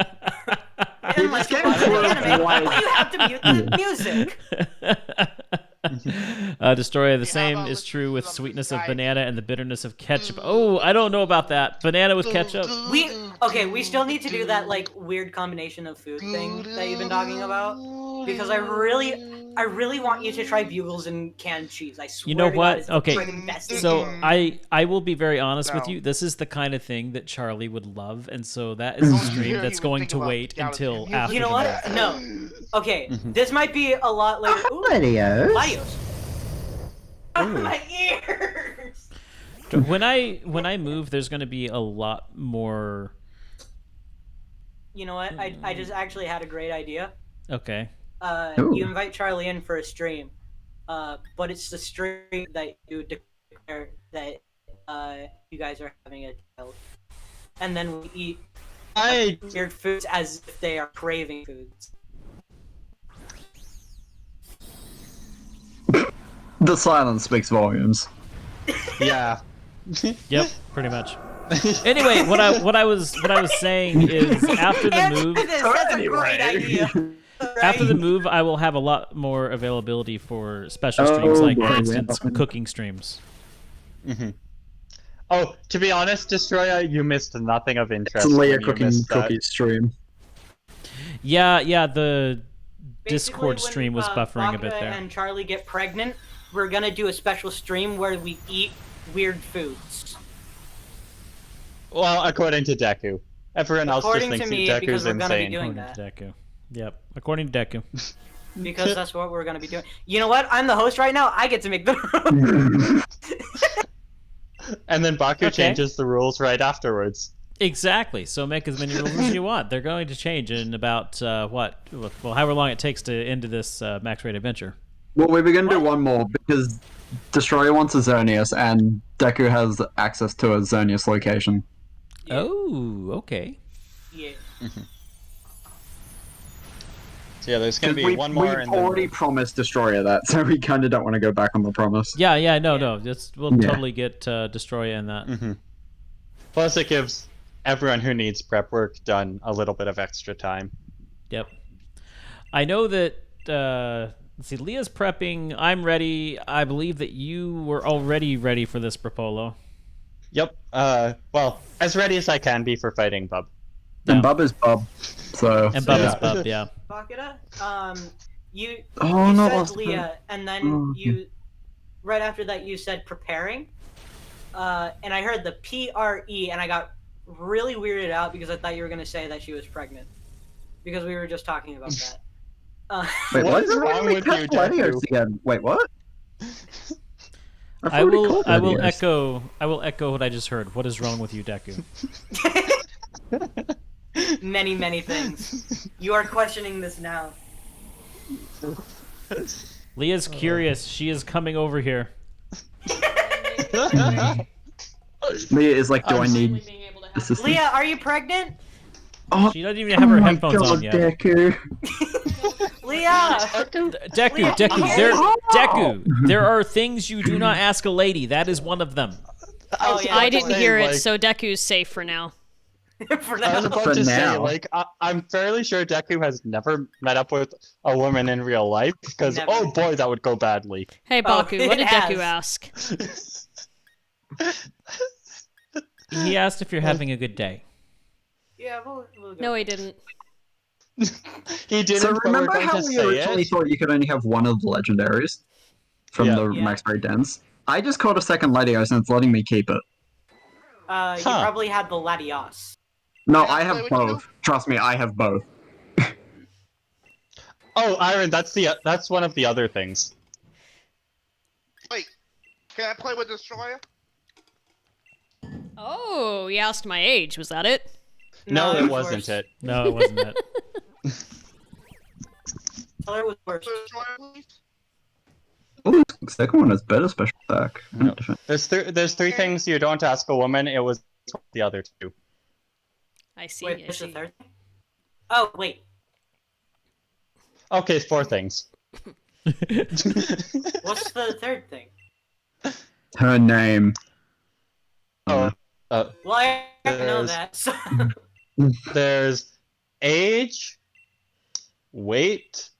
Unless you game watch the was anime, wide. well, you have to mute the music. Destroyer, the How same about is listening true to with some sweetness of guy- banana and the bitterness of ketchup. Oh, I don't know about that. Banana with ketchup. We still need to do that like weird combination of food thing that you've been talking about because I really want you to try bugles and canned cheese. I swear. You know to God, what? it's the Okay, friggin' best thing so in the world. I will be very honest with No. you. This is the kind of thing that Charlie would love, and so that is a stream that's going to wait until after. You know the what? match. No. Okay, this might be a lot later. Ooh, Videos. Laios. My ears. When I move, there's going to be a lot more. You know what? I just actually had a great idea. Okay. Ooh. You invite Charlie in for a stream, but it's the stream that you declare that you guys are having a child, and then we eat weird foods as if they are craving foods. The silence speaks volumes. Yeah. Yep. Pretty much. Anyway, what I was saying is after the Answer move. this. That's a great idea. After the Right? move, I will have a lot more availability for special streams, like, for boy, instance, yeah. cooking streams. Oh, to be honest, Destroyer, you missed nothing of interest. It's Leah when you cooking missed that. cookies stream. Yeah, the Basically, Discord when, stream was buffering a bit Baka there. and Charlie get pregnant, we're gonna do a special stream where we eat weird foods. Well, according to Deku. Everyone else According just to thinks me, Deku's because we're gonna be insane. doing According that. to Deku. Yep. According to Deku. Because that's what we're gonna be doing. You know what? I'm the host right now. I get to make the And then Baku Okay. changes the rules right afterwards. Exactly. So make as many rules as you want. They're going to change in about however long it takes to end this max rate adventure. Well, we were going to do one more because Destroyer wants a Xerneas and Deku has access to a Xerneas location. Oh, okay. Yeah. So yeah, there's gonna be one more. We've and then already promised Destroyer that, so we kind of don't want to go back on the promise. Yeah, no. We'll Yeah. totally get Destroyer in that. Plus, it gives everyone who needs prep work done a little bit of extra time. Yep. I know that. Let's see. Leah's prepping. I'm ready. I believe that you were already ready for this, Propolo. Yep. Well, as ready as I can be for fighting Bub. And Yeah. Bub is Bub. So. And Bub yeah. is Bub, yeah. Bakura, you Oh, you no, said lost it. Leah, and then Oh, you right after that you said preparing, and I heard the PRE, and I got really weirded out because I thought you were gonna say that she was pregnant, because we were just talking about that. Wait, What what is is wrong with you, Latios Deku? again? Wait, what? I will echo what I just heard. What is wrong with you, Deku? Many things. You are questioning this now. Leah's curious. She is coming over here. Leah is like, do I need assistance? Leah, are you pregnant? Oh, She doesn't even have her my headphones God, on yet. Deku. Leah! Deku, there are things you do not ask a lady. That is one of them. Oh, yeah. I didn't hear it, like- so Deku's safe for now. For I was now. about For to say, now. like, I'm fairly sure Deku has never met up with a woman in real life, because, Never. oh boy, that would go badly. Hey, Baku, what it did Deku has. ask? He asked if you're having a good day. Yeah, we'll go. No, he didn't. He didn't, So but we're remember going how to we say originally it. thought you could only have one of the legendaries from Yeah. the Yeah. Max Berry Dens? I just caught a second Latios and it's letting me keep it. You Huh. probably had the Latios. No, Can I I play have with both. Trust me, I have both. Oh, Iron, that's one of the other things. Wait, can I play with Destroyer? Oh, he asked my age. Was that it? No, it it was wasn't worse. it. No, it wasn't it. Tell her it was worse. Destroyer, please? Oh, the second one has better special attack. No. There's three things you don't ask a woman. It was the other two. I see. Wait, I what's the see. third thing? Oh, wait. Okay, 4 things. What's the third thing? Her name. Oh, Well, I know There's- that. So. there's age, weight,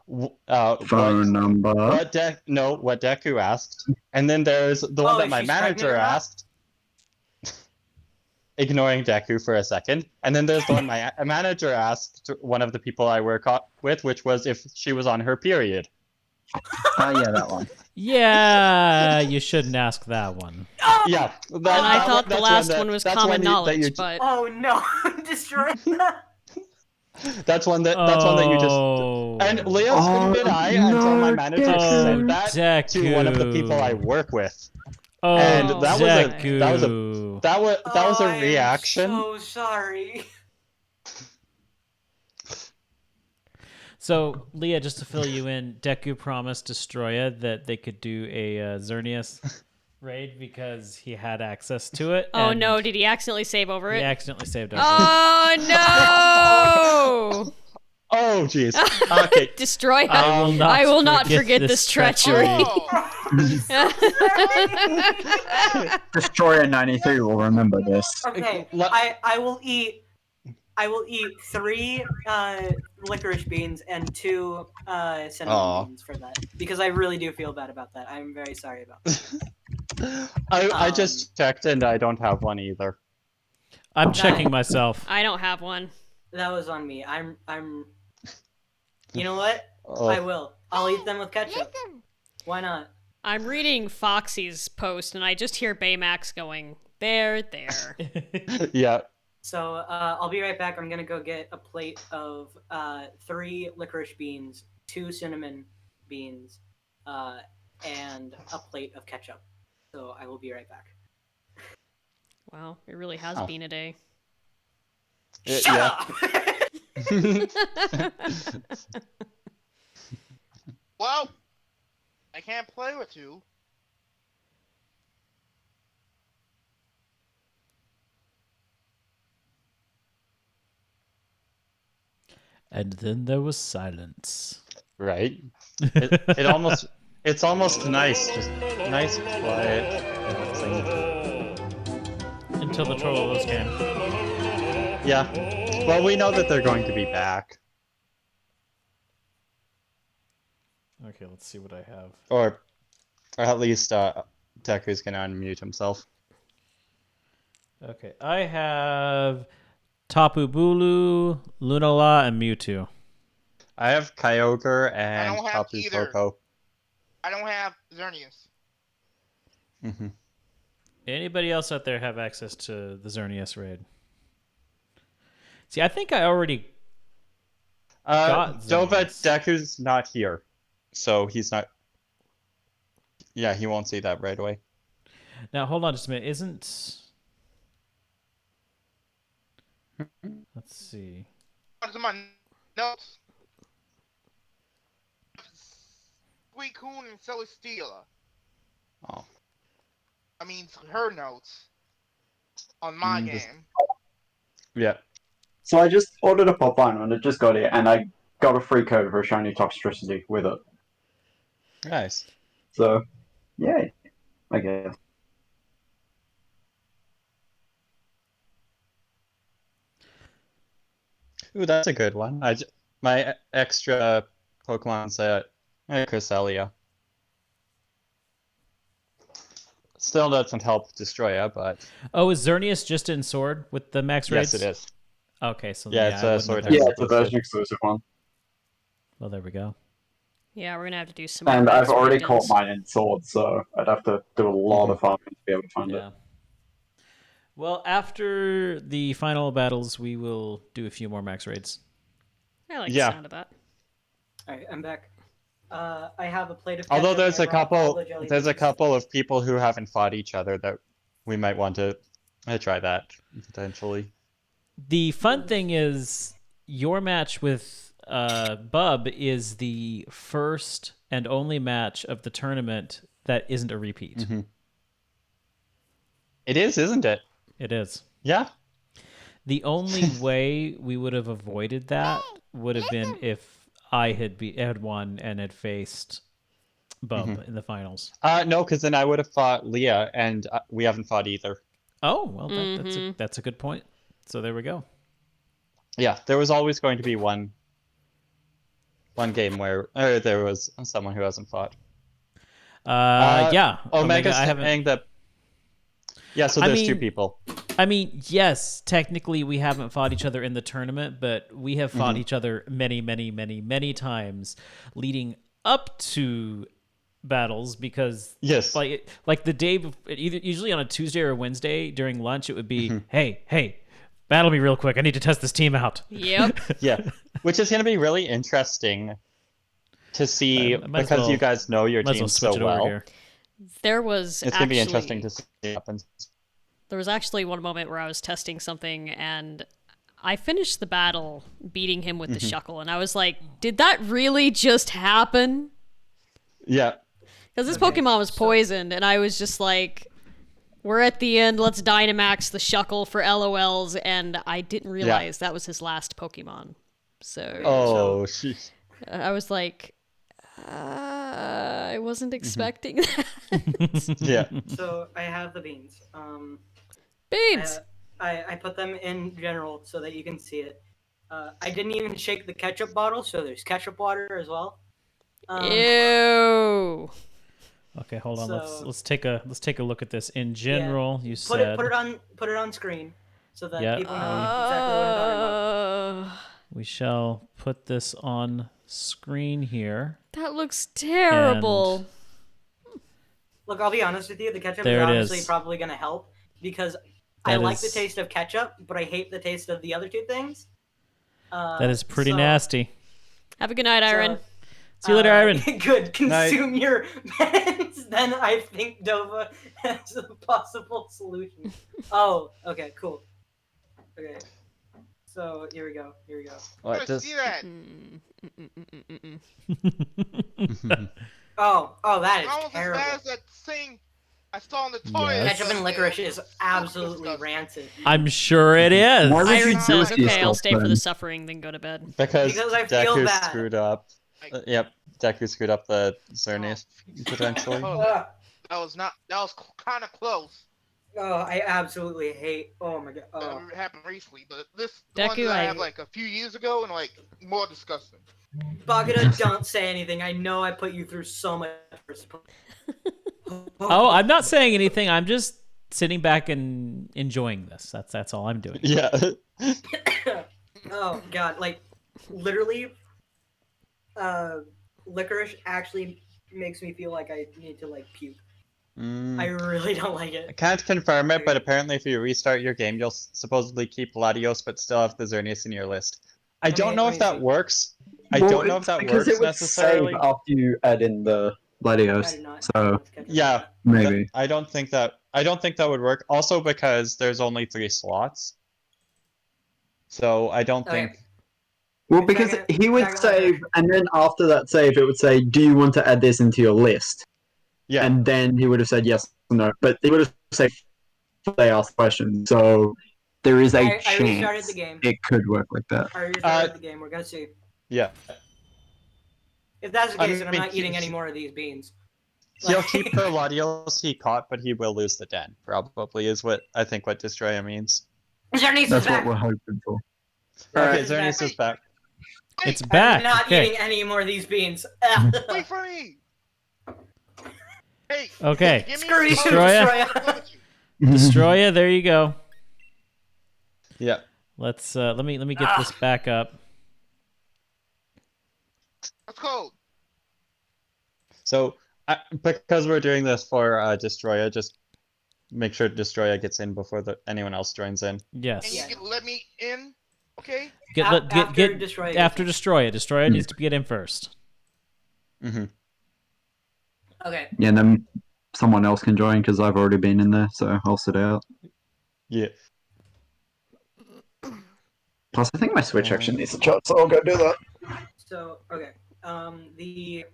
Phone number. what Deku asked, and then there's the one Oh, that if my she's manager pregnant or not? asked. Ignoring Deku for a second, and then there's the one my manager asked one of the people I work with, which was if she was on her period. Yeah, that one. Yeah, you shouldn't ask that one. Yeah, And I thought the last that- one was that's common one knowledge, you, but Oh no! Destroy that. that's one that you just. And Leos couldn't deny until my manager said that to one of the people I work with. Oh, And that was a Deku. that was I a am reaction. so sorry. So, Leah, just to fill you in, Deku promised Destroya that they could do a Xerneas raid because he had access to it. oh and no, did he accidentally save over he it? accidentally saved over it. Oh no! Oh jeez. Okay. Destroy. I will not forget this treachery. Oh, Destroyer 93 will remember this. Okay, I will eat 3 licorice beans and 2 cinnamon Aw. beans for that because I really do feel bad about that. I'm very sorry about that. I just checked and I don't have one either. I'm checking myself. I don't have one. That was on me. I'm. You know what? Oh. I will. I'll eat them with ketchup. Why not? I'm reading Foxy's post and I just hear Baymax going, there. Yeah. So I'll be right back. I'm gonna go get a plate of 3 licorice beans, 2 cinnamon beans, and a plate of ketchup. So I will be right back. Wow, it really has Oh. been a day. Shut Yeah. up! well, I can't play with you. And then there was silence. Right. It's almost nice, just nice, quiet. Until the Trollos came. Yeah. Well, we know that they're going to be back, Okay, let's see what I have. or at least Deku's gonna unmute himself. Okay, I have Tapu Bulu, Lunala, and Mewtwo. I have Kyogre and I don't have Tapu either. Koko. I don't have Xerneas. Mm-hmm. Anybody else out there have access to the Xerneas raid? See, I think I already got Dova Xerneas. Deku's not here, so he's not. Yeah, he won't see that right away. Now, hold on just a minute. Isn't... Let's see. What's in my notes? Suicune and Celesteela. Oh. I mean, her notes on my game. Yeah. So I just ordered a pop vinyl and it just got here, and I got a free code for a shiny Toxtricity with it. Nice. So, yay, I guess. Ooh, that's a good one. My extra Pokemon set, Cresselia. Still doesn't help Destroya, but Oh, is Xerneas just in Sword with the max raids? yes, it is. Okay, so Yeah, yeah, it's I a wouldn't Sword have Yeah, had- it's a version exclusive one. Well, there we go. Yeah, we're gonna have to do some. And more I've already breakdowns. caught mine in Sword, so I'd have to do a lot of farming to be able to find Yeah. it. Well, after the final battles, we will do a few more max raids. I like Yeah. the sound of that. All right, I'm back. I have a plate of. Although ketchup, there's I a brought all couple, the jelly there's a beans. couple of people who haven't fought each other that we might want to try that potentially. The fun thing is, your match with Bub is the first and only match of the tournament that isn't a repeat. Mm-hmm. It is, isn't it? It is. Yeah. The only way we would have avoided that would have been if I had won and had faced Bub in the finals. No, because then I would have fought Leah, and we haven't fought either. Oh, well, that's a good point. So there we go. Yeah, there was always going to be one game where there was someone who hasn't fought. Yeah. Omega's I haven't. saying that. Yeah, so there's two people. I mean, yes, technically we haven't fought each other in the tournament, but we have fought each other many, many, many, many times leading up to battles because yes, like the day usually on a Tuesday or a Wednesday during lunch it would be hey, battle me real quick. I need to test this team out. Yep. Yeah, which is going to to be really interesting to see because you guys know your team so well. There was It's going to be interesting to see what happens. There was actually one moment where I was testing something and I finished the battle beating him with the Shuckle, and I was like, did that really just happen? Yeah. Because this Pokemon was poisoned, and I was just like, we're at the end, let's Dynamax the Shuckle for LOLs, and I didn't realize that was his last Pokemon. So I was like, I wasn't expecting that. Yeah. So I have the beans. Beans! I put them in general so that you can see it. I didn't even shake the ketchup bottle, so there's ketchup water as well. Ew. Okay, hold on. So- Let's take a look at this. In general, you Put said it on screen so that Yeah. people know exactly what I'm talking about. we shall put this on screen here. That looks terrible. Look, I'll be honest with you. The ketchup There is it obviously is. probably going to help because I That like the is- taste of ketchup, but I hate the taste of the other two things. That is pretty so- nasty. Have a good night, Iron. See you later, Iron. Good. Consume your meds. Then I think Dova has a possible solution. Oh, okay, cool. Okay. So here we go. What does... See that? Oh, that is How terrible. as that thing I saw in the toilet? Yes. Ketchup and licorice is absolutely rancid. I'm sure it is. Why would you Iron do says, it to okay, I'll yourself stay for the then? suffering, then go to bed. Because I feel Deku bad. screwed up. Yep, Deku screwed up the Xerneas, potentially. That was kind of close. Oh, I absolutely hate. Oh my god. Oh. It happened recently, but this Deku, one that I I- had like a few years ago and like more disgusting. Bagada, don't say anything. I know I put you through so much. Oh, I'm not saying anything. I'm just sitting back and enjoying this. That's all I'm doing. Yeah. Oh god, like literally, licorice actually makes me feel like I need to like puke. I really don't like I it. can't confirm it, but apparently if you restart your game, you'll supposedly keep Latios, but still have the Xerneas in your list. I don't know if that works. I don't know if that because works it would necessarily. save after you add in the I do Latios. not. So Yeah, maybe. I don't think that would work. Also because there's only 3 slots. So I don't Okay. think. Well, because he would save, and then after that save, it would say, "Do you want to add this into your list?" Yeah. And then he would have said yes or no. But he would have said they asked questions. So there is a I restarted chance the game. it could work like that. I restarted the game. We're gonna see. Yeah. If that's the I case, then I'm mean, not eating any more of these beans. He'll keep the Latios he caught, but he will lose the den. Probably is what I think what Destroya means. Xerneas is That's back. what we're hoping for. Okay, Xerneas Xerneas is back. It's back. I'm not Okay. eating any more of these beans. Wait for me. Hey. Okay. Give me Screw you, Destroya. Destroya, there you go. Yeah. Let's let me get this back up. Let's go. So because we're doing this for Destroya, just make sure Destroya gets in before anyone else joins in. Yes. And you can let me in, okay? Get After Destroya after gets Destroya. Destroya needs to get in first. Mm-hmm. Okay. Yeah, and then someone else can join because I've already been in there, so I'll sit out. Yeah. Plus, I think my Switch actually needs a charge, so I'll go do that. So okay. The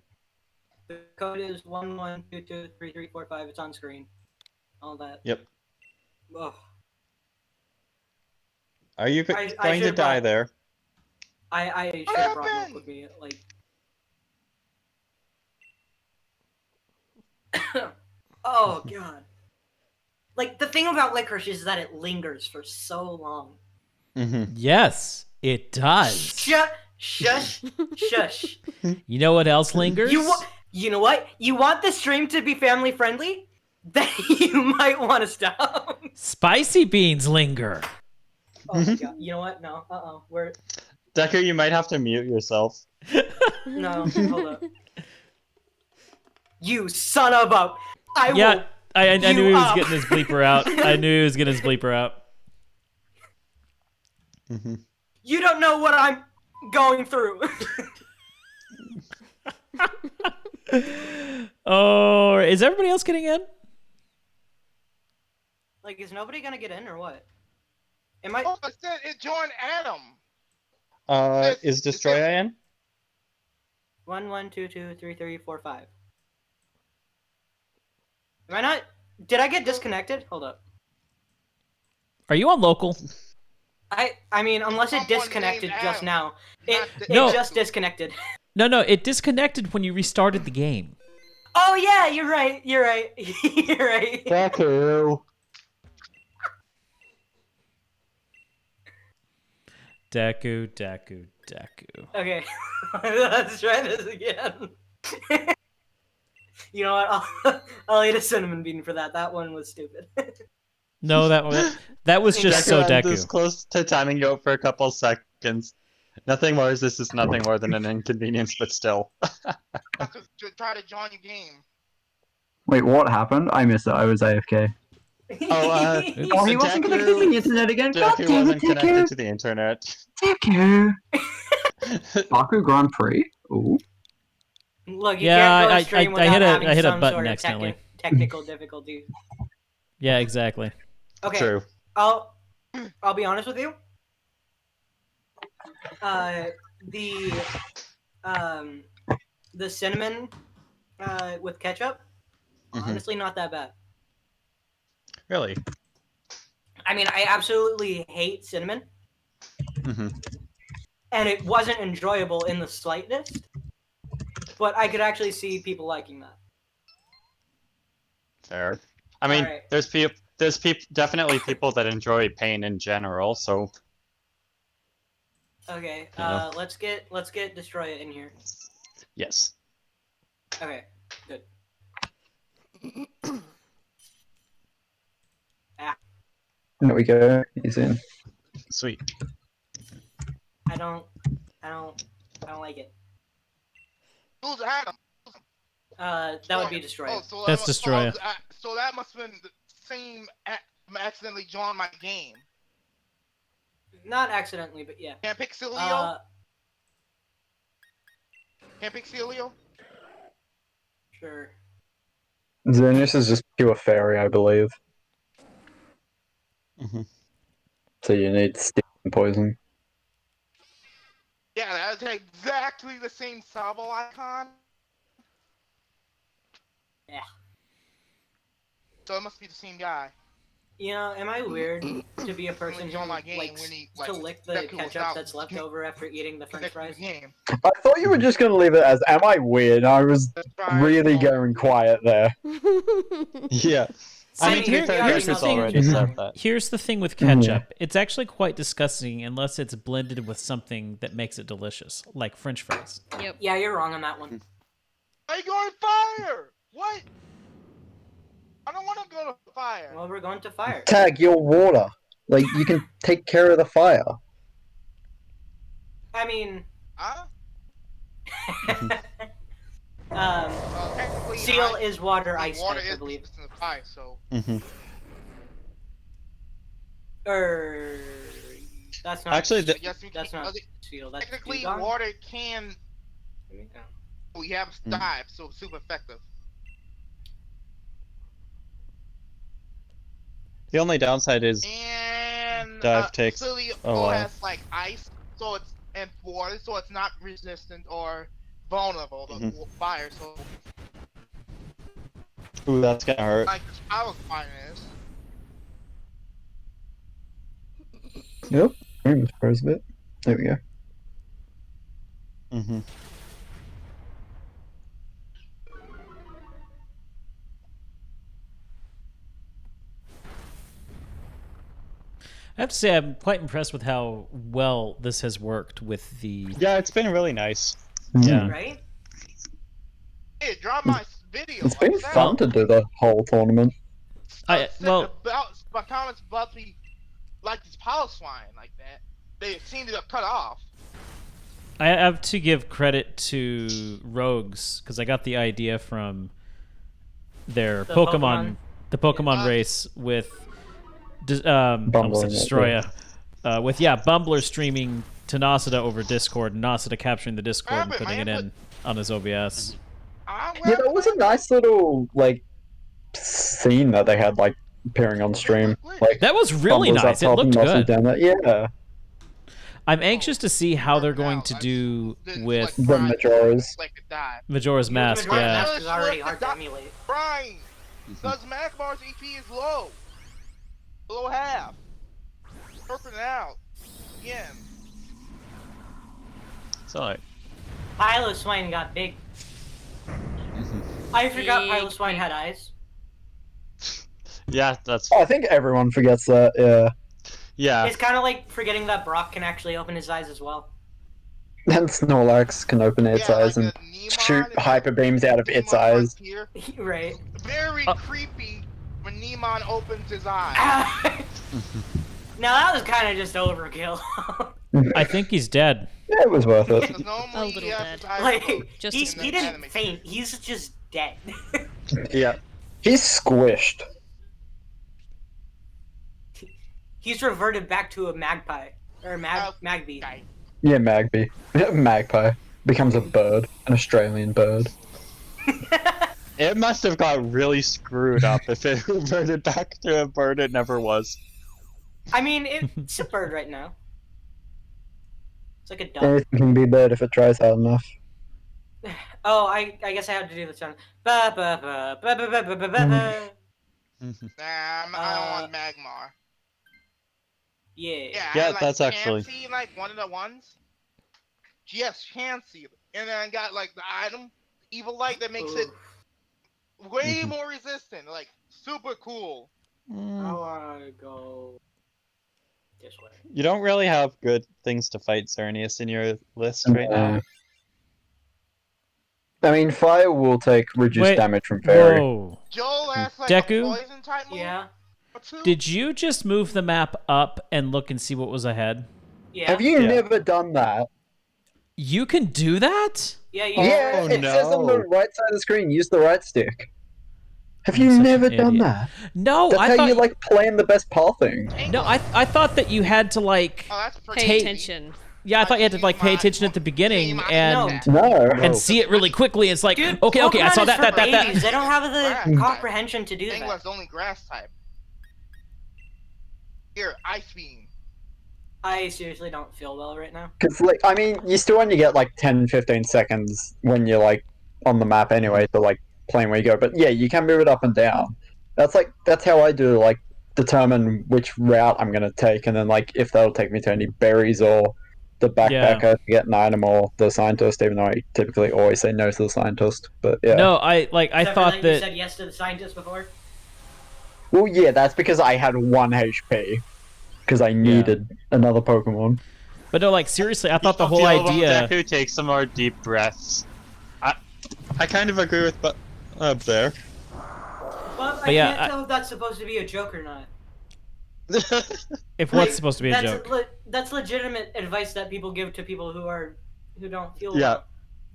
code is 11223345. It's on screen. All that. Yep. Ugh. Are you I going to should've die brought- there? I should have brought milk with me. Like. Oh god. Like the thing about licorice is that it lingers for so long. Mm-hmm. Yes, it does. Shush. You know what else lingers? You know what? You want the stream to be family friendly? Then you might want to stop. Spicy beans linger. Oh my god. You know what? No. We're Deku, you might have to mute yourself. no. Hold up. You son of a! I knew he was getting his bleeper out. I knew he was getting his bleeper out. Mm-hmm. You don't know what I'm going through. Oh, is everybody else getting in? Like, is nobody gonna get in or what? Am I? Oh, it said it joined Adam. Is Destroya in? 1 1 2 2 3 3 4 5. Am I not? Did I get disconnected? Hold up. Are you on local? I mean, unless it disconnected just now. It No. just disconnected. No, it disconnected when you restarted the game. Oh yeah, you're right. You're right. You're right. Deku. Deku. Okay, let's try this again. You know what? I'll eat a cinnamon bean for that. That one was stupid. No, that was just so I'm Deku. this close to timing you out for a couple seconds. Nothing more. This is nothing more than an inconvenience, but still. To try to join your game. Wait, what happened? I missed it. I was AFK. Oh, he wasn't connected to the internet again. God Deku damn it, wasn't connected Deku. to the internet. Deku. Baku Grand Prix. Ooh. Look, you Yeah, can't go I stream without having hit a some button sort of accidentally. technical difficulty. Yeah, exactly. Okay. True. I'll be honest with you. The cinnamon with ketchup, honestly not that bad. Really? I mean, I absolutely hate cinnamon, Mm-hmm. and it wasn't enjoyable in the slightest. But I could actually see people liking that. Fair. I mean, Alright. there's definitely people that enjoy pain in general. So Okay, Yeah. let's get Destroya in here. yes. Okay, good. There we go. He's in. Sweet. I don't like it. Who's Adam? That would be Destroyer. Oh, so That's Destroyer. So that must have been the same. Accidentally joined my game. Not accidentally, but yeah. Can't pick Celio. Can't pick Celio. Sure. Xerneas is just pure fairy, I believe. Mhm. So you need stick and poison. Yeah, that's exactly the same Sabo icon. Yeah. So it must be the same guy. You know, am I weird to be a person who on my game likes when he, to lick the Deku was ketchup out. that's left over after eating the French fries? Game. I thought you were just gonna leave it as, am I weird? I was really going quiet there. Yeah. I mean, to be fair, here's the Deku's already thing. said that. Here's the thing with ketchup. It's actually quite disgusting unless it's blended with something that makes it delicious, like French fries. Yep. Yeah, you're wrong on that one. Are you going fire? What? I don't want to go to fire. Well, we're going to fire. Tag, your water. Like, you can take care of the fire. I mean, Huh? Technically, seal is water, ice water type, I is believe. in the fire, so. That's not. Actually, that's not seal. That's technically, Dugong? water can. We have dive, so it's super effective. The only downside is And dive takes Celio a while. has like ice, so it's and water, so it's not resistant or vulnerable to fire. So Ooh, that's gonna hurt. like power fire is. Yep. Almost froze a bit. There we go. Mm-hmm. I have to say, I'm quite impressed with how well this has worked with the. Yeah, it's been really nice. Yeah. Right? Hey, draw my video. It's been fun to do the whole tournament. My comments about me like this power swine like that. They seem to have cut off. I have to give credit to Rogues because I got the idea from their The Pokemon, the Pokemon race with almost said Destroyer, with Bumbler streaming to Nasada over Discord, and Nasada capturing the Discord and putting it in on his OBS. Yeah, that was a nice little like scene that they had like appearing on stream. Like That was really Bumbler's nice. up It top and looked Noss's good. down there. Yeah, I'm anxious to see how they're going to do with the Majoras. Majora's Mask. Majora's Yeah. Mask is already hard to emulate. Brian, does Magmar's EP is low. Below half. Surfing out. Again. It's alright. Piloswine got big. I forgot Piloswine had eyes. Yeah, that's. Oh, I think everyone forgets that. Yeah. Yeah. It's kind of like forgetting that Brock can actually open his eyes as well. And Snorlax can open its eyes and shoot hyper beams out of its eyes. Right. Very creepy when Neemon opens his eyes. Now that was kind of just overkill. I think he's dead. Yeah, it was worth it. A little dead. Like, Just he a smidge. didn't faint. He's just dead. Yeah. He's squished. He's reverted back to a magpie. Or Magby. Yeah, Magpie. Magpie. Becomes a bird. An Australian bird. It must have got really screwed up if it reverted back to a bird it never was. I mean, it's a bird right now. It's like a dove. Anything can be bird if it tries hard enough. Oh, I guess I have to do the sound. Ba ba ba ba ba ba ba ba ba. I don't want Magmar. Yeah. Yeah, I, that's actually- Chansey, like one of the ones. Yes, Chansey. And then I got like the item, Evil Light, that makes it way more resistant. Like super cool. I wanna go this way. You don't really have good things to fight Xerneas in your list right now. I mean, fire will take reduced Wait, damage from fairy. Whoa. Joel has like Deku? a poison type move. Yeah. Did you just move the map up and look and see what was ahead? Yeah. Have you never done that? You can do that? Yeah, you Yeah, it says on the right side of the screen, use the right stick. Have you such never an done idiot. that? No, That's I how thought you like plan the best pathing. No, I thought that you had to like Pay attention. Yeah, I thought you had to like pay attention at the beginning and No. see it really quickly. It's like, Dude, okay, I Pokemon saw is that, for that. babies. They don't have the Grass comprehension to do Thing that. was only grass type. Here, ice beam. I seriously don't feel well right now. Because, like, I mean, you still only get like 10-15 seconds when you're like on the map anyway to like plan where you go. But yeah, you can move it up and down. That's how I do like determine which route I'm gonna take, and then like if that'll take me to any berries or the backpacker to get an item or the scientist. Even though I typically always say no to the scientist, but yeah. No, I Except for thought you that. said yes to the scientist before. Well, yeah, that's because I had 1 HP because I needed another Pokemon. But no, like seriously, I thought the whole Feel idea. Deku take some more deep breaths. I kind of agree with up there. But I yeah, can't tell if that's supposed to be a joke or not. If what's supposed to be a joke? That's legitimate advice that people give to people who don't feel Yeah. well.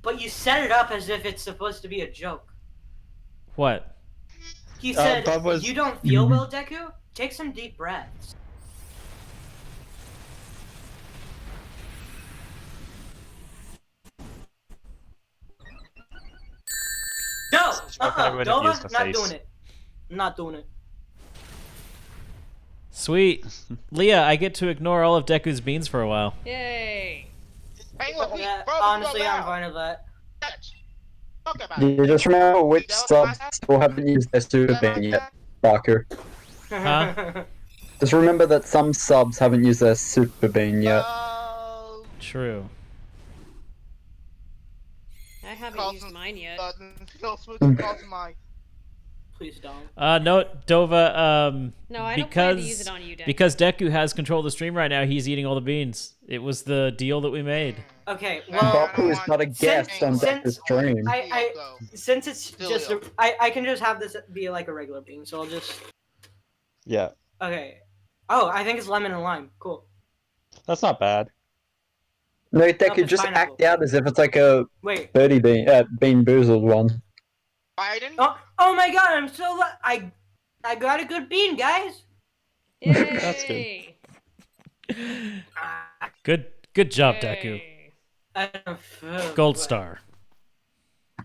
But you set it up as if it's supposed to be a joke. What? He said, Bob was- "You don't feel well, Deku? Take some deep breaths." No! I would have Nova, used the not face. doing it. Not doing it. Sweet, Leah, I get to ignore all of Deku's beans for a while. Yay! Hang with me, Yeah, bro, honestly, bro, I'm bro. fine with that. Talk about You it. just remember which subs still haven't used their super bean yet, Baku. Huh? Just remember that some subs haven't used their super bean yet. True. I haven't used mine yet. Skill switch calls my. Please don't. No, Dova. No, I don't plan to use it on you, Deku. Because Deku has control of the stream right now, he's eating all the beans. It was the deal that we made. Okay, well, Baku is not a guest on Deku's stream. Since it's just I can just have this be like a regular bean, so I'll just Yeah, okay. Oh, I think it's lemon and lime. Cool. that's not bad. No, Nope, Deku, it's just pineapple. act out as if it's like a Wait. 30 bean boozled one. Biden? Oh my god, I'm so I got a good bean, guys. Yay! That's good. Good job, Deku. I don't feel Gold good. star.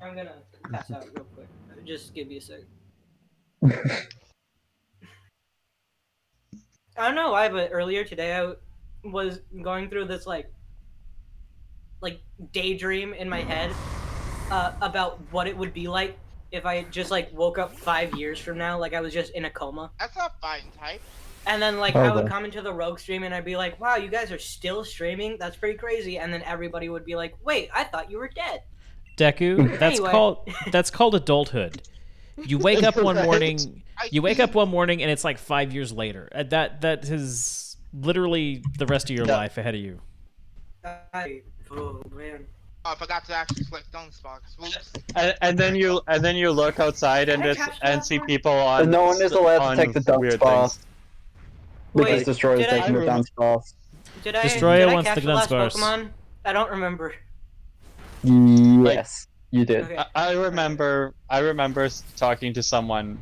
I'm gonna pass out real quick. Just give me a sec. I don't know why, but earlier today I was going through this like daydream in my head about what it would be like if I just like woke up 5 years from now, like I was just in a coma. That's not fine type. And then like Oh, I would the- come into the Rogue stream and I'd be like, "Wow, you guys are still streaming? That's pretty crazy." And then everybody would be like, "Wait, I thought you were dead." Deku, Anyway. that's called adulthood. You wake up one morning. You wake up one morning and it's like 5 years later. That is literally the rest of your life ahead of you. Oh man. Oh, I forgot to actually select Dunsparks. Whoops. And then you look outside and Did I just catch and that see part? people on. And no one is allowed to on take the dump weird spa. things. Because Wait, Destroyer is did I- taking the dance pass. Did I Destroyer did I wants catch the the last Dunsparce. Pokemon? I don't remember. Yes, you did. Okay. I remember talking to someone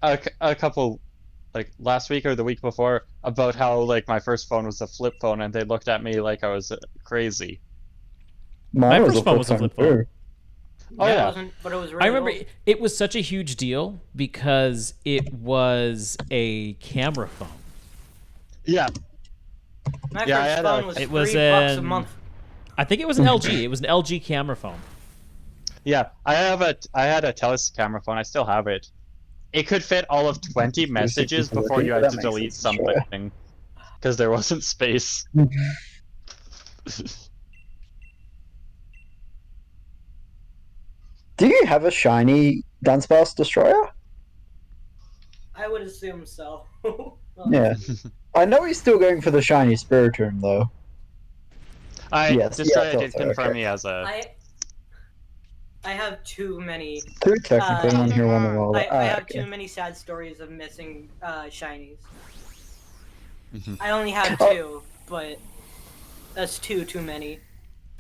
a couple like last week or the week before about how like my first phone was a flip phone and they looked at me like I was crazy. Mine My first phone was a flip phone. too. Oh It yeah. wasn't, but it was really I remember old. it was such a huge deal because it was a camera phone. Yeah. My Yeah, I first had phone a- was It was $3 a an- month. I think it was an LG. It was an LG camera phone. Yeah. I had a Telus camera phone. I still have it. It could fit all of 20 messages before you had That to makes delete sense, sure. something because there wasn't space. Do you have a shiny Dunsparce Destroyer? I would assume so. Yeah. I know he's still going for the shiny Spiritomb though. I Yes, Destroyer yes, did also, confirm okay. me as a. I have too many. Two technically, one here, one there. I have too many sad stories of missing shinies. I only have two, but that's too many.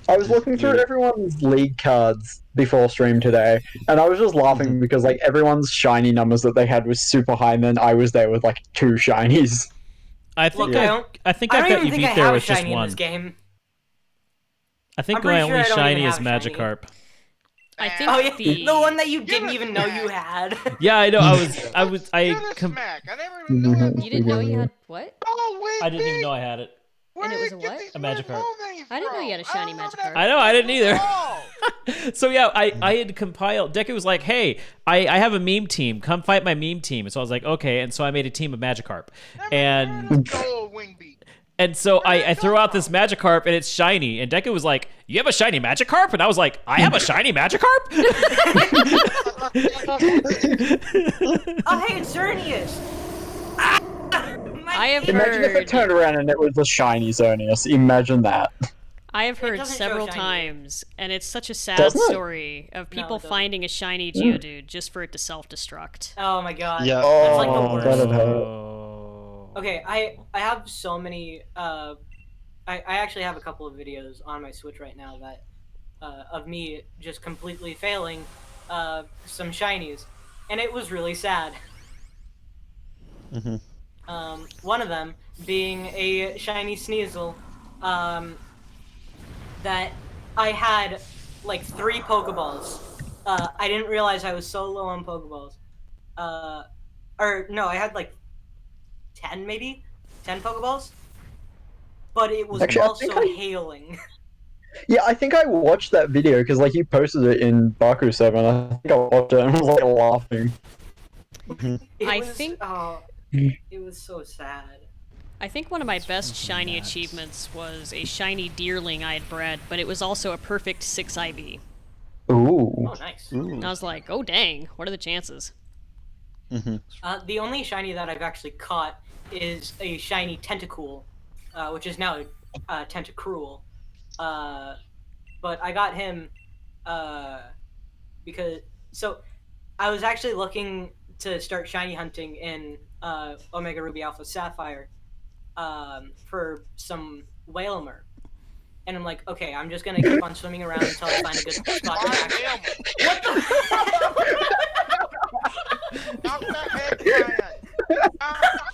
I was looking through everyone's league cards before stream today, and I was just laughing because like everyone's shiny numbers that they had was super high, and then I was there with like 2 shinies. I think I think I I've don't got you even think beat I there have a with just shiny in one. this game. I think I'm pretty my sure only I don't shiny even is have a shiny. Magikarp. I think Oh yeah, the one that you didn't even know you had. Yeah, I know. I Smack. I never even knew that. you didn't know you had what? Oh wait, I didn't even know I had it. And it was a what? A Magikarp. I didn't know you had a shiny Magikarp. I know, I didn't either. So yeah, I had compiled. Deku was like, "Hey, I have a meme team. Come fight my meme team." And so I was like, "Okay." And so I made a team of Magikarp, and so I threw out this Magikarp and it's shiny. And Deku was like, "You have a shiny Magikarp?" And I was like, "I have a shiny Magikarp?" Oh hey, it's Xerneas. I have Imagine if it heard. turned around and it was a shiny Xerneas. Imagine that. I have heard doesn't show several shiny. times, and it's such a sad Doesn't it? story of people doesn't. finding a shiny Geodude just for it to self-destruct. Oh my god. Yeah. That's like the Oh, worst. that'd hurt. Okay, I have so many. I actually have a couple of videos on my Switch right now that of me just completely failing some shinies, and it was really sad. One of them being a shiny Sneasel, that I had like 3 Pokeballs. I didn't realize I was so low on Pokeballs. Or no, I had like 10 maybe? 10 Pokeballs? But it was Actually, I also think I- hailing. Yeah, I think I watched that video because like you posted it in Baku 7. I think I watched it and was like laughing. It was so sad. I think one of my best shiny achievements was a shiny Deerling I had bred, but it was also a perfect 6 IV. Ooh. Oh, nice. And I was like, oh dang, what are the chances? The only shiny that I've actually caught is a shiny Tentacool, which is now Tentacruel. But I got him because I was actually looking to start shiny hunting in Omega Ruby Alpha Sapphire for some Whalmer. And I'm like, okay, I'm just gonna keep on swimming around until I find a good spot to actually... What the Not that head giant.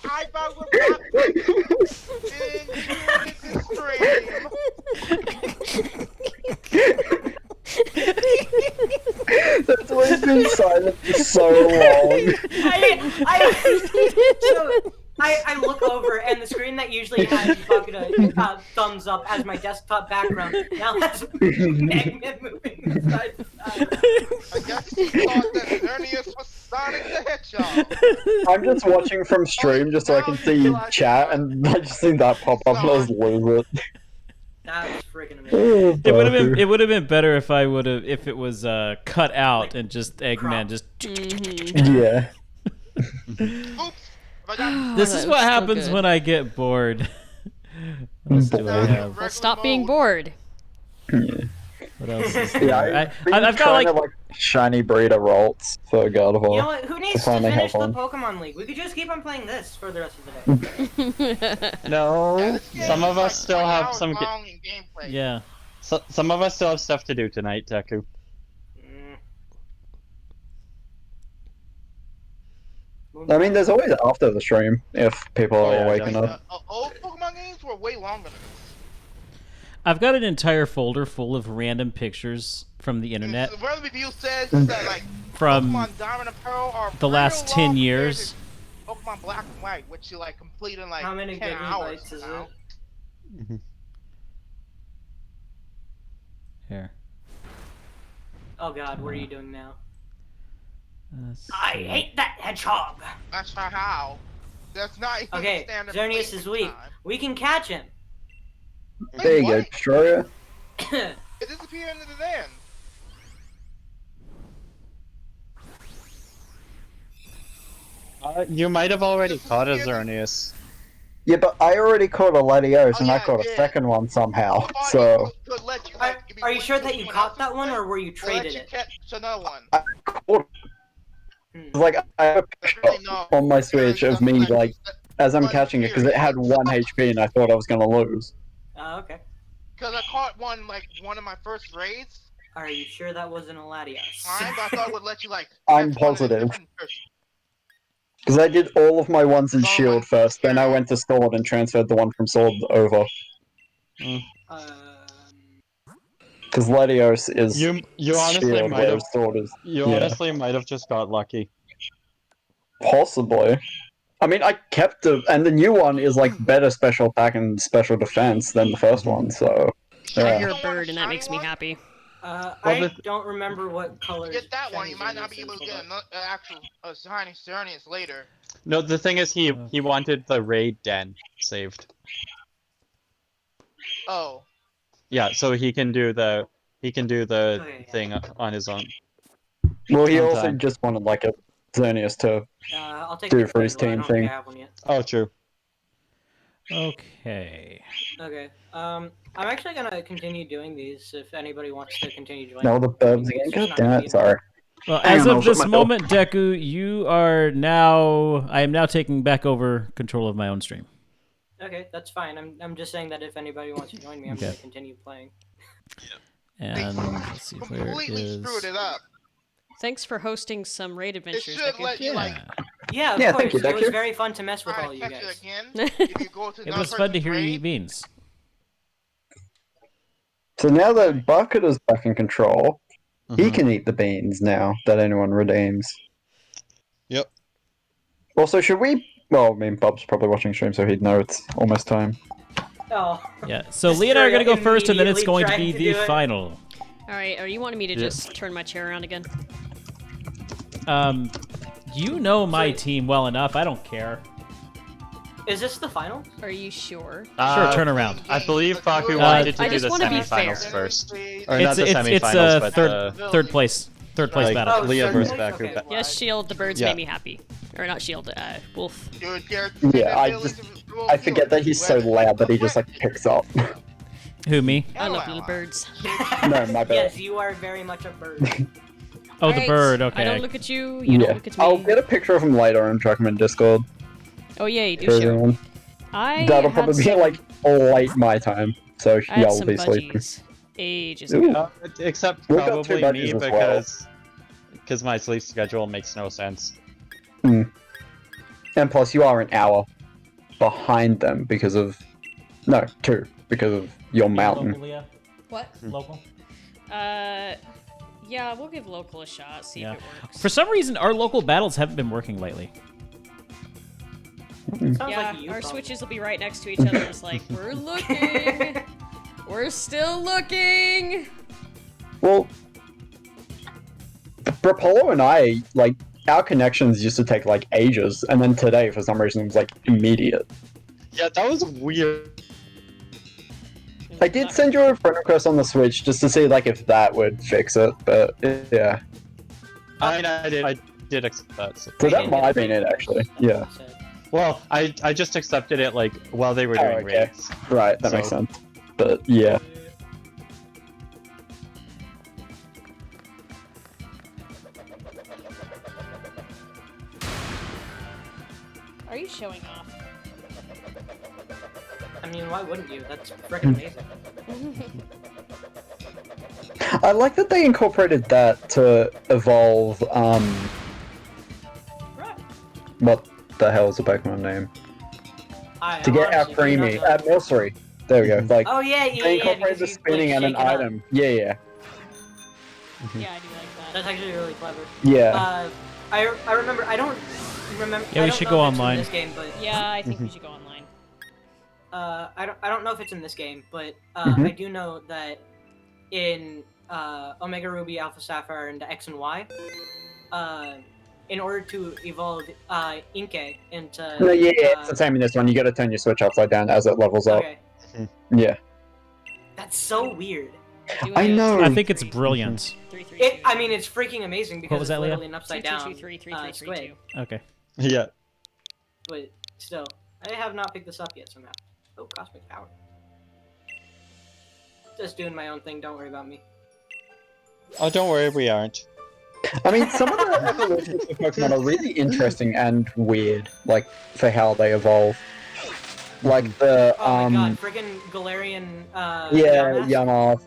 I thought we're back into the stream. That's why it's been silent for so long. I look over and the screen that usually has Bakuda thumbs up as my desktop background now has Eggman moving side to side. I guess you thought that Xerneas was Sonic the Hedgehog. I'm just watching from stream just so I can see chat, and I just seen that pop up and I just lose it. That was freaking amazing. It would have been better if it was cut out and just Eggman just. Yeah. Oops. This is what happens when I get bored. What else do I have? Well, stop being bored. What else is Yeah, there? I've got like shiny breeder rolts for God of War. You know what? Who needs to finish the Pokemon League? We could just keep on playing this for the rest of the day. No, some of us still have some. Yeah. Some of us still have stuff to do tonight, Deku. I mean, there's always after the stream if people are waking up. Old Pokemon games were way longer than this. I've got an entire folder full of random pictures from the internet. One of the review says that like from Pokemon Diamond and Pearl are the last 10 years. Pokemon Black and White, which you like complete in like how many 10 hours gigabytes is now. it? Here. Oh god, what are you doing now? I hate that hedgehog! That's not how. That's not even Okay, standard Xerneas is weak. We can catch him. There you go, Destroyer. It disappeared into the van. You might have already caught a Xerneas. Yeah, but I already caught a Latios, and I caught a second one somehow. So. Are you sure went to that you someone caught that else's one, way, or were you let traded you it? catch another one. I caught Hmm. like I have a But picture really, no. on my Because Switch of me sometimes like it's as I'm catching it because it had 1 HP and I thought I was gonna lose. Oh, okay. Because I caught one like one of my first raids. Are you sure that wasn't a Latias? Fine, but I thought it would let you like I'm catch one in a positive. different person. Because I did all of my ones in Oh, Shield my first, then I hero. went to Sword and transferred the one from Sword over. Because Latios is You honestly Shield, might have whereas Sword is... you yeah. honestly might have just got lucky. Possibly. I mean, I kept the... and the new one is like better special attack and special defense than the first one, so... yeah. You're a bird, and that makes me happy. I don't remember what colors. Get that one, you shiny might not be Xerneas able is, to get hold an actual shiny Xerneas later. No, the thing is he wanted the raid den saved. Oh. Yeah, so he can do the thing on his own. Well, he On also time. just wanted like a Xerneas to I'll take do the for his trade one. I team don't think thing. I have one yet. Oh, true. Okay. Okay. I'm actually gonna continue doing these if anybody wants to continue joining. No, the birds again. It's God just not damn gonna it, be sorry. Well, Hang as on, I'll of shut this my door. moment, Deku, you are now. I am now taking back over control of my own stream. Okay, that's fine. I'm just saying that if anybody wants to join me, I'm Okay. gonna continue playing. And let's see where Completely is. screwed it up. Thanks for hosting some raid It adventures, should Deku. let you like. Yeah, of Yeah, course. thank you, It was Deku. very fun to mess with Try all to you catch guys. it again. If you go to It another was fun to person's hear you eat raid. beans. So now that Bucket is back in control, he Mhm. can eat the beans now that anyone redeems. Yep. Also, should we... well, I mean, Bob's probably watching stream, so he'd know it's almost time. Oh. Yeah, so Just Leah and I are going to go first, and then it's immediately going to trying be to the do it. final. Alright, are you wanting me to just turn my chair around again? You know my team well enough. I don't care. Is this the final? Are you sure? Sure, turn around. I believe Baku wanted to I do just the wanna be semifinals fair. first. Or not the semifinals, it's but third place like, battle. Leah third versus place? Baku. Okay. Yes, Shield, the birds Yeah. made me happy. Or not Shield, Wolf. Yeah, I forget that he's so loud that he just like picks up. Who, me? I love little birds. No, my bad. Yes, you are very much a bird. Oh, the Alright, bird, okay. I don't look at you, you Yeah, don't look at me. I'll get a picture of him later and track him in Discord Oh yay, do for show. everyone. That'll had probably be some- like late my time, so I had y'all some will be sleeping. budgies ages Ooh. ago. Except We've got two probably me buddies as well. because my sleep schedule makes no sense. And plus, you are an hour behind them because of... no, 2, because of your mountain. Local, Leah? What? Local? Yeah, we'll give local a shot, see if it works. For some reason, our local battles haven't been working lately. Sounds Yeah, like you our problem. switches will be right next to each other. It's like, we're looking. We're still looking. Well, Rapolo and I, like, our connections used to take, like, ages, and then today, for some reason, it was, like, immediate. Yeah, that was weird. I did send you a friend request on the Switch just to see, like, if that would fix it, but, yeah. I mean, I did accept that. So. So that might have been it, actually. Yeah. Well, I just accepted it like while they were doing okay. raids. Right, that makes sense. But, yeah. Are you showing off? I mean, why wouldn't you? That's freaking amazing. I like that they incorporated that to evolve, what the hell is the Pokemon name? To get our Creamy, Nursery. There we go. Like, Oh yeah, yeah, they yeah. incorporated the because you, spinning like, and an shake it up. item. Yeah, yeah. Yeah, I do like that. That's actually really clever. Yeah. I remember. I don't remember. Yeah, I we don't should know go if it's in online. this game, but Yeah, I think we should go online. I don't know if it's in this game, but Mhm. I do know that in Omega Ruby, Alpha Sapphire, and X and Y, in order to evolve Inkay into No, yeah, it's the same in this one. You gotta turn your Switch upside down as it levels up. okay, Yeah. that's so weird. I know. I think it's brilliant. I mean, it's freaking amazing because was it's that, Leah? literally an upside down squid. Okay. Yeah. But still, I have not picked this up yet somehow. Oh, cosmic power. just doing my own thing. Don't worry about me. Oh, don't worry, we aren't. I mean, some of the evolutions of Pokemon are really interesting and weird, like, for how they evolve. Like the, Oh my god, friggin' Galarian, yeah, Yamask? Yamask.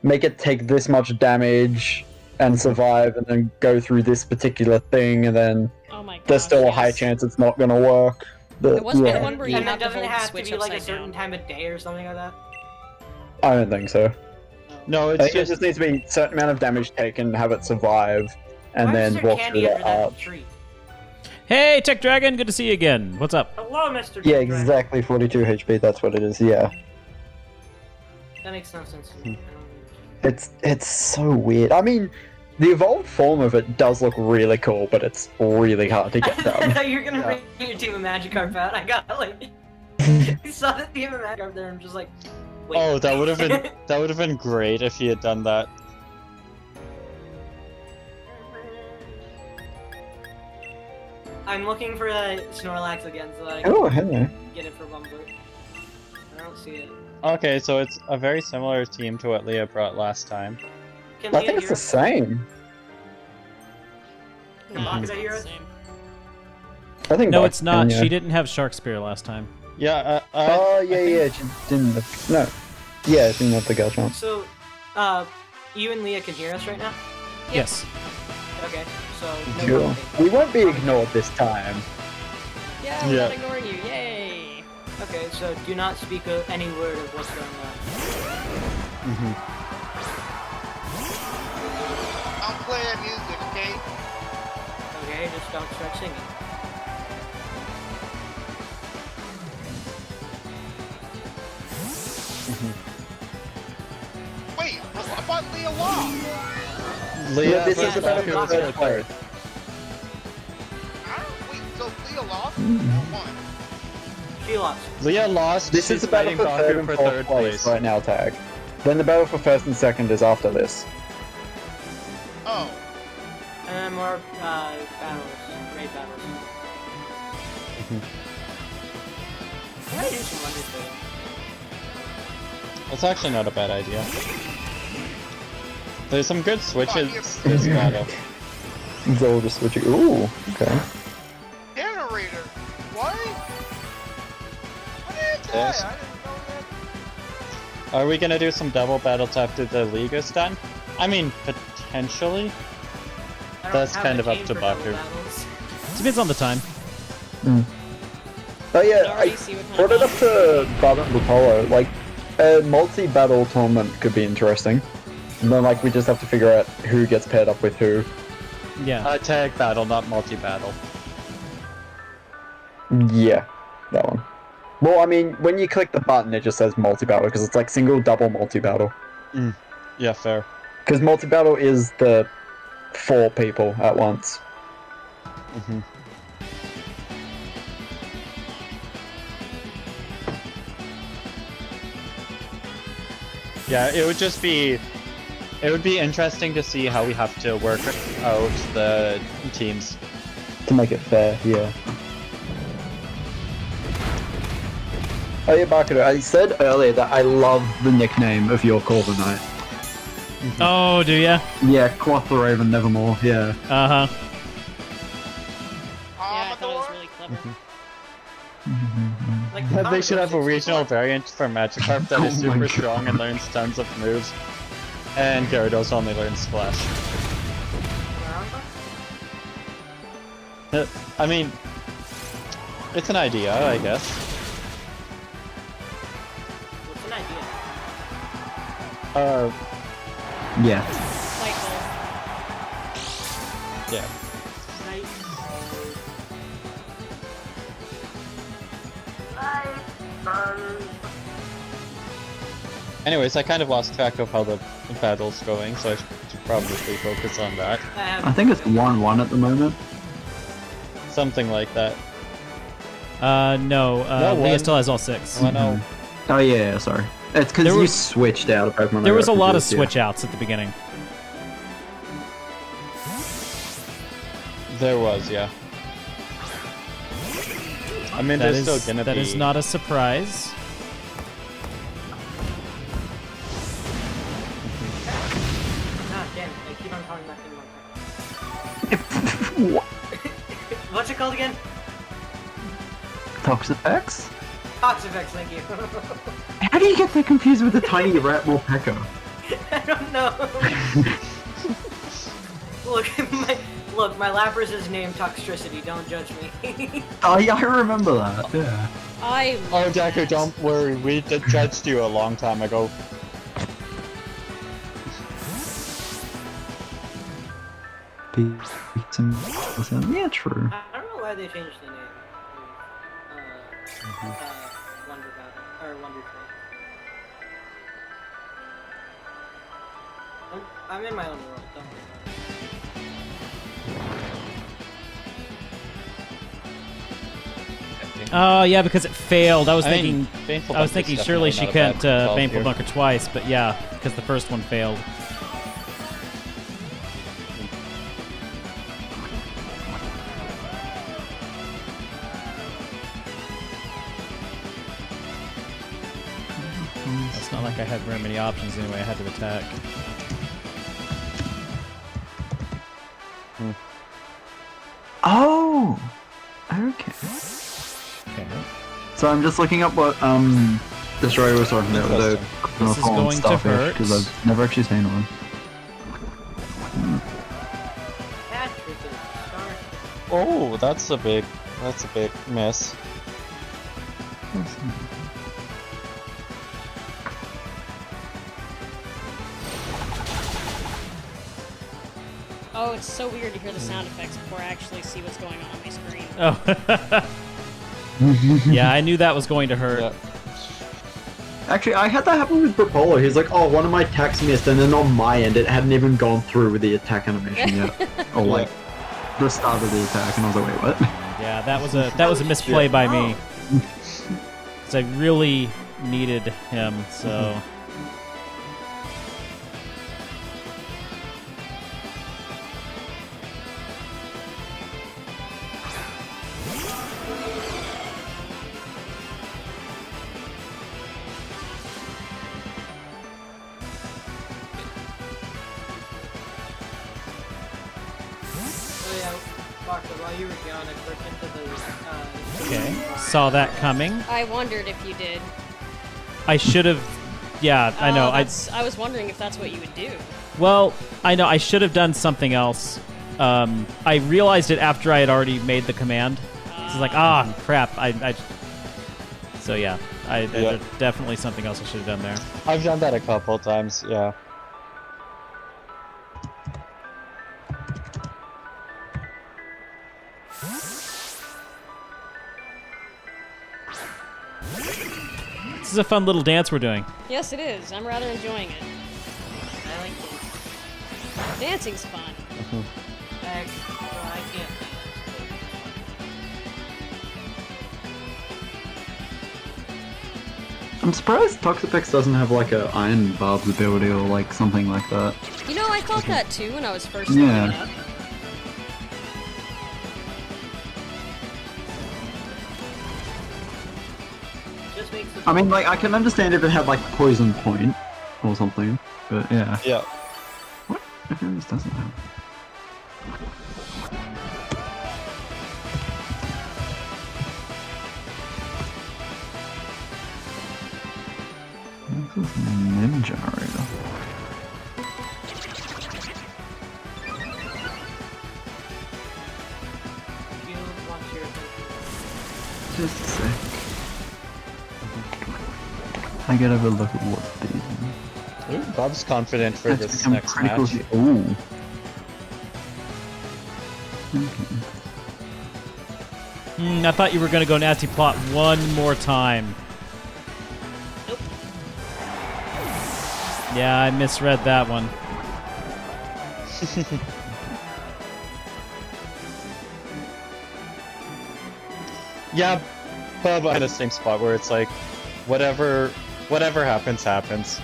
Make it take this much damage and survive, and then go through this particular thing, and then Oh my god. there's still a high chance it's not gonna work. But, It wasn't yeah, the one where you And then have to doesn't hold it the have to switch be like a upside certain down? time of day or something like that? I don't think so. No, I it's think it just just needs to be a certain amount of damage taken, have it survive, and Why then is there walk through candy that under that arch. tree? Hey, Tech Dragon, good to see you again. What's up? Hello, Mr. Yeah, Dragon. exactly 42 HP, that's what it is, yeah. That makes no sense to me. It's so weird. I mean, the evolved form of it does look really cool, but it's really hard to get I done. thought you were gonna bring your team of Magikarp out. I got like, I saw the team of Magikarp there. I'm just like, wait. oh, that would have been great if he had done that. I'm looking for Snorlax again so that I Oh, can hello. get it for Bumble. I don't see it. Okay, so it's a very similar team to what Leah brought last time. Can I Leah think it's hear the us? same. Can Bakuda hear us? I think No, Buck it's not. can, yeah. She didn't have Shark Spear last time. Yeah, Oh, yeah, she didn't. No. Yeah, she didn't have the Garchomp. So, you and Leah can hear us right now? Yes. Okay, so no Sure. problem. We won't be ignored this time. Yeah, we're Yeah. not ignoring you. Yay! Okay, so do not speak any word of what's going on. I'll play that music, okay? Okay, just don't start singing. Wait, I thought Leah lost. Leah this versus is about Baku the was third the place. third. I don't, wait, so Leah lost Mm-hmm. or won? She lost. Leah lost. This is she's the battle fighting for Baku third and for fourth third place place. right now, Tag. Then the battle for first and second is after this. Oh, And then more battles, raid battles. Can I do some Undertale? That's actually not a bad idea. There's some good switches this battle. It's all just switching. Ooh, okay. generator. What? What is that? Yes. I didn't know that. Are we gonna do some double battles after the league is done? I mean, potentially. I don't That's have kind the of up game to for double Baku. battles. Depends on the time. Oh yeah, can I already see what kind brought of it up to Barbara and Apollo. Like, a multi-battle tournament could be interesting. And then, like, we just have to figure out who gets paired up with who. Yeah. Tag battle, not multi-battle. Yeah, that one. Well, I mean, when you click the button, it just says multi-battle, because it's like single, double, multi-battle. Yeah, fair. Because multi-battle is the 4 people at once. Yeah, it would just be... It would be interesting to see how we have to work out the teams. To make it fair, yeah. Oh yeah, Bakudo, I said earlier that I love the nickname of your Corviknight. Knight. Oh, do ya? Yeah, Quoth the Raven Nevermore, yeah. Uh huh. Yeah, I thought it was really clever. Like, the They should have a comic books, regional variant for Magikarp that is Oh my super God. strong and learns tons of moves. And Gyarados only learns Splash. I mean, it's an idea, I guess. What's an idea? Yeah. Cycle. Yeah. Anyways, I kind of lost track of how the battle's going, so I should probably focus on that. I think it's 1-1 at the moment. Something like that. No. No, Leah one. still has all 6. Oh no. Oh yeah, sorry. It's because There you was- switched out of Pokemon. There was a lot of RPGs, yeah. switch outs at the beginning. There was, yeah. I mean, That there's is still gonna that be... is not a surprise. calling that thing Monk. What's it called again? Toxifex? Toxifex, thank you. How do you get that confused with the tiny rat Morpeko? I don't know. Look, my Lapras is named Toxtricity, don't judge me. Oh yeah, I remember that, yeah. Oh, Deku, don't worry. We judged you a long time ago. Yeah, true. I don't know why they changed the name. Wonder Battle, or Wonder Tree. I'm in my own world, don't worry about it. Oh yeah, because it failed. I was thinking Baneful I was Bunker's thinking surely she definitely not a can't bad call Baneful here. Bunker twice, but yeah, because the first one failed. It's not like I had very many options anyway. I had to attack. Oh! Okay. Okay. So I'm just looking up what Destroyer was talking about with the This is going to hurt. because I've never actually seen one. Patrick is star. Oh, that's a big miss. Oh, it's so weird to hear the sound effects before I actually see what's going on my screen. Oh. Yeah, I knew that was going to hurt. Yeah. Actually, I had that happen with Propolo. He's like, oh, one of my attacks missed, and then on my end, it hadn't even gone through with the attack animation yet. Or like, the start of the attack, and I was like, wait, what? Yeah, that was a misplay by me. Because I really needed him, so... Oh yeah, Walker, while you were gone, I broke into the, Okay, saw that coming. I wondered if you did. I should have... Yeah, I know. I was wondering if that's what you would do. Well, I know. I should have done something else. I realized it after I had already made the command. So I was like, crap. So yeah, there's definitely something else I should have done there. I've done that a couple times, yeah. This is a fun little dance we're doing. Yes, it is. I'm rather enjoying it. I like it. Dancing's fun. Well, I can't. I'm surprised Toxapex doesn't have like a Iron Barbs ability or like something like that. You know, I thought that too when I was first Yeah. looking it up. Just makes it. I mean, like, I can understand if it had like Poison Point or something, but yeah. Yeah. What? Okay, this doesn't have. This is Ninja Raider. Shield wants your attention. Just a sec. I gotta have a look at what these. Ooh, Bob's confident for That's this become next critical. match. Ooh. Okay. I thought you were going to go nasty plot one more time. Nope. Yeah, I misread that one. Yeah, Bob in the same spot where it's like, whatever happens, happens.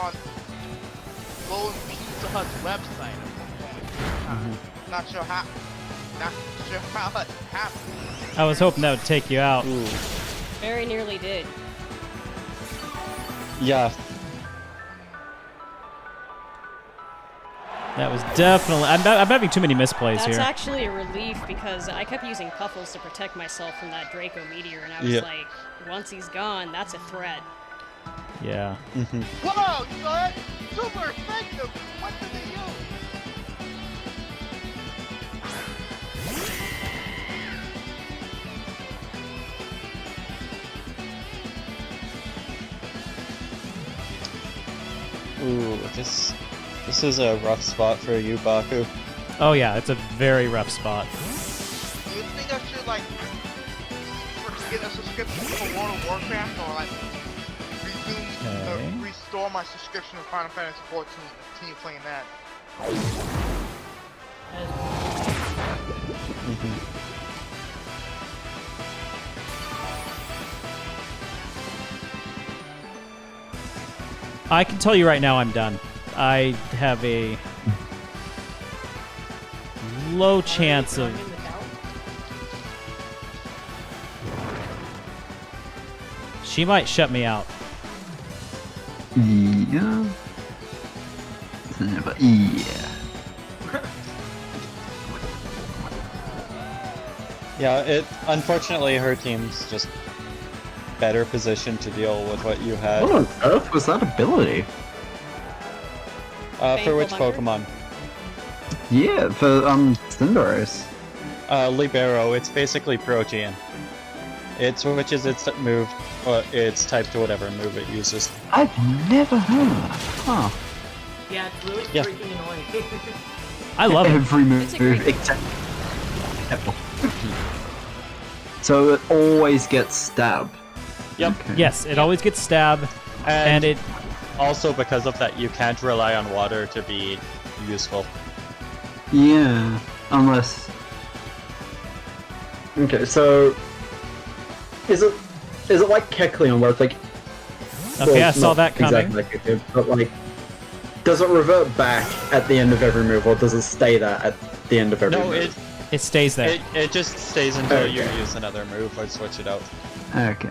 on Golden Pizza Hut's website at one point. Not sure how that happened. I was hoping that would take you out. Ooh. Very nearly did. Yeah. That was definitely. I'm having too many misplays That's here. actually a relief because I kept using Puffles to protect myself from that Draco meteor, and I was like, once he's gone, that's a threat. Yeah. Whoa, son! Super effective! What did they use? Ooh, this is a rough spot for you, Baku. Oh yeah, it's a very rough spot. Do you think I should like get a subscription for World of Warcraft or like restore my subscription to Final Fantasy 14 and continue playing that? I can tell you right now, I'm done. I have a low chance of. She might shut me out. Yeah. But yeah. Yeah, unfortunately her team's just better positioned to deal with what you had. What on earth was that ability? For which Pokemon? Yeah, for Cinderace. Libero, it's basically Protean. It switches its move, or its type to whatever move it uses. I've never heard of that. Huh. Yeah, it's really freaking annoying. I love it. Every move except. So it always gets stabbed. Yep. Okay. Yes, it always gets stabbed, and it. Also, because of that, you can't rely on water to be useful. Yeah, unless. Okay, so is it like Kecleon where it's like? Okay, I saw that coming. Exactly like Kecleon, but like, does it revert back at the end of every move, or does it stay there at the end of every move? No, it stays there. It just stays until you use another move or switch it out. Okay.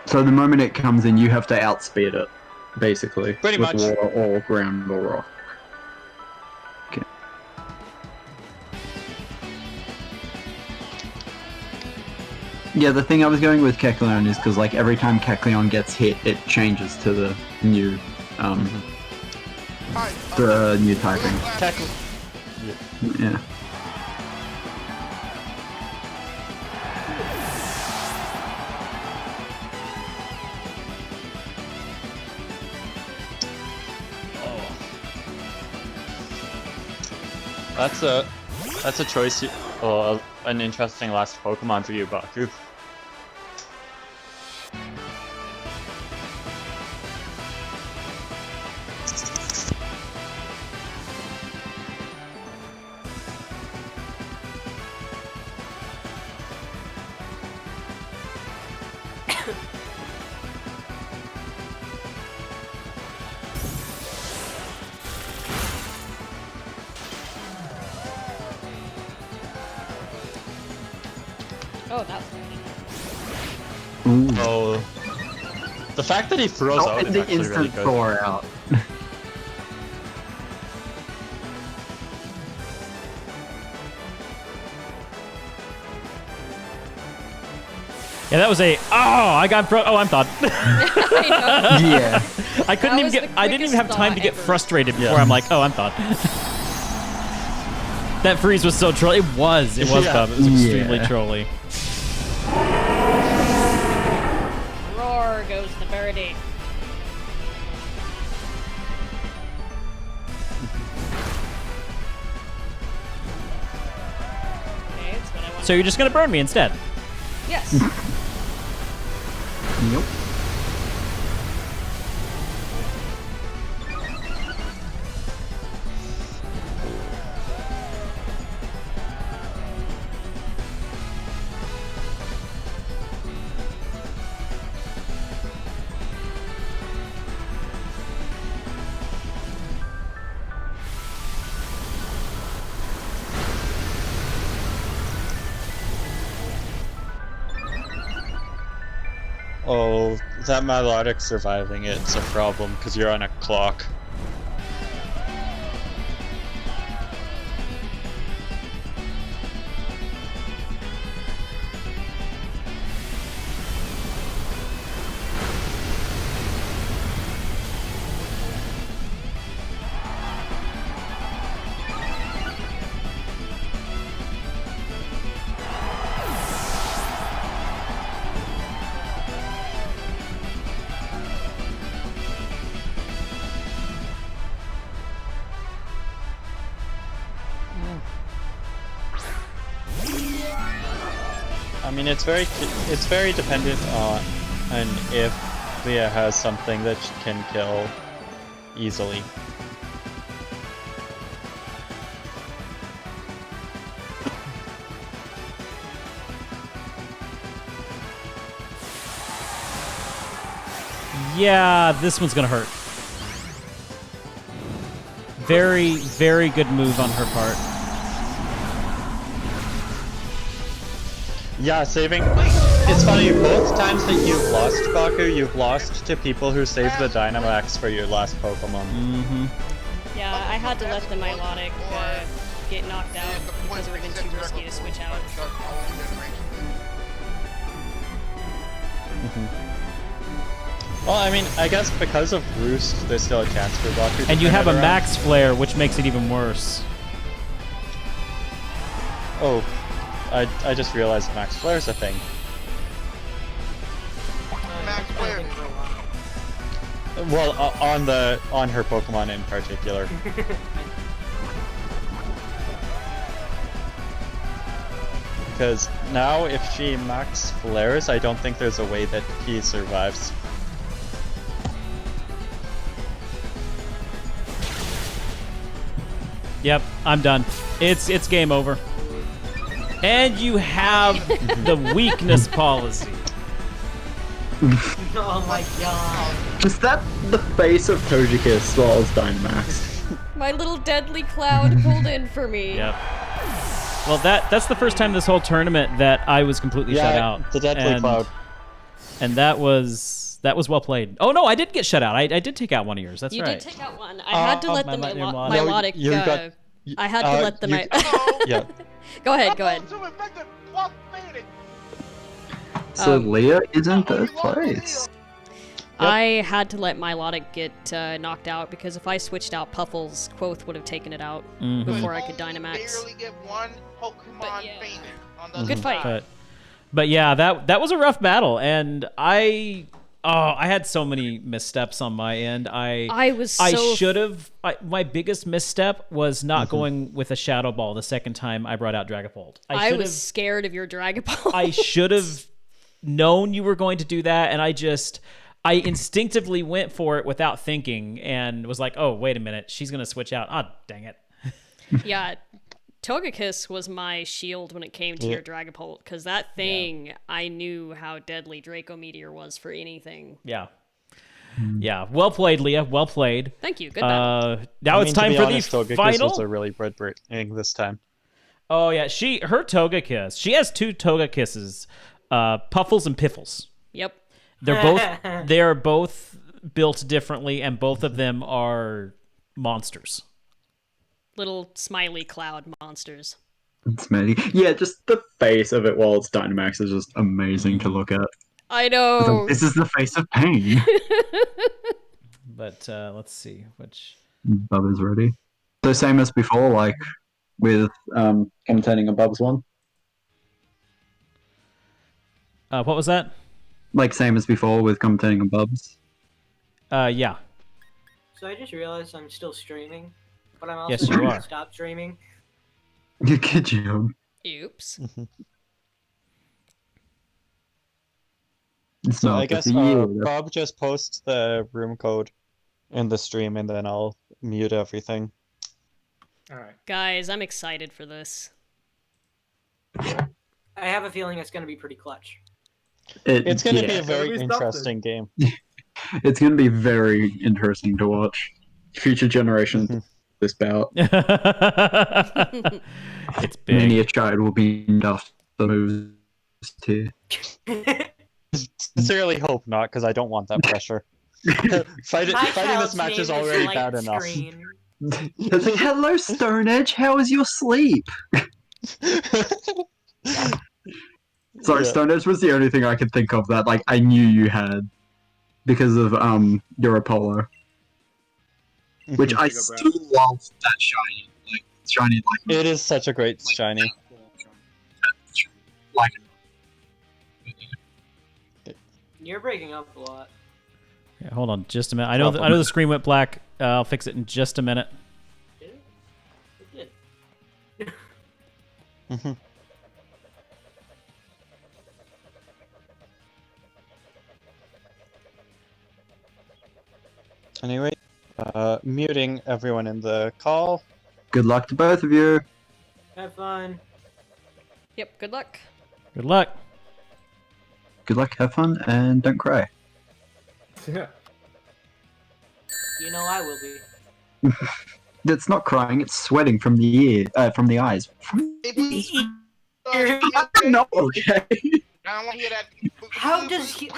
So the moment it comes in, you have to outspeed it, basically. Pretty with much. Water or ground or rock. Okay. Yeah, the thing I was going with Kecleon is because like every time Kecleon gets hit, it changes to the new, the new typing. Yeah. That's a choice, or an interesting last Pokemon for you, Baku. Oh, that was Ooh. Oh, the fact that he throws out is the actually instant really good. Thor out. Yeah, that was a. Oh, I got. I'm thawed. Yeah. I couldn't even get. I didn't even have time to get frustrated before I'm like, oh, I'm thawed. That freeze was so troll. It was. It was Bub. It was extremely trolly. Roar goes the birdie. Okay, it's what I want. So you're just gonna burn me instead? Yes. Nope. Oh, that melodic surviving it's a problem because you're on a clock. I mean, it's very dependent on if Leah has something that she can kill easily. Yeah, this one's gonna hurt. Very, very good move on her part. Yeah, saving. It's funny, both times that you've lost, Baku, you've lost to people who saved the Dynamax for your last Pokemon. Mm-hmm. Yeah, I had to let the Milotic get knocked out because it would have been too risky to switch out. Well, I mean, I guess because of Roost, there's still a chance for Baku to And you turn have it a around. Max Flare, which makes it even worse. Oh, I just realized Max Flare's a thing. Max Flare. Well, on her Pokemon in particular. Because now, if she Max Flares, I don't think there's a way that he survives. Yep, I'm done. It's game over. And you have the weakness policy. Oh my god. Is that the face of Togekiss while it's Dynamax? My little deadly cloud pulled in for me. Yep. Well, that's the first time this whole tournament that I was completely shut out. The Deadly Cloud. And that was well played. Oh no, I did get shut out. I did take out one of yours. That's You right. did take out one. I had to let the Milotic. you got- I had to let the Yeah. Go ahead. Go ahead. So Leah is in third place. I had to let Milotic get knocked out because if I switched out Puffles, Quoth would have taken it out before I could Dynamax. Barely get one Pokemon fainted on the Good fight. But yeah, that was a rough battle, and I had so many missteps on my end. I should have. My biggest misstep was not going with a Shadow Ball the second time I brought out Dragapult. I was scared of your Dragapult. I should have known you were going to do that, and I instinctively went for it without thinking, and was like, oh, wait a minute, she's gonna switch out. Ah, dang it. Yeah, Togekiss was my shield when it came to your Dragapult, because that thing, I knew how deadly Draco Meteor was for anything. Yeah. Yeah, well played, Leah. Well played. Thank you. Good battle. Now it's time for the Togekiss final. was a really breaking this time. Oh yeah, her Togekiss. She has two Togekisses, Puffles and Piffles. Yep. They're both built differently, and both of them are monsters. Little smiley cloud monsters. Yeah, just the face of it while it's Dynamax is just amazing to look at. I know. This is the face of pain. But let's see which. Bubba's ready. So same as before, like with commentating a Bubba's one. What was that? Like same as before with commentating on Bubs. Yeah. So I just realized I'm still streaming, but I'm Yes, also you going are. to stop streaming. Good job. Oops. It's So not I guess just you. Bob just posts the room code in the stream, and then I'll mute everything. All right. Guys, I'm excited for this. I have a feeling it's going to be pretty clutch. It's going to be yeah. a very It'll be something. interesting game. It's going to be very interesting to watch. Future generations this bout. It's big. Many a child will be enough the moves here. sincerely hope not, because I don't want that pressure. Fighting this match is already bad enough. It's like, hello, Stone Edge. How was your sleep? Sorry, Yeah. Stone Edge was the only thing I could think of that like I knew you had because of your Apollo, which I still love that shiny. Like shiny, like It is such a great shiny. like You're breaking up a lot. Yeah, hold on, just a minute. I know the screen went black. I'll fix it in just a minute. It did. Anyway, muting everyone in the call. good luck to both of you. Have fun. Yep, good luck. Good luck. Good luck, have fun, and don't cry. Yeah. You know I will be. It's not crying; it's sweating from the eyes. No, okay. I don't want to hear that. How does he?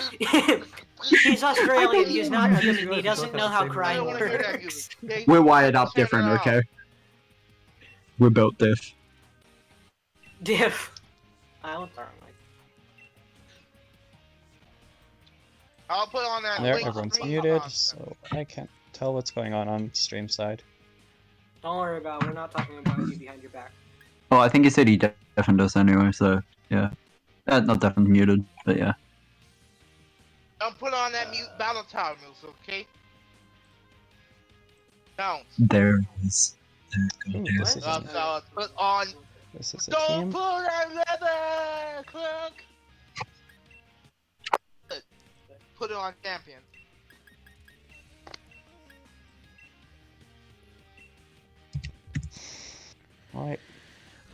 He's Australian. He's not human. He doesn't know how I crying don't want to hear that works. music. Okay? We're wired up Turn it different, off. okay? We're built diff. Diff. I will turn like. I'll put on that There, link everyone's screen muted, on. so I can't tell what's going on stream side. Don't worry about it. We're not talking about you behind your back. Well, I think he said he deafened us anyway, so yeah. Not deafened, muted, but yeah. Don't put on that mute battle tower music, okay? Don't. There it is. Ooh, There this it is is. a, So put on. this is a Don't team. pull that leather, cloak. Put it on champion. Alright.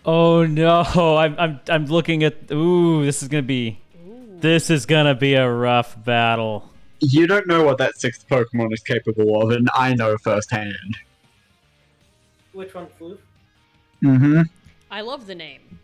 Oh no, I'm looking at. Ooh, this is gonna be a rough battle. You don't know what that sixth Pokemon is capable of, and I know firsthand. Which one, Floof? Mm-hmm. I love the name.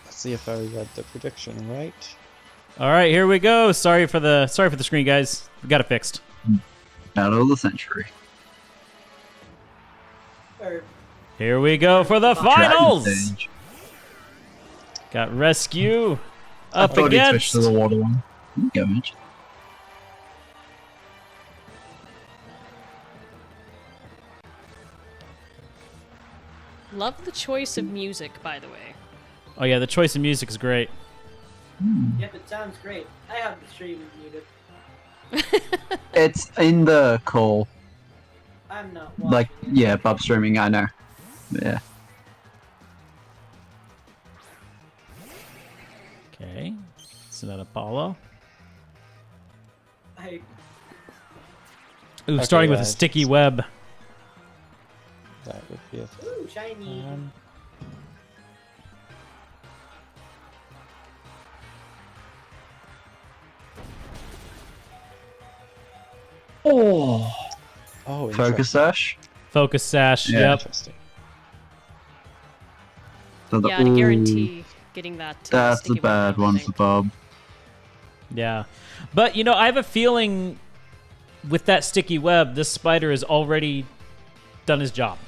Let's see if I read the prediction right. All right, here we go. Sorry for the screen, guys. We got it fixed. Battle of the Century. Or Here we go for the Dragon finals. Stage. Got Rescue I up thought he switched against. to the water one. Go, Mitch. Love the choice of music, by the way. Oh yeah, the choice of music is great. Yep, it sounds great. I have the stream muted. It's in the call. I'm not Like, watching it. yeah, Bob streaming, I know. Yeah. Okay, so that Apollo. I Ooh, Okay, starting with a guys. sticky web. That would be a ooh shiny. Oh. Oh, Focus Sash? Focus Sash. Yeah. Yep. interesting. So the- Yeah, to ooh, guarantee getting that. That's a sticky web bad off, I one think. for Bob. Yeah, but you know, I have a feeling with that sticky web, this spider has already done his job.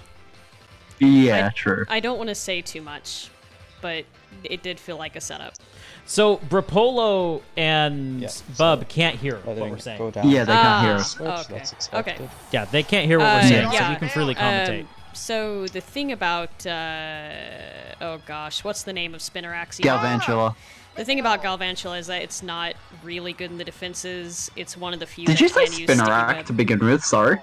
Yeah, true. I don't want to say too much, but it did feel like a setup. So Brapolo and Yeah, Bub can't hear what Letting we're it saying. go down. Yeah, they can't hear Ah, us. Switch, okay. that's expected. Okay. Yeah, they can't hear what we're saying, so yeah. we can freely commentate. So the thing about oh gosh, what's the name of Spinarak? Galvantula. The thing about Galvantula is that it's not really good in the defenses. It's one of the few Did that you say can use sticky Spinarak web. to begin with? Sorry.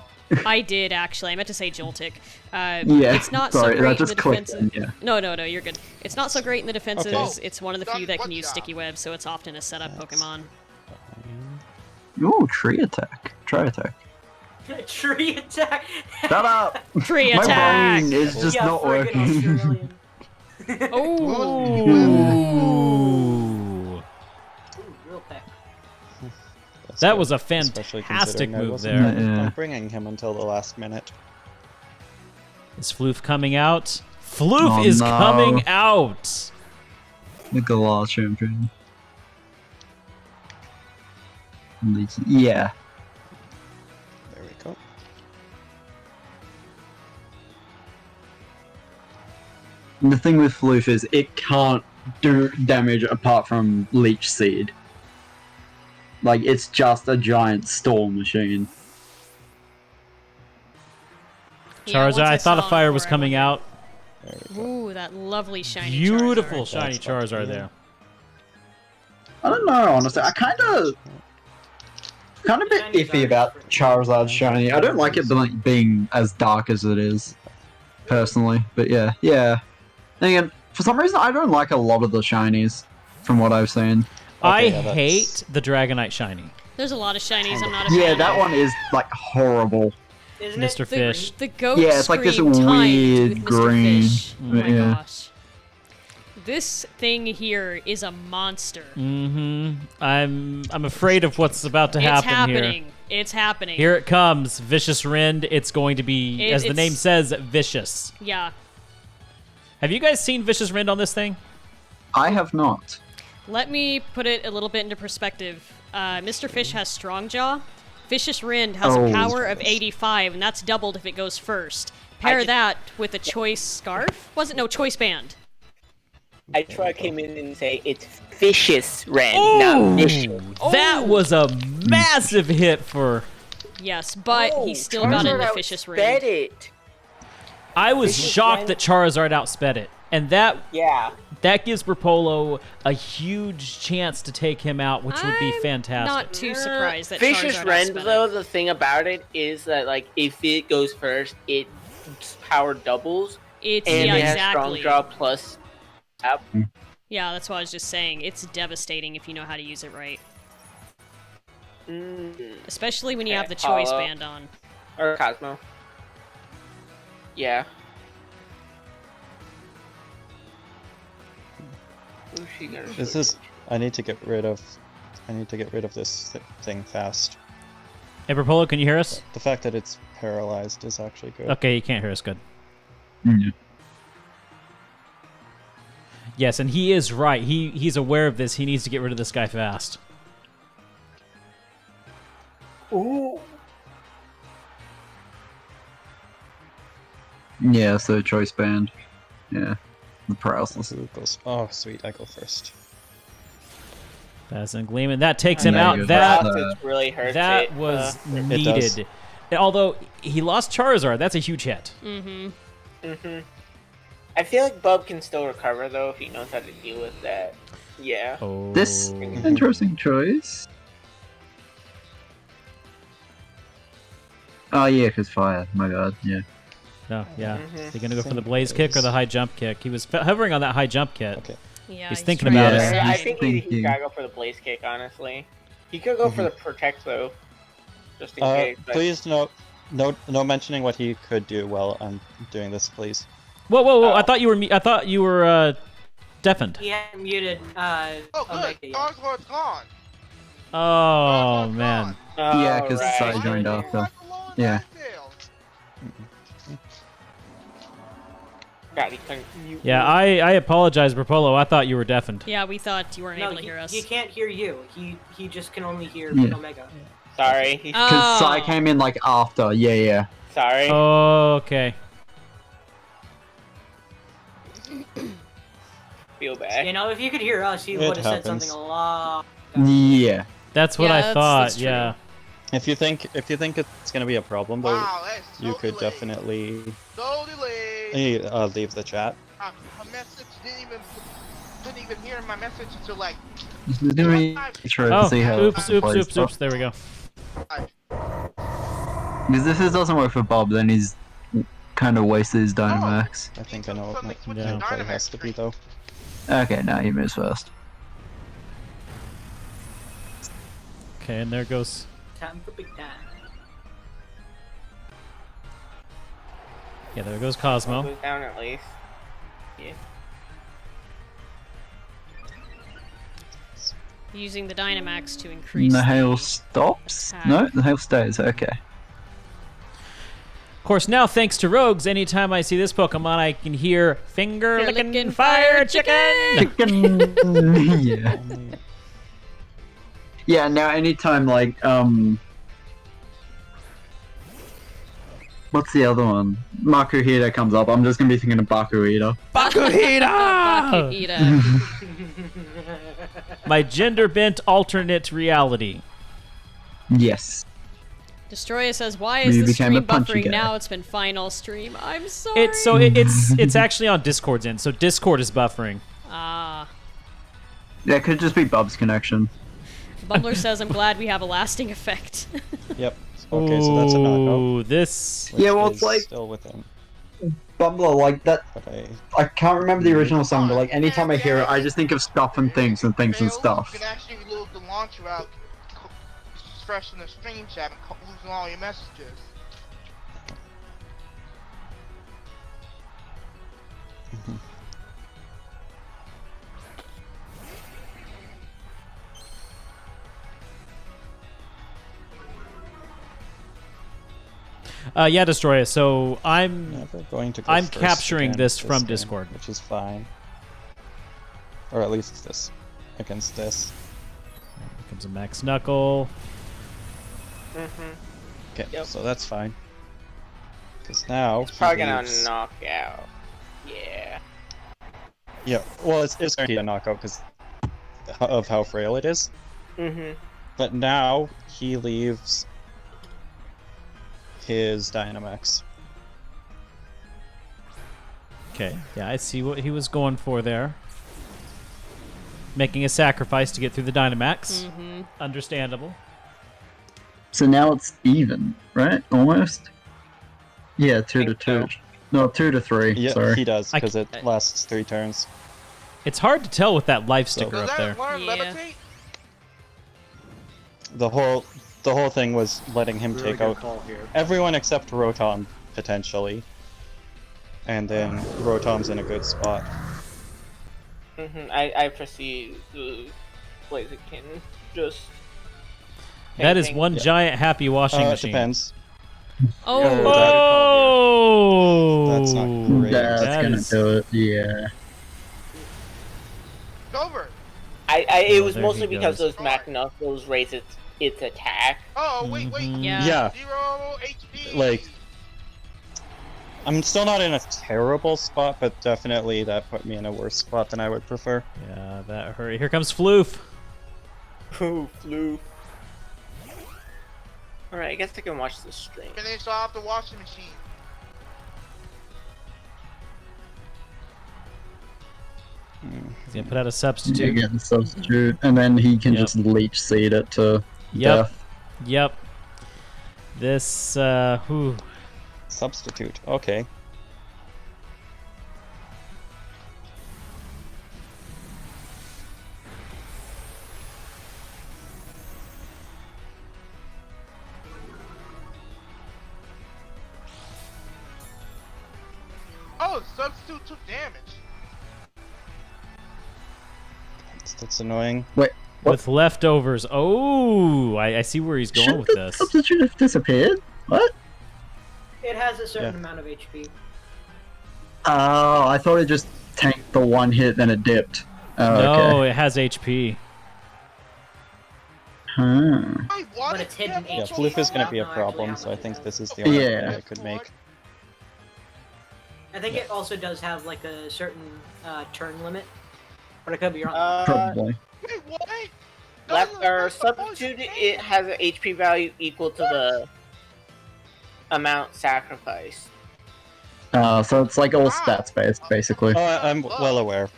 I did actually. I meant to say Joltik. Yeah, It's not sorry, so that great in just the clicked defenses. in, yeah. No, you're good. It's not so great in the defenses. Okay. It's one of the few that can use Gotcha. sticky web, so it's often a setup Pokemon. Ooh, Tree Attack. Try Attack. Tree attack. Shut up! Tree My attack! brain is just Yeah, not friggin' working. Australian. Oh, Ooh. That good, was a especially fantastic considering I move wasn't there. planning on Yeah. bringing him until the last minute. Is Floof coming out? Floof Oh, is no. coming out! The glass champion. Yeah. There we go. And the thing with Floof is it can't do damage apart from Leech Seed. Like, it's just a giant storm machine. Yeah, once Charizard, I thought a saw him fire was before, I coming out. There we go. Ooh, that lovely shiny Beautiful Charizard. shiny That's about to Charizard be there. I don't know, honestly. I kind of a bit iffy about Charizard shiny. I don't like it being as dark as it is, personally. But yeah. And again, for some reason, I don't like a lot of the shinies, from what I've seen. I yeah, that's- hate the Dragonite shiny. There's a lot of shinies I'm not a fan Yeah, of. that one is, like, horrible. Isn't Mr. it? Fish. The goat Yeah, it's like this scream timed weird with Mr. green. Fish. Oh my Yeah. gosh. This thing here is a monster. I'm afraid of what's about to It's happen happening. It's happening. Here it comes. Vicious Rend. It's going to be, as the it's- name says, vicious. Yeah. Have you guys seen Vicious Rend on this thing? I have not. Let me put it a little bit into perspective. Mr. Fish has Strong Jaw. Vicious Rend has Oh. a power of 85, and that's doubled if it goes first. Pair that with a Choice Scarf. Was it? No, Choice Band. I try to came in and say it's vicious Ren, not vicious. That was a massive hit for... Yes, but he still got in the Vicious outsped Rend. it. I was Vicious shocked Rend- that Charizard outsped it. And that Yeah. gives Berpolo a huge chance to take him out, which would be I'm fantastic. Not too surprised that Vicious Charizard Ren, outsped it. though, the thing about it is that, like, if it goes first, its power doubles. It's And yeah, it has exactly. strong draw plus tap. Yeah, that's what I was just saying. It's devastating if you know how to use it right. Especially when you have the Choice Apollo. Band on. Or Cosmo. Yeah. Ooh, she got her This is. I need to get rid of this thing fast. Hey, Berpolo, can you hear us? The fact that it's paralyzed is actually good. Okay, you can't hear us. Good. Mm. Yes, and he is right. He's aware of this. He needs to get rid of this guy fast. Ooh. Yeah, so Choice Band. Yeah. The paralysis. Who goes? Oh, sweet! I go first. Dazzling Gleam, and that takes him There you out. go. That Paralysis really hurts that it. was does. needed. Although he lost Charizard, that's a huge hit. I feel like Bub can still recover, though, if he knows how to deal with that. Yeah. Oh. This interesting choice. Oh yeah, because fire. My god, yeah. No, yeah. Is he gonna go for the blaze kick or the high jump kick? He was hovering on that high jump kick. Okay. Yeah, He's thinking trying about to it. decide. I think he's thinking. gotta go for the blaze kick, honestly. He could go for the protect, though. Just in case. But... Please no mentioning what he could do while I'm doing this, please. Whoa! I thought you were I thought you were deafened. He hadn't muted. Oh, Omega good. yet. Charizard's gone. Oh man. Yeah, because Alright. I joined after. Yeah. God, he couldn't mute Yeah, me. I apologize, Berpolo. I thought you were deafened. Yeah, we thought you weren't No, able to hear us. he can't hear you. He just can only hear Yeah. Omega. Sorry. Because Sai came in like after. Yeah. Sorry. Okay. Feel bad. You know, if you could hear us, he It would have said happens. something a lot. Yeah. That's what Yeah, I that's thought. true. Yeah. If you think it's gonna be a problem, though, Wow, that's so you could delayed. definitely So delayed. leave the chat. My message didn't even hear my message until like. Let me try to Oh, see how. oops. it plays Oops. There we go. Because if this doesn't work for Bob, then he's kind of wasted his Dynamax. I think I know what Suddenly switched yeah. to probably Dynamax has to be streak. though. Okay, now he moves first. Okay, and there goes. Time for big time. Yeah, there goes Cosmo. Goes down at least. Yeah. Using the Dynamax to increase The hail stops? attack. No, the hail stays. Okay. Of course, now thanks to Rogues, anytime I see this Pokemon, I can hear finger licking licking fire chicken. Yeah. Yeah. Now, anytime like what's the other one? Makuhita comes up. I'm just gonna be thinking of Bakuhita. Bakuhita! Bakuhita. My gender bent alternate reality. Yes. Destroya says, "Why is You the became a stream punchy buffering guy. now? It's been fine all stream. I'm sorry." It's actually on Discord's end, so Discord is buffering. Ah. That could just be Bub's connection. Bumbler says, "I'm glad we have a lasting effect." Yep. Okay, so that's a knockout. Ooh, this. Which Yeah, well, it's is like- still within. Bumbler, like that. But I can't remember the original song, but like anytime I hear it, I just think of stuff and things and things and Fails, stuff. You can actually load the launcher out fresh in the stream chat and losing all your messages. Yeah, Destroya. So never going to. Go I'm first capturing again this from game, Discord. which is fine. Or at least this against this. Here comes a Max Knuckle. Okay, Yep. so that's fine. Because now It's probably he gonna leaves- knock out. Yeah. Yeah, well, it's going to be a knockout because of how frail it is. But now he leaves his Dynamax. Okay, yeah, I see what he was going for there. Making a sacrifice to get through the Dynamax. Understandable. So now it's even, right? Almost. Yeah, 2-2. No, 2-3. Yeah, Sorry. he does because it lasts 3 turns. It's hard to tell with that life sticker Does up that there. learn Yeah. levitate? The whole thing was letting him Really take good out call here. everyone except Rotom potentially, and then Rotom's in a good spot. I foresee the Blaziken just. That is painting. one giant happy washing It machine. depends. Oh. Oh, That's not great. That's That gonna is- do it. Yeah. It's over. It Oh, was there mostly he because goes. those Mac Knuckles raise its attack. Oh, wait. Yeah. Yeah, 0 HP. like I'm still not in a terrible spot, but definitely that put me in a worse spot than I would prefer. Yeah, that hurt. Here comes Floof. Ooh, flu. Alright, I guess I can watch this stream. Finish off the washing machine. He's gonna put out a You substitute. get the substitute, and then he can Yep. just leech seed it to Yep. death. Yep. This, whew. Substitute. Okay. Oh, substitute took damage. That's annoying. Wait, With leftovers. Oh, I see where he's going should with the this. substitute have disappeared? What? It has a certain Yeah. amount of HP. Oh, I thought it just tanked the one hit, then it dipped. Oh, No, okay. it has HP. Huh. Wait, what? But it's hidden Yeah, HP. Floof is going to be a No, actually, problem, how so I much think it this is does. the only Yeah. one I could make. I think it also does have like a certain turn limit, but I could be wrong. Probably. Wait, what? Left or That's the most substitute, damage. it has an HP value equal to the amount sacrificed. So it's like all stats based, basically. Oh, I'm well aware.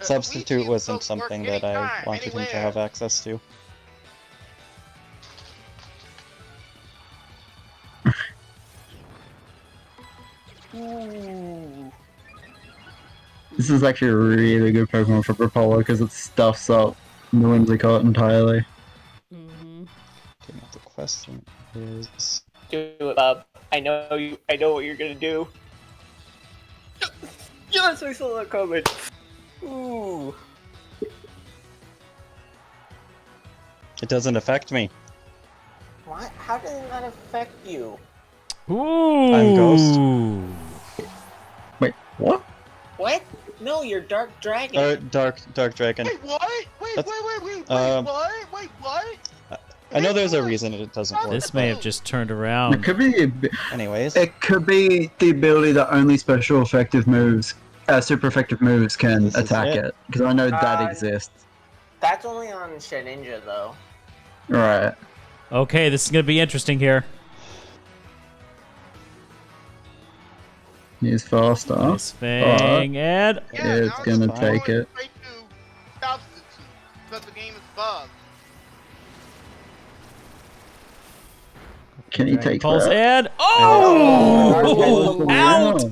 Substitute Luigi wasn't still work something that I anytime, wanted him to anywhere. have access to. This is actually a really good Pokemon for Rapolo because it stuffs up the Whimsicott entirely. Mm-hmm. Okay, now the question is... Do it, Bob. I know you. I know what you're gonna do. Yes, I saw that coming. Ooh. It doesn't affect me. What? How does it not affect you? Ooh. I'm Ghost. Wait, what? What? No, you're Dark Dragon. Dark Dragon. Wait, what? Wait, That's- wait, what? Wait, what? I know there's a reason it doesn't work. This may have just turned It around. could be. Anyways. It could be the ability that only special effective moves, super effective moves can This is attack it. it. Because I know that Uh, exists. That's only on Shedinja, though. Right. Okay, this is gonna be interesting here. He's faster. Nice Fang, and Yeah, it's now gonna it's take going it. straight to substitute, because the game is bugged. Can he take pulse, that? and oh, Oh, out, wow.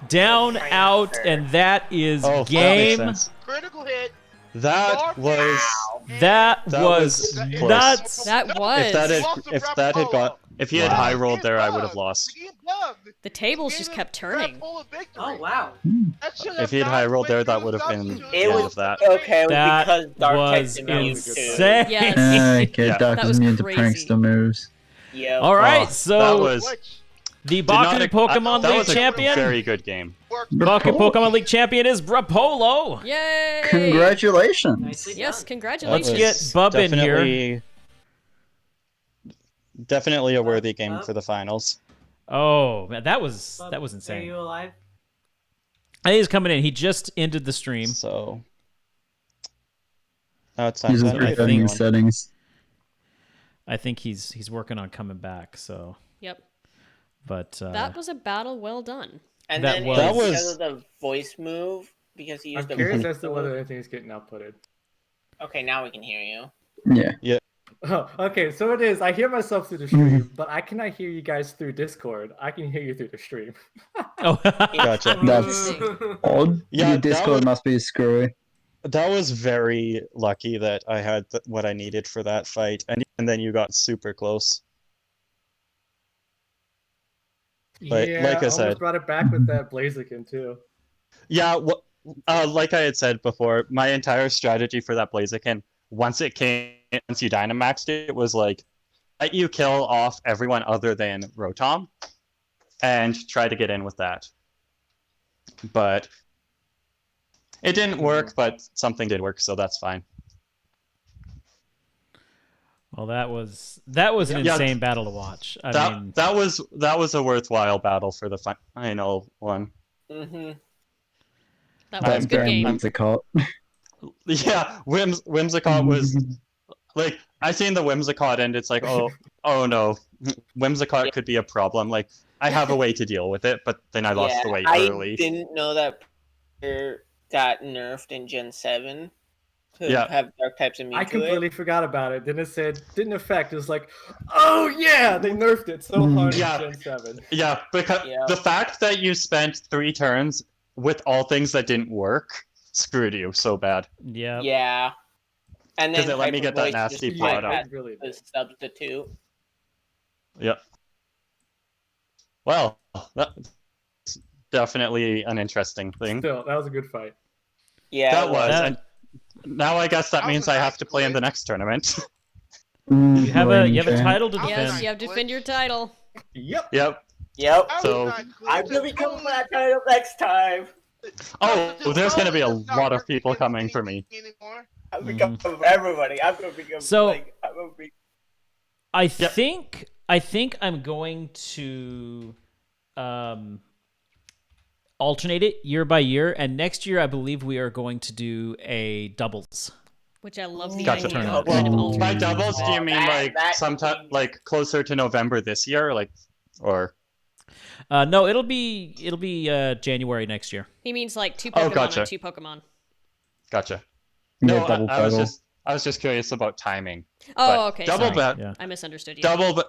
down, out, and that is Oh, that makes game. sense. Critical hit. That was That That was was nuts. That was. if he had Wow. high rolled there, I would have lost. The game bugged. The tables just kept turning. Full of victory. Oh wow. That should If he had not high rolled there, went that through would have been substitute. the It end was of that. okay That because Dark was types immune too. insane. Yes. Okay, Yeah. Dark That is was immune to crazy. prankster moves. Yeah. All right, Oh, so that was the did Baku not- Pokemon that League was a champion. very good game. Baku Pokemon League champion is Rapolo. Yay! Congratulations. Nicely Yes, done. congratulations. Let's get Bub in here. Definitely a worthy game Bub? for the finals. Oh man, that was Bub, Are insane. you alive? I think he's coming in. He just ended the stream. So now it's time He's to just I unmute think- resetting everyone. his settings. I think he's working on coming back. So, Yep. but That was a battle well done. And that then was- That because was- of the voice move, because he I'm used curious the as to whether anything's getting outputted. Okay, now we can hear you. Yeah. Oh, okay, so it is. I hear myself through the stream, but I cannot hear you guys through Discord. I can hear you through the stream. oh, Gotcha. That's odd. Yeah, Your that Discord was- must be screwy. That was very lucky that I had what I needed for that fight, and then you got super close. But yeah, like I almost said- brought it back with that Blaziken too. Yeah, like I had said before, my entire strategy for that Blaziken, once you Dynamaxed it, was like, let you kill off everyone other than Rotom, and try to get in with that. But it didn't work, but something did work, so that's fine. well, that was an Yeah. insane battle to watch. I mean, That was a worthwhile battle for the final one. Mm-hmm. That was a good very game. Whimsicott. Yeah, Whimsicott was like, I seen the Whimsicott and it's like, oh no, Whimsicott could be a problem. Like, I have a way to deal with it, but then I lost the weight early. I didn't know that player got nerfed in Gen 7 to Yeah. have dark types immune I to completely it. forgot about it. Then it said didn't affect. It was like, oh yeah, they nerfed it so hard Yeah. in Gen 7. Yeah, because Yeah. the fact that you spent 3 turns with all things that didn't work screwed you so bad. yeah. Yeah. And then 'Cause it let me get that Hyper Voice nasty just plot like out. had Really the did. substitute. Yep. Well, that's definitely an interesting thing. Still, that was a good fight. Yeah, That it was, That- and now I guess that That means was a I nice have to play in the glitch. next tournament. You have a Reigning champ. title to Yes, defend. Yes, you have to defend your title. Yep. Yep. Yep. That So- was not good. I'm gonna be coming for that title next time. Oh, there's gonna be a It's not lot of working people against coming for me. anything anymore. I'm gonna come for everybody. I'm gonna become So- I'm gonna be. I think I'm going to alternate it year by year, and next year I believe we are going to do a doubles. Which I love the Gotcha. idea Well, of kind of well, alternate By it. doubles, do you mean That- like that sometime means- like closer to November this year, like, or? No, it'll be January next year. He means like 2 Oh, Pokemon gotcha. on 2 Pokemon. Gotcha. Yeah, No, double I was battle. just curious about timing. Oh, But okay. Double Sorry. bat, Yeah. I misunderstood you. double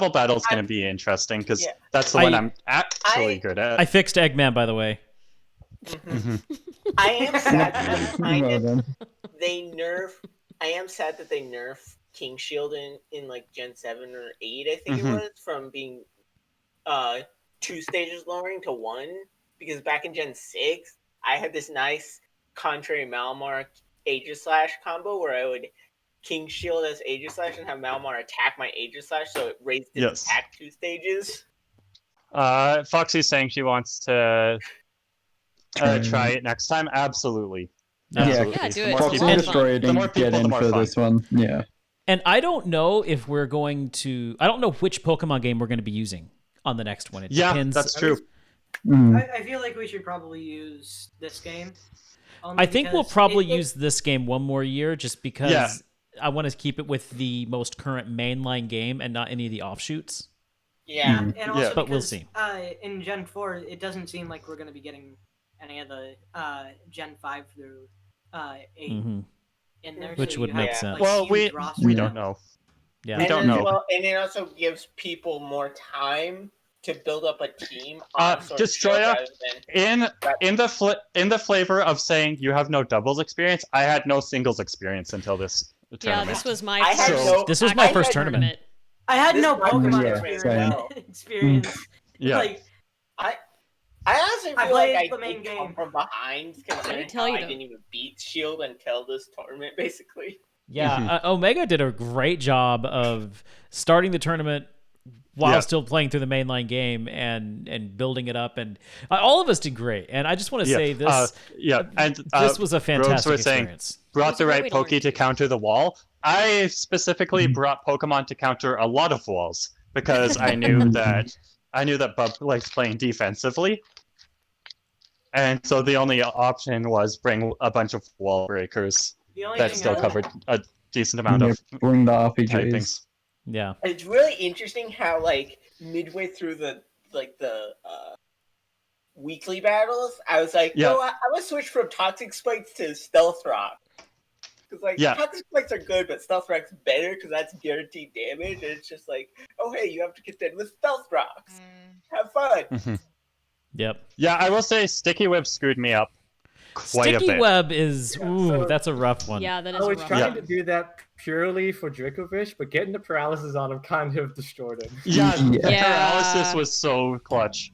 battle's gonna be interesting because Yeah. that's the one I'm actually good at. I fixed Eggman, by the way. I am sad that Well done. they nerf. I am sad that they nerf King Shield in like Gen 7 or 8, I think Mhm. it was, from being 2 stages lowering to 1. Because back in Gen 6, I had this nice Contrary Malmark Aegis Slash combo where I would King Shield as Aegislash and have Malamar attack my Aegislash, so it raised its attack 2 stages. Foxy's saying she wants to try it next time. Absolutely. Yeah, do it. Foxy Destroyer didn't get in for this one. Yeah. And I don't know if we're going to. I don't know which Pokemon game we're going to be using on the next one. It depends. That's true. I feel like we should probably use this game. I think we'll probably use this game one more year, just because I want to keep it with the most current mainline game and not any of the offshoots. Yeah, and also but we'll because, see. In Gen 4, it doesn't seem like we're going to be getting any of the Gen 5 through 8 in there, which so would you make have, sense. like, Well, huge we rosters. don't know. Yeah, we and don't then, know. Well, and it also gives people more time to build up a team. On Sword and Shield Destroyer, rather than in the flavor of saying you have no doubles experience, I had no singles experience until this Yeah, tournament. this was my I had first. no- This was my actual first tournament. I had This no is my Pokemon first experience. Yeah. Like, I honestly I feel like played I the main did come game. from behind, considering tell how you I though. didn't even beat Shield until this tournament, basically. Yeah, Omega did a great job of starting the tournament while still playing through the mainline game and building it up, and all of us did great. And I just want to say this. And this was a Rogues fantastic were saying, experience. brought It the was a right great way to learn Poke to counter the wall. I specifically brought Pokemon to counter a lot of walls because I knew that Bub likes playing defensively. And so the only option was bring a bunch of wall breakers the only that thing still I- covered a decent amount of Bring the RPGs. typings. Yeah. It's really interesting how, like, midway through the weekly battles, I was like, no, I would switch from Toxic Spikes to Stealth Rock. Because, like, Toxic Spikes are good, but Stealth Rock's better because that's guaranteed damage. And it's just like, oh, hey, you have to contend with Stealth Rocks. Have fun. Yep. Yeah, I will say Sticky Web screwed me up quite a Sticky bit. Web is that's a rough one. Yeah, that is I a was rough trying one. to do that purely for Dracovish, but getting the paralysis on him kind of destroyed him. Yeah, the Yeah. paralysis was so clutch.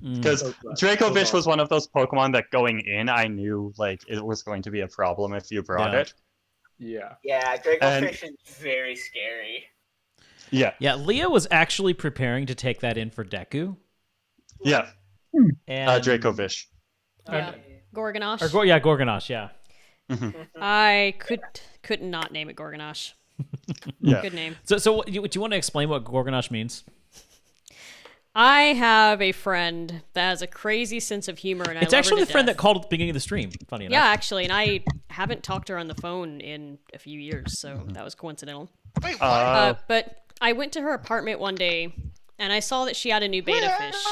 Because So clutch. Dracovish So was one of those Pokemon that going in, I knew like it was going to be a problem if you brought it. Yeah. Yeah, Dracofish is very scary. Yeah. Yeah, Leah was actually preparing to take that in for Deku. Yeah. And Dracovish. Yeah. Gorgonosh. Gorgonosh, yeah. I could not name it Gorgonosh. Yeah. Good name. So do you want to explain what Gorgonosh means? I have a friend that has a crazy sense of humor, and It's I love actually her the to friend death. that called at the beginning of the stream. Funny enough. Yeah, actually, and I haven't talked to her on the phone in a few years, so that was coincidental. Wait, what? But I went to her apartment one day, and I saw that she had a new beta fish,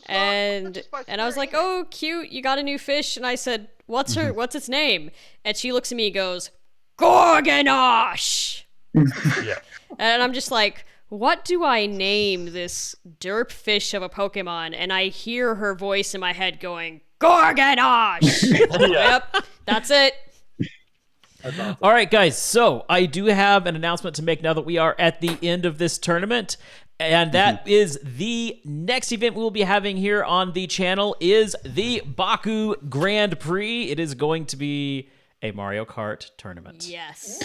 and I was like, "Oh, cute! You got a new fish." And I said, "What's its name?" And she looks at me and goes, "Gorgonosh." Yeah. And I'm just like, what do I name this derp fish of a Pokemon? And I hear her voice in my head going, Gorgonosh! Yep, that's it. All right, guys. So I do have an announcement to make now that we are at the end of this tournament. And that is the next event we will be having here on the channel is the Baku Grand Prix. It is going to be a Mario Kart tournament. Yes.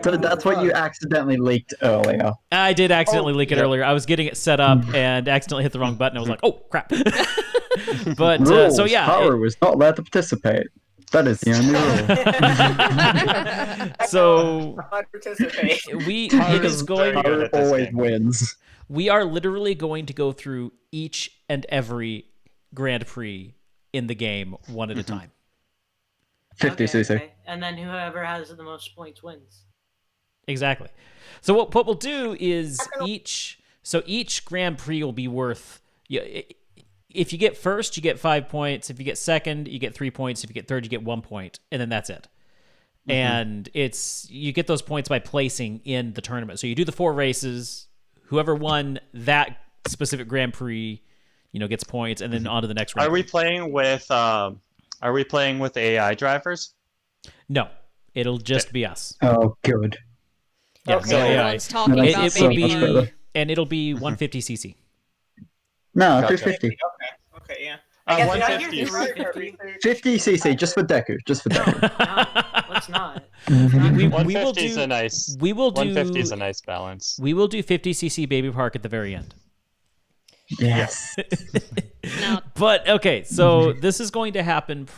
So that's what you accidentally leaked earlier. I did accidentally leak it earlier. I was getting it set up and accidentally hit the wrong button. I was like, oh, crap. But, Rules, so yeah. Haru was not allowed to participate. That is the only rule. So Not participate. it is going. Haru always wins. We are literally going to go through each and every Grand Prix in the game one at a time. 50cc. Okay. And then whoever has the most points wins. Exactly. So what we'll do is each Grand Prix will be worth. If you get first, you get 5 points. If you get second, you get 3 points. If you get third, you get 1 point, and then that's it. And you get those points by placing in the tournament. So you do the 4 races. Whoever won that specific Grand Prix, gets points, and then on to the next round. Are we playing with AI drivers? No, it'll just be us. Oh, good. Yeah, Okay. so AI. Everyone's talking It- about it's so maybe much better. And it'll be 150cc. No, Gotcha. 250. Okay, yeah. I guess 150. 150. 50cc, just for Deku. Just for Deku. No, it's not. we will 150 is do a nice. we will do 150 is a nice balance. we will do 50cc Baby Park at the very end. Yes. Now, But okay, so this is going to happen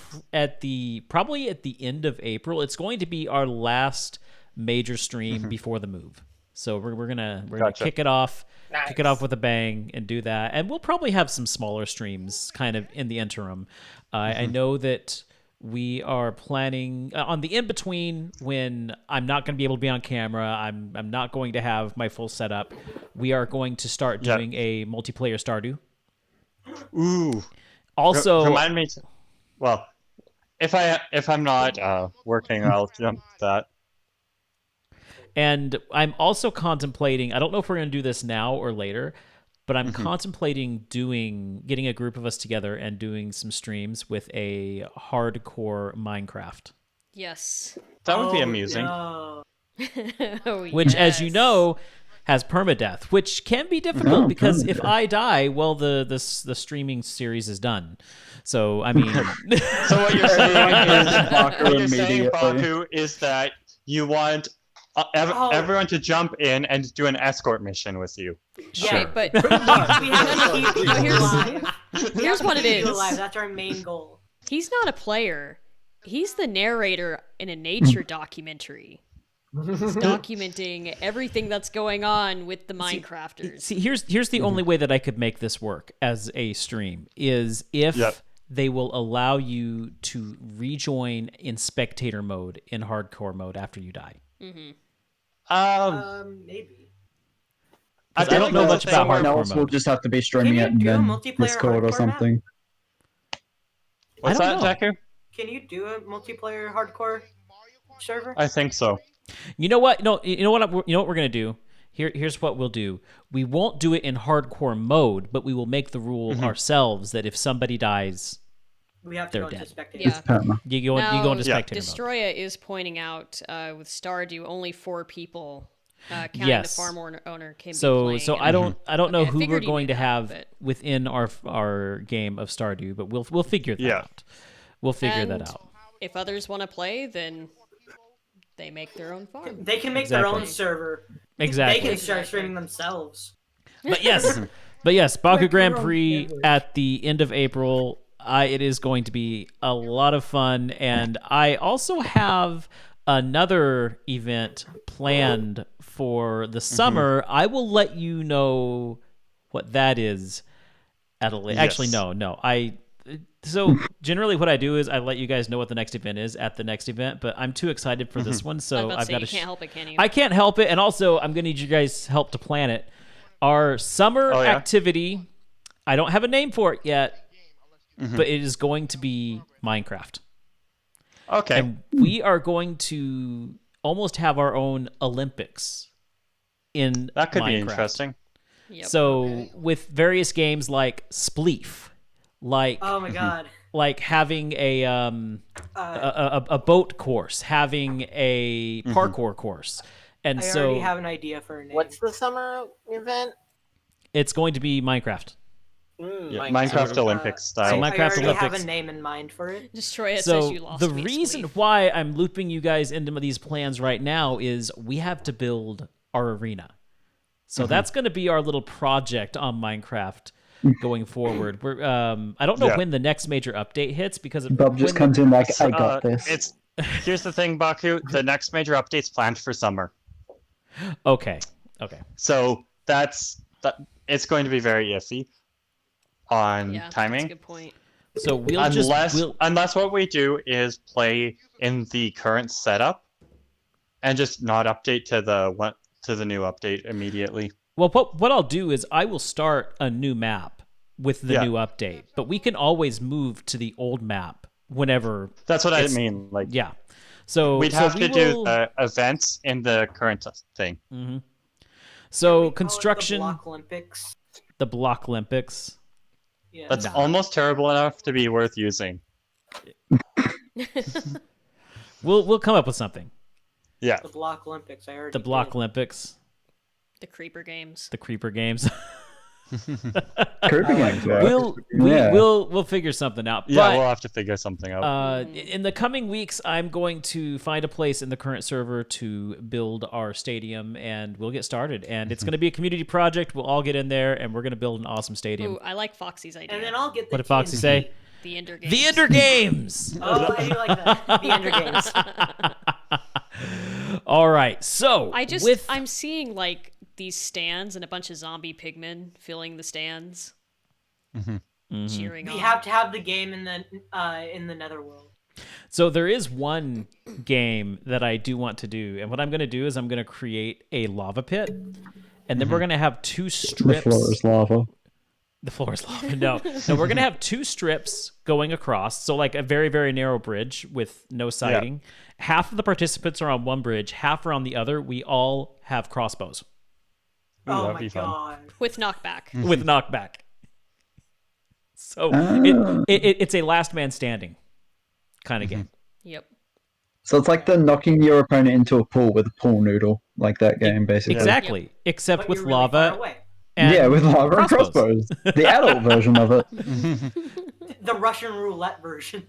probably at the end of April. It's going to be our last major stream before the move. So we're gonna Gotcha. kick it off, Nice. with a bang, and do that. And we'll probably have some smaller streams kind of in the interim. I know that we are planning on the in between when I'm not going to be able to be on camera. I'm not going to have my full setup. We are going to start doing a multiplayer Stardew. Ooh. Also, Remind me. Well, if I'm not working, I'll jump that. and I'm also contemplating. I don't know if we're going to do this now or later, but I'm contemplating getting a group of us together and doing some streams with a hardcore Minecraft. yes. That would be amusing. No. Oh, Which, as you yes. know, has permadeath, which can be difficult because if I die, well, the streaming series is done. So I mean, So what you're Baku saying, immediately. Baku, is that you want everyone to jump in and do an escort mission with you. Yeah, But we have to keep No, you here's- alive. here's what it Keep you is. alive. That's our main goal. he's not a player. He's the narrator in a nature documentary. He's documenting everything that's going on with the Minecrafters. see, here's the only way that I could make this work as a stream is if they will allow you to rejoin in spectator mode in hardcore mode after you die. Maybe. I don't know much about Someone hardcore else will mode. just have to be streaming you it and do a then multiplayer Discord or hardcore map? something. What's I that, don't know. Deku? Can you do a multiplayer hardcore server? I think so. You know what? No, you know what? You know what we're gonna do. Here's what we'll do. We won't do it in hardcore mode, but we will make the rule ourselves that if somebody dies, We have to They're go into dead. spectator. Yeah. Perma. you go into spectator mode. Destroya is pointing out with Stardew, only 4 people, counting Yes. the farm owner, can be So playing. so I don't know Okay, I who we're figured you going knew to that, have but- within our game of Stardew, but we'll figure that out. We'll figure that And out. if others want to play, then they make their own farm. They can make their own Exactly. server. Exactly. They can start streaming themselves. But yes, Baku Like Grand your own Prix sandwich. at the end of April. It is going to be a lot of fun, and I also have another event planned for the summer. I will let you know what that is at a later. Actually, no. So generally, what I do is I let you guys know what the next event is at the next event, but I'm too excited for this one, I was so about to I've say, got you to. can't help it, can you? I can't help it, and also I'm gonna need you guys' help to plan it. Our summer Oh, yeah? activity. I don't have a name for it yet, but it is going to be Minecraft. Okay. And we are going to almost have our own Olympics in That could be Minecraft. interesting. Yep. So with various games like Spleef, like Oh my god. like having a boat course, having a parkour course, and I so already have an idea for a name. What's the summer event? it's going to be Minecraft. Yeah, Minecraft Olympics style. So I Minecraft already have Olympics. a name in mind for it. Destroya says So you lost the me at reason Spleef. why I'm looping you guys into these plans right now is we have to build our arena. So that's going to be our little project on Minecraft going forward. We're I don't know Yeah. when the next major update hits because Bob just comes in like, I got this. Here's the thing, Baku. The next major update's planned for summer. Okay. So it's going to be very iffy on Yeah, that's a timing. good point. So Unless what we do is play in the current setup and just not update to the new update immediately. Well, what I'll do is I will start a new map with the new update, but we can always move to the old map whenever. That's what I mean. Like, yeah. So we'd so have we to do will- the events in the current thing. So construction, The Block Olympics. the Block Olympics. Yeah. That's almost terrible enough to be worth using. We'll come up with something. Yeah. The Block Olympics. I already The Block did. Olympics, The Creeper games. the Creeper games. Creepy games, right? We'll figure something out. Yeah, But, we'll have to figure something out. in the coming weeks, I'm going to find a place in the current server to build our stadium, and we'll get started. And it's going to be a community project. We'll all get in there, and we're going to build an awesome stadium. Ooh, I like Foxy's idea. And then I'll get the What did Foxy TNT. say? The Ender Games. The Ender Games! Oh, I do like that. The Ender Games. All right, so I'm seeing like these stands and a bunch of zombie pigmen filling the stands, cheering on. We have to have the game in the Netherworld. So there is one game that I do want to do, and what I'm going to do is I'm going to create a lava pit, and then we're going to have 2 strips. The floor is lava. The floor is lava. No, we're going to have 2 strips going across, so like a very, very narrow bridge with no siding. Yeah. Half of the participants are on one bridge, half are on the other. We all have crossbows. Ooh, Oh that'd my be fun. god. With knockback. With knockback. So it's a last man standing kind of game. Yep. So it's like the knocking your opponent into a pool with a pool noodle, like that game, basically. Exactly, Yep. Except But with you're really lava. far away. And with lava and crossbows. The adult version of it. The Russian roulette version.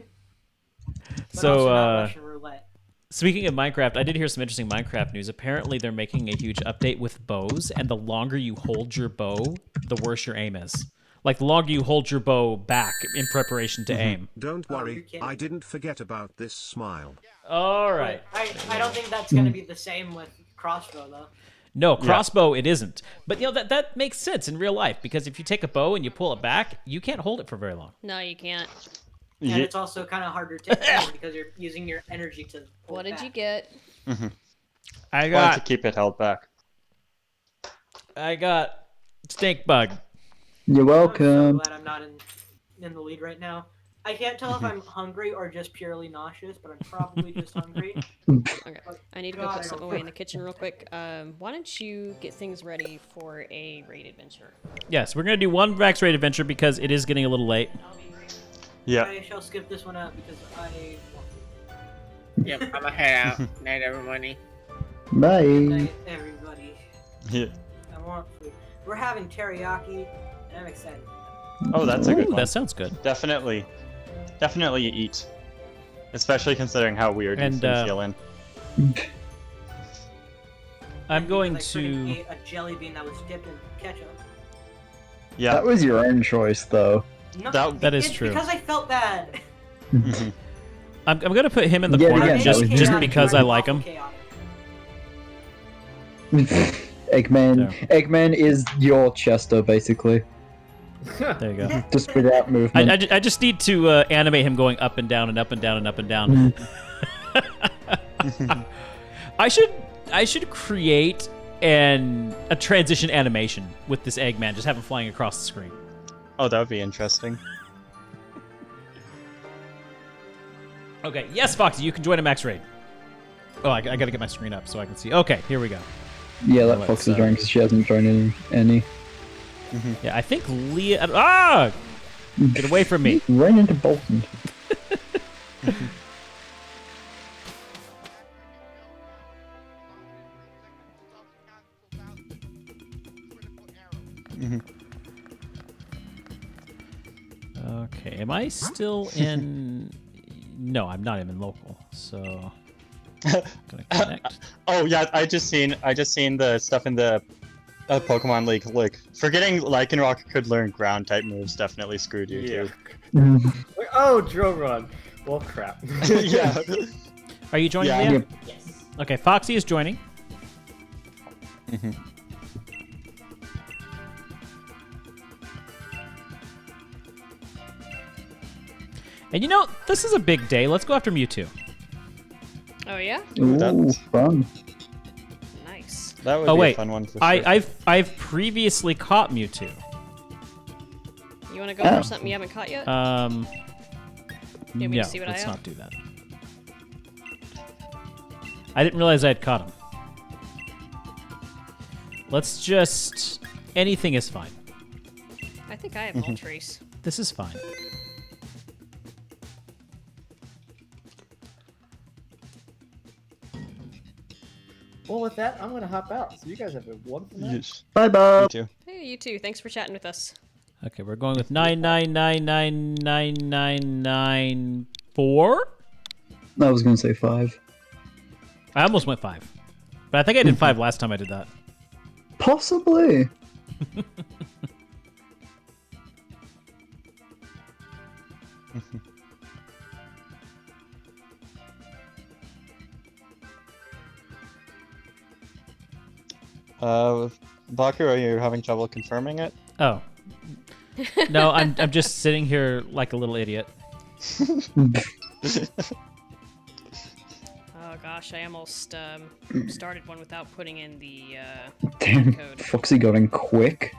But So, also not Russian roulette. Speaking of Minecraft, I did hear some interesting Minecraft news. Apparently, they're making a huge update with bows, and the longer you hold your bow, the worse your aim is. Like, the longer you hold your bow back in preparation to aim. Don't worry, I didn't forget about this smile. All right. I don't think that's going to be the same with crossbow, though. No, crossbow it isn't. But, you know, that makes sense in real life, because if you take a bow and you pull it back, you can't hold it for very long. No, you can't. And it's also kind of harder to aim because you're using your energy to pull What it did back. you get? I Wanted to keep it held back. got stink bug. You're I'm so welcome. glad I'm not in the lead right now. I can't tell if I'm hungry or just purely nauseous, but I'm probably just hungry. Okay. I need to go God, put I something don't away feel in the kitchen real quick. Why don't you get things ready for a raid adventure? Yes, we're going to do one max raid adventure because it is getting a little late. Yeah. I shall skip this one out because I want to. Yep, I'm gonna head out. Night, everybody. Bye. Good night, everybody. Yeah. I want food. We're having teriyaki, and I'm excited. Oh, that's a good Ooh, one. that sounds good. Definitely eat. Especially considering how weird you've been feeling. I'm going Because I couldn't to... eat a jelly bean that was dipped in ketchup. Yeah. That was your own choice, though. No, That is it's true. because I felt bad. I'm going to put him in the Yeah, corner again, just that was just you. because I like him. Eggman. Eggman is your Chester, basically. There you go. Just without movement. I just need to animate him going up and down and up and down and up and down. I should create a transition animation with this Eggman. Just have him flying across the screen. Oh, that would be interesting. Okay, yes, Foxy, you can join a max raid. Oh, I got to get my screen up so I can see. Okay, here we go. Yeah, let Let's, Fox is join because she hasn't joined any. Yeah, I think Leah... Ah! Get away from me. Right into Bolton. Okay, am I still in... No, I'm not even local, so... I'm gonna connect. Oh yeah, I just seen the stuff in the Pokemon League. Like, forgetting Lycanroc could learn ground type moves definitely screwed you too. Oh, drill run. Well, crap. Yeah. Are you joining, Yeah. Leah? Yes. Okay, Foxy is joining. And you know, this is a big day. Let's go after Mewtwo. Oh yeah? Ooh, That's- fun. Nice. That would Oh be wait, a fun one for sure. I've previously caught Mewtwo. You want to go for something you haven't caught yet? Um, You want me no, to see what I let's have? not do that. I didn't realize I had caught him. Let's just... Anything is fine. I think I have Moltres. This is fine. Well, with that, I'm gonna hop out. So you guys have a wonderful night. Yes. Bye, Bob. You too. Hey, you too. Thanks for chatting with us. Okay, we're going with 9999994. I was gonna say 5. I almost went 5. But I think I did 5 last time I did that. Possibly. Baku, are you having trouble confirming it? Oh. No, I'm just sitting here like a little idiot. Oh gosh, I almost started one without putting in the Damn, code. Foxy got in quick.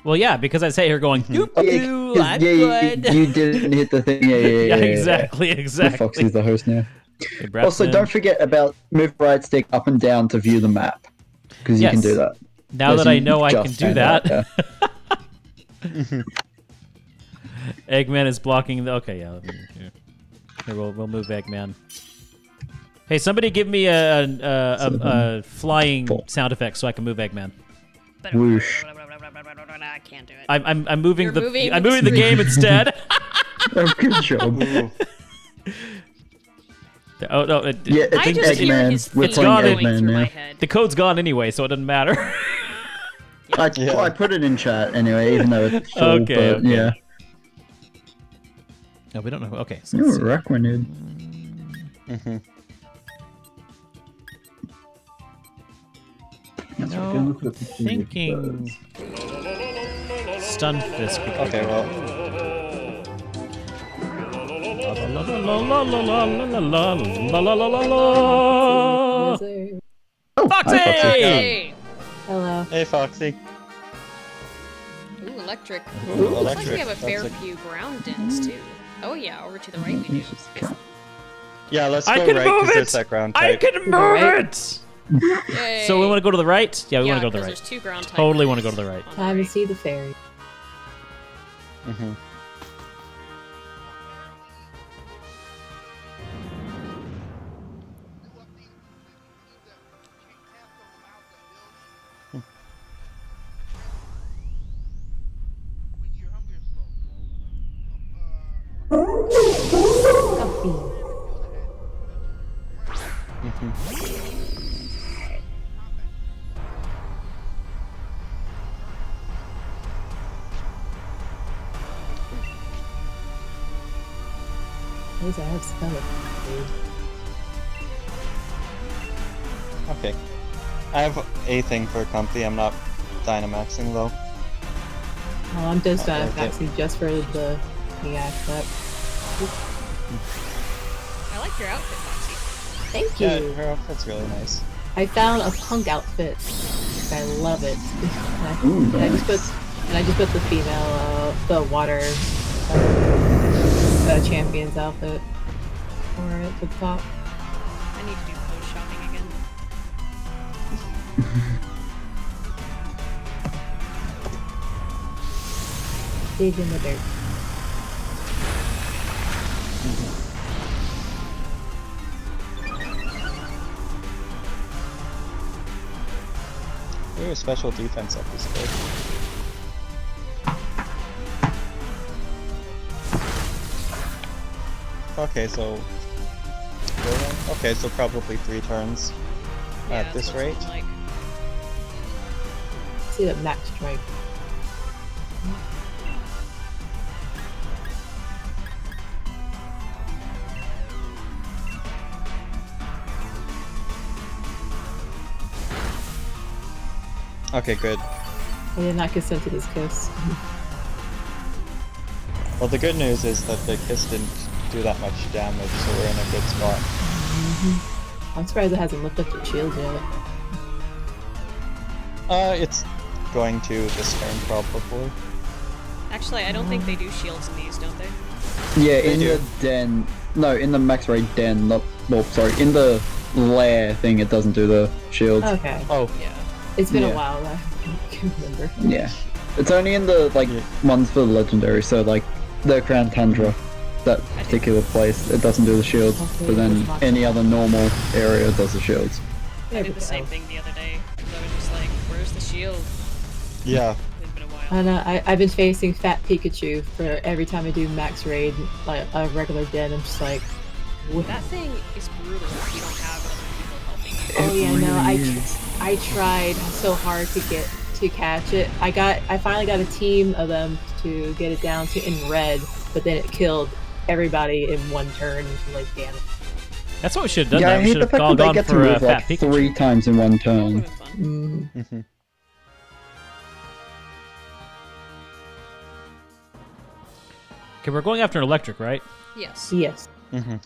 Well, yeah, because I sat here going, doop Oh, yeah, doo, 'cause- I'm yeah, good. you didn't hit the thing. Yeah, exactly. Foxy's the host now. Okay, Also, Brapson. don't forget about move right stick up and down to view the map, because you can do that. Now As that I you know I can just do found out, that. yeah. Eggman is blocking the. Okay, yeah. Here, we'll move Eggman. Hey, somebody give me a flying sound effect so I can move Eggman. Whoosh. I can't do it. I'm moving You're the moving I'm moving the game instead. Oh, good job. Oh no! Yeah, I it's just hear Eggman. his We're feet playing going Eggman through my now. head. The code's gone anyway, so it doesn't matter. I put it in chat anyway, even though it's full, Okay, but okay. yeah. No, we don't know. Okay, so You're let's a see. wreck, dude. No, I'm thinking Stun Fist. Okay, well. Oh, Foxy! hi, Foxy. Hey! Hello. Hey, Foxy. Ooh, electric. Ooh, Looks like electric. we have a fair That's few ground dens too. Oh yeah, over to the right we do. Yeah, let's I go can right move because it! there's that ground I type. can move Right. it! Yay. So we want to go to the right? Yeah, we want to go to the 'cause right. There's 2 ground types. Totally want to go to the right. on the Time to right. see the fairy. At least I have spell it. Okay. I have a thing for Comfy. I'm not Dynamaxing though. Oh, I'm just Okay. maxing just for the aspect. I like your outfit, Foxy. Thank Yeah, you. her outfit's really nice. I found a punk outfit. I love it. And I just put the female, the water champion's outfit for it at the top. I need to do clothes shopping again. Dig in the dirt. Ooh, special defense up is good. Okay, so... Okay, so probably 3 turns Yeah, at that's this what it's rate. looking like. See that max strike. Okay, good. I did not consent to this kiss. Well, the good news is that the kiss didn't do that much damage, so we're in a good spot. I'm surprised it hasn't lifted up the shield yet. It's going to this turn probably. Actually, I don't think they do shields in these, don't they? Yeah, They in do. the den. No, in the max raid den. Not. Well, sorry, in the lair thing, it doesn't do the shields. Okay. Oh, Yeah. It's been Yeah. a while. I can't remember. Yeah, it's only in the like Yeah. ones for the legendary. So like the Crown Tundra, that particular place, it doesn't do the shields. Okay, But then that's not any other normal area does the shields. There I we did the same go. thing the other day. 'Cause I was just like, where's the shield? Yeah. It's been a while. I know. I've been facing Fat Pikachu for every time I do max raid, like a regular den. I'm just like, what? That thing is brutal if you don't have other people helping you. Oh yeah, no. I tried so hard to catch it. I finally got a team of them to get it down to in red, but then it killed everybody in one turn. Like, damn it. That's what we should have done. Yeah, I That we hate should the have fact all that they gone get to for move Fat like Pikachu. 3 times in one That turn. would have been fun. Mhm. Okay, we're going after an electric, right? Yes. Yes. Mhm.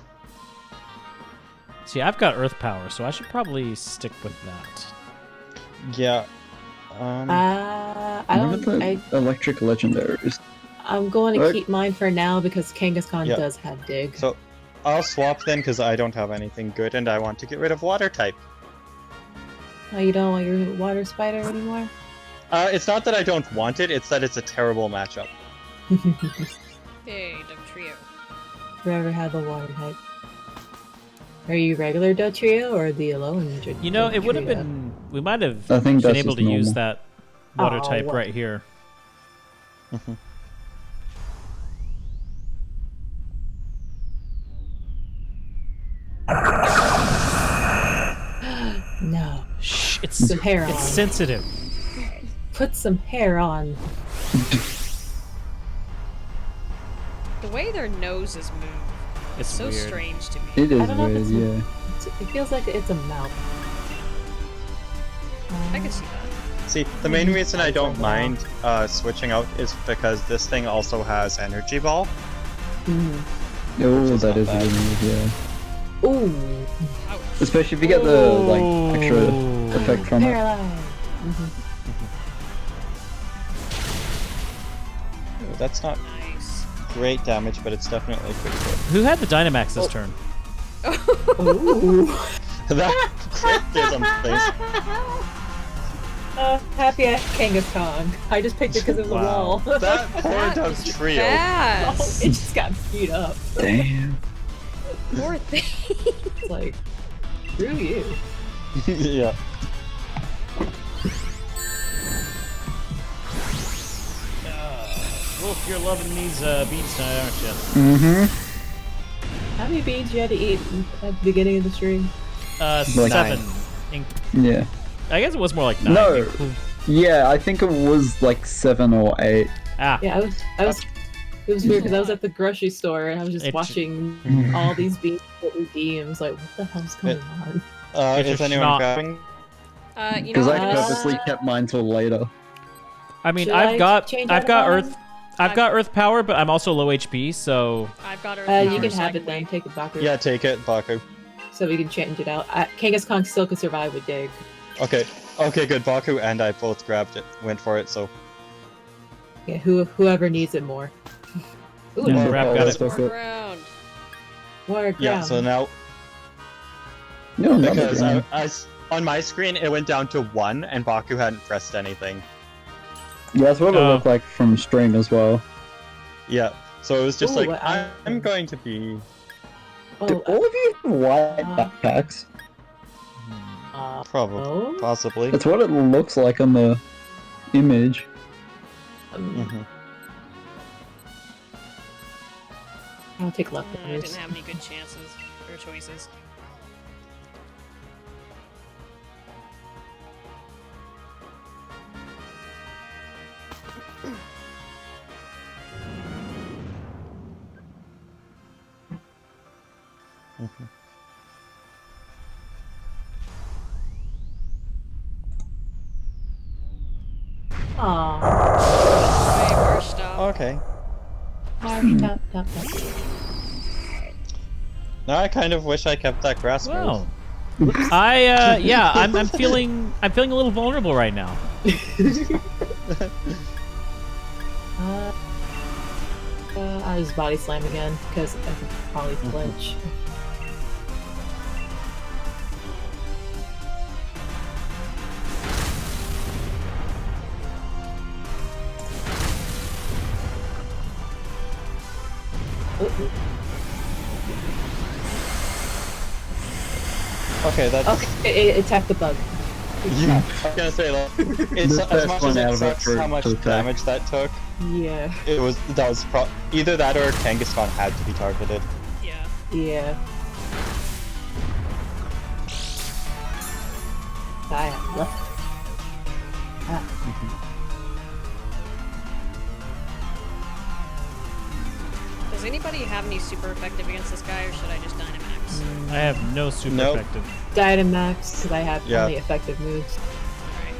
See, I've got Earth power, so I should probably stick with that. Yeah. I What are don't. the electric legendaries? I'm going to What? keep mine for now because Kangaskhan Yeah. does have dig. So I'll swap then because I don't have anything good and I want to get rid of water type. Oh, you don't want your water spider anymore? It's not that I don't want it, it's that it's a terrible matchup. Hey, Dugtrio. Forever had the water type. Are you regular Dotrio or the alone? You know, it would have been. We might have I think been that's able just to use normal. that water Oh, type what? right here. Mhm. No. Shh, it's Some hair it's on. sensitive. Put some hair on. The way their noses move It's is so weird. strange to me. It is I don't know if weird, it's yeah. It feels like it's a mouth. I can see that. See, the main reason I don't mind switching out is because this thing also has energy ball. Oh, is that not is a bad. good move, yeah. Ooh. Ouch. Especially if you get the like extra effect from it. Paralyzed. Ooh, that's not Nice. great damage, but it's definitely a quick hit. Who had the Dynamax this turn? Ooh. That crit did something. Happy at Kangaskhan. I just picked it because of the Wow. wall. That poor That Doug was trio. bad. Oh, it just got beat up. Damn. Poor thing. It's like, screw you. Yeah. Wolf, you're loving these beans tonight, aren't you? Mm-hmm. How many beans you had to eat at the beginning of the stream? Like 7. Yeah. I guess it was more like 9. No. Yeah, I think it was like 7 or 8. Ah. Yeah, I was. It was weird because I was at the grocery store and I was just It's- watching all these beans get redeemed. I was like, what the hell's going on? It's Is a anyone schnock. grabbing? You Because know I what? purposely kept mine till later. I mean, Should I've I got change I've out got of Earth mine? I've got Earth power, but I'm also low HP, so I've got Earth You power, can so I have it then. wait. Take it back. Yeah, take it, Baku. So we can change it out. Kangaskhan still could survive with Dig. Okay. Okay, good. Baku and I both grabbed it, went for it, so. Yeah, whoever needs it more. Ooh, Yeah, no. Rap got it. that's More ground. More Yeah, ground. so now, No, another because ground. on my screen it went down to 1 and Baku hadn't pressed anything. Yeah, that's what it Oh. looked like from stream as well. Yeah, so it was just Ooh, like, I'm going to be. Do Oh, all of you have white backpacks? Probably. oh? Possibly. That's what it looks like on the image. Mhm. I'll take I leftovers. didn't have any good chances or choices. Aww. Way worse stuff. Okay. Tap, tap, tap. Now I kind of wish I kept that grass Well, move. yeah, I'm feeling a little vulnerable right now. I'll just body slam again because I could probably flinch. Okay, that's. Okay, it attacked the bug. Yeah, I was gonna say like, it's The as first much one as out it of it sucks for- how much to attack. damage that took. Yeah. That was either that or Kangaskhan had to be targeted. Yeah. Yeah. I have left. Does anybody have any super effective against this guy, or should I just Dynamax? I have no super Nope. effective. Dynamax, because I have Yeah. only effective moves. Alright.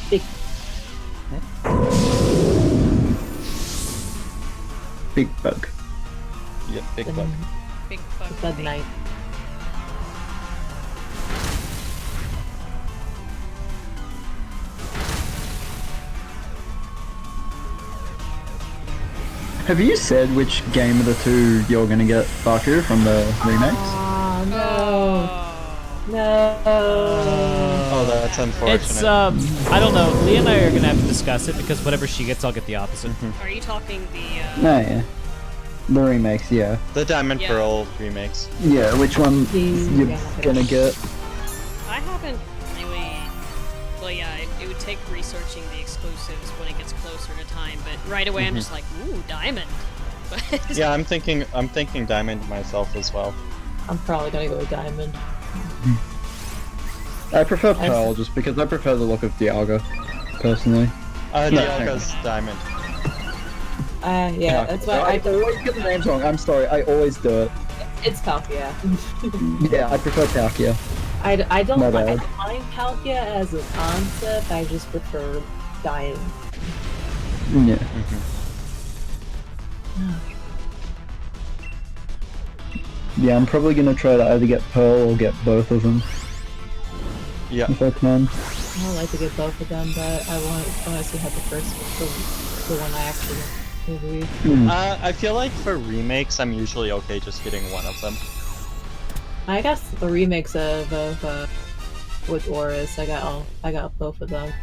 Big. Big bug. Yep, big bug. Big bug. Bud Knight. Have you said which game of the two you're gonna get, Baku, from the remakes? Oh no. No. Oh, that's unfortunate. It's I don't know. Leah and I are gonna have to discuss it because whatever she gets, I'll get the opposite. Are you talking the, No, yeah. The remakes, yeah. The Diamond Yeah. Pearl remakes. Yeah, which one you're Yeah. gonna get? I haven't really... Well, yeah, it would take researching the exclusives when it gets closer to time, but right away I'm just like, ooh, Diamond. But Yeah, I'm thinking Diamond myself as well. I'm probably gonna go with Diamond. I prefer Pearl just because I prefer the look of Dialga, personally. Dialga's Diamond. Yeah, that's why I always get the names wrong. I'm sorry, I always do it. It's Palkia. Yeah, I prefer Palkia. I don't My mind bad. Palkia as a concept, I just prefer Diamond. Yeah. Yeah, I'm probably gonna try to either get Pearl or get both of them. Yeah. If I can. I would like to get both of them, but I want to see how the first the one I actually reviewed. I feel like for remakes, I'm usually okay just getting one of them. I guess the remakes of with Oris, I got both of them.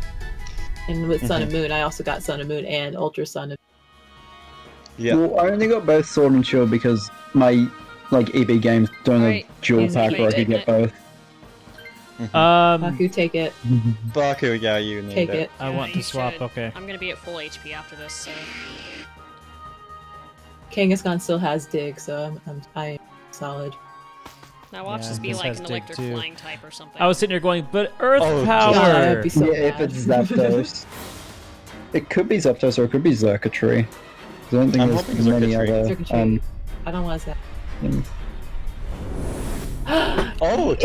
And with Sun and Moon, I also got Sun and Moon and Ultra Sun and Yeah. Well, I only got both Sword and Shield because my EB games don't Right. have dual Easy. pack where I could get both. Baku, take it. Baku, yeah, you need Take it. it. I Yeah, want to you swap. should. Okay. I'm gonna be at full HP after this, so... Kangaskhan still has Dig, so I'm solid. Now watch Yeah, this be this like has an dig electric too. flying type or something. I was sitting here going, but Earth Oh, power. God, that'd be so Yeah, if bad. it's Zapdos. It could be Zapdos or it could be Xurkitree. I don't think I'm there's hoping many Xurkitree. other Xurkitree. I don't want to things. Oh,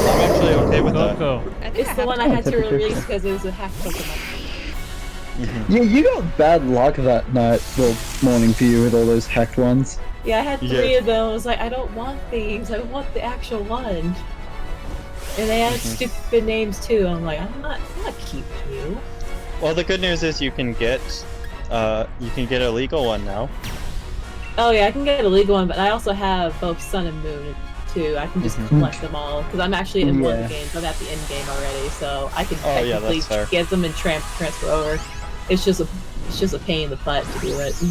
I'm actually okay with that. Coco. I think It's I the have one it. I had to Typical. release because it was a hack Pokemon. Yeah, you got bad luck that night, well, morning for you with all those hacked ones. Yeah, I had Yeah. 3 of them. I was like, I don't want these. I want the actual one. And they had stupid names too. I'm like, I'm not keeping you. Well, the good news is you can get a legal one now. Oh yeah, I can get a legal one, but I also have both Sun and Moon too. I can just collect them all because I'm actually in one of the games. I'm at the end game already, so I can Oh, yeah, technically that's fair. get them and transfer over. It's just a pain in the butt to do it. So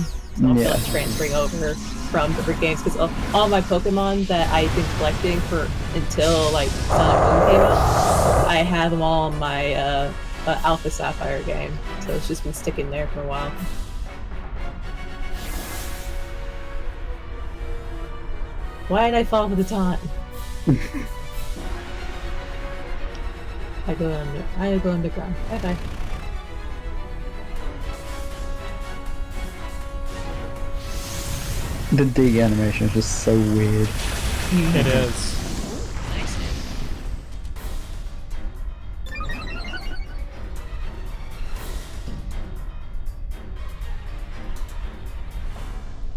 I feel like transferring over from different games because all my Pokemon that I've been collecting for until like Sun and Moon came out, I have them all in my Alpha Sapphire game. So it's just been sticking there for a while. Why did I fall for the taunt? I go underground. Bye bye. The dig animation is just so weird. It is. Nice.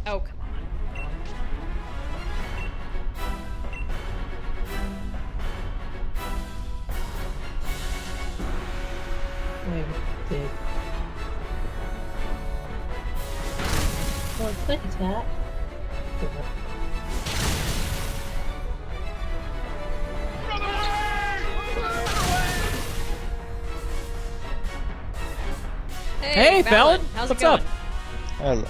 Oh, come on. Wait, dig. Well, click that. Hey, Fallon. How's What's it going? up? Hello.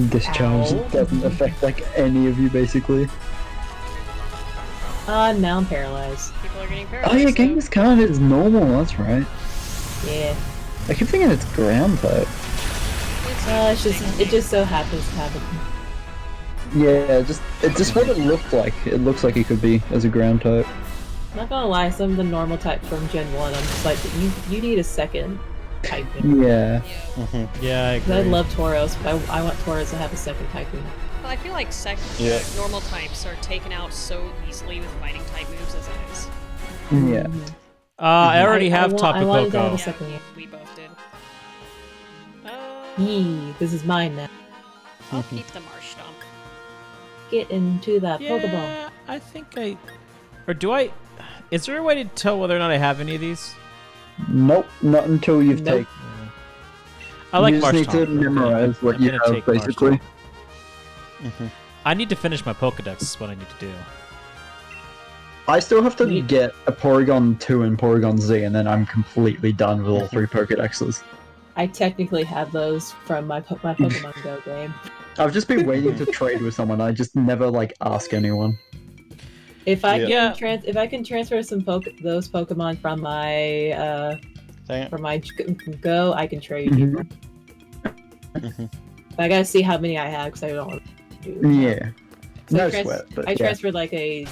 Discharge Ow. doesn't affect like any of you basically. Now I'm paralyzed. People are getting paralyzed. Oh yeah, though. Genghis Khan is normal, that's right. Yeah. I keep thinking it's ground type. It just so happens to have it. Yeah, it's just what it looked like. It looks like it could be as a ground type. Not gonna lie, some of the normal types from Gen 1, I'm just like, you need a second typing. Yeah. Yeah, I 'Cause I agree. love Tauros, but I want Tauros to have a second typing. Well, I feel like Yeah. normal types are taken out so easily with fighting type moves as it is. Yeah. I already have I wanted to have Tapu a Yeah, second one. we both did. Yee, this is mine now. I'll keep the Marsh Stomp. Get into that Pokeball. Yeah, I think I... Or do I... Is there a way to tell whether or not I have any of these? Nope, not until you've Nope. taken. I like you just need to Marshtomp. memorize what I'm you gonna have, take basically. Marshtomp. I need to finish my Pokedex is what I need to do. I still have to get a Porygon 2 and Porygon Z, and then I'm completely done with all 3 Pokedexes. I technically have those from my Pokemon Go game. I've just been waiting to trade with someone. I just never ask anyone. If I Yeah. if I can transfer those Pokemon from my Go, I can trade you. But I gotta see how many I have because I don't. Yeah. So No I sweat, but I yeah. transferred a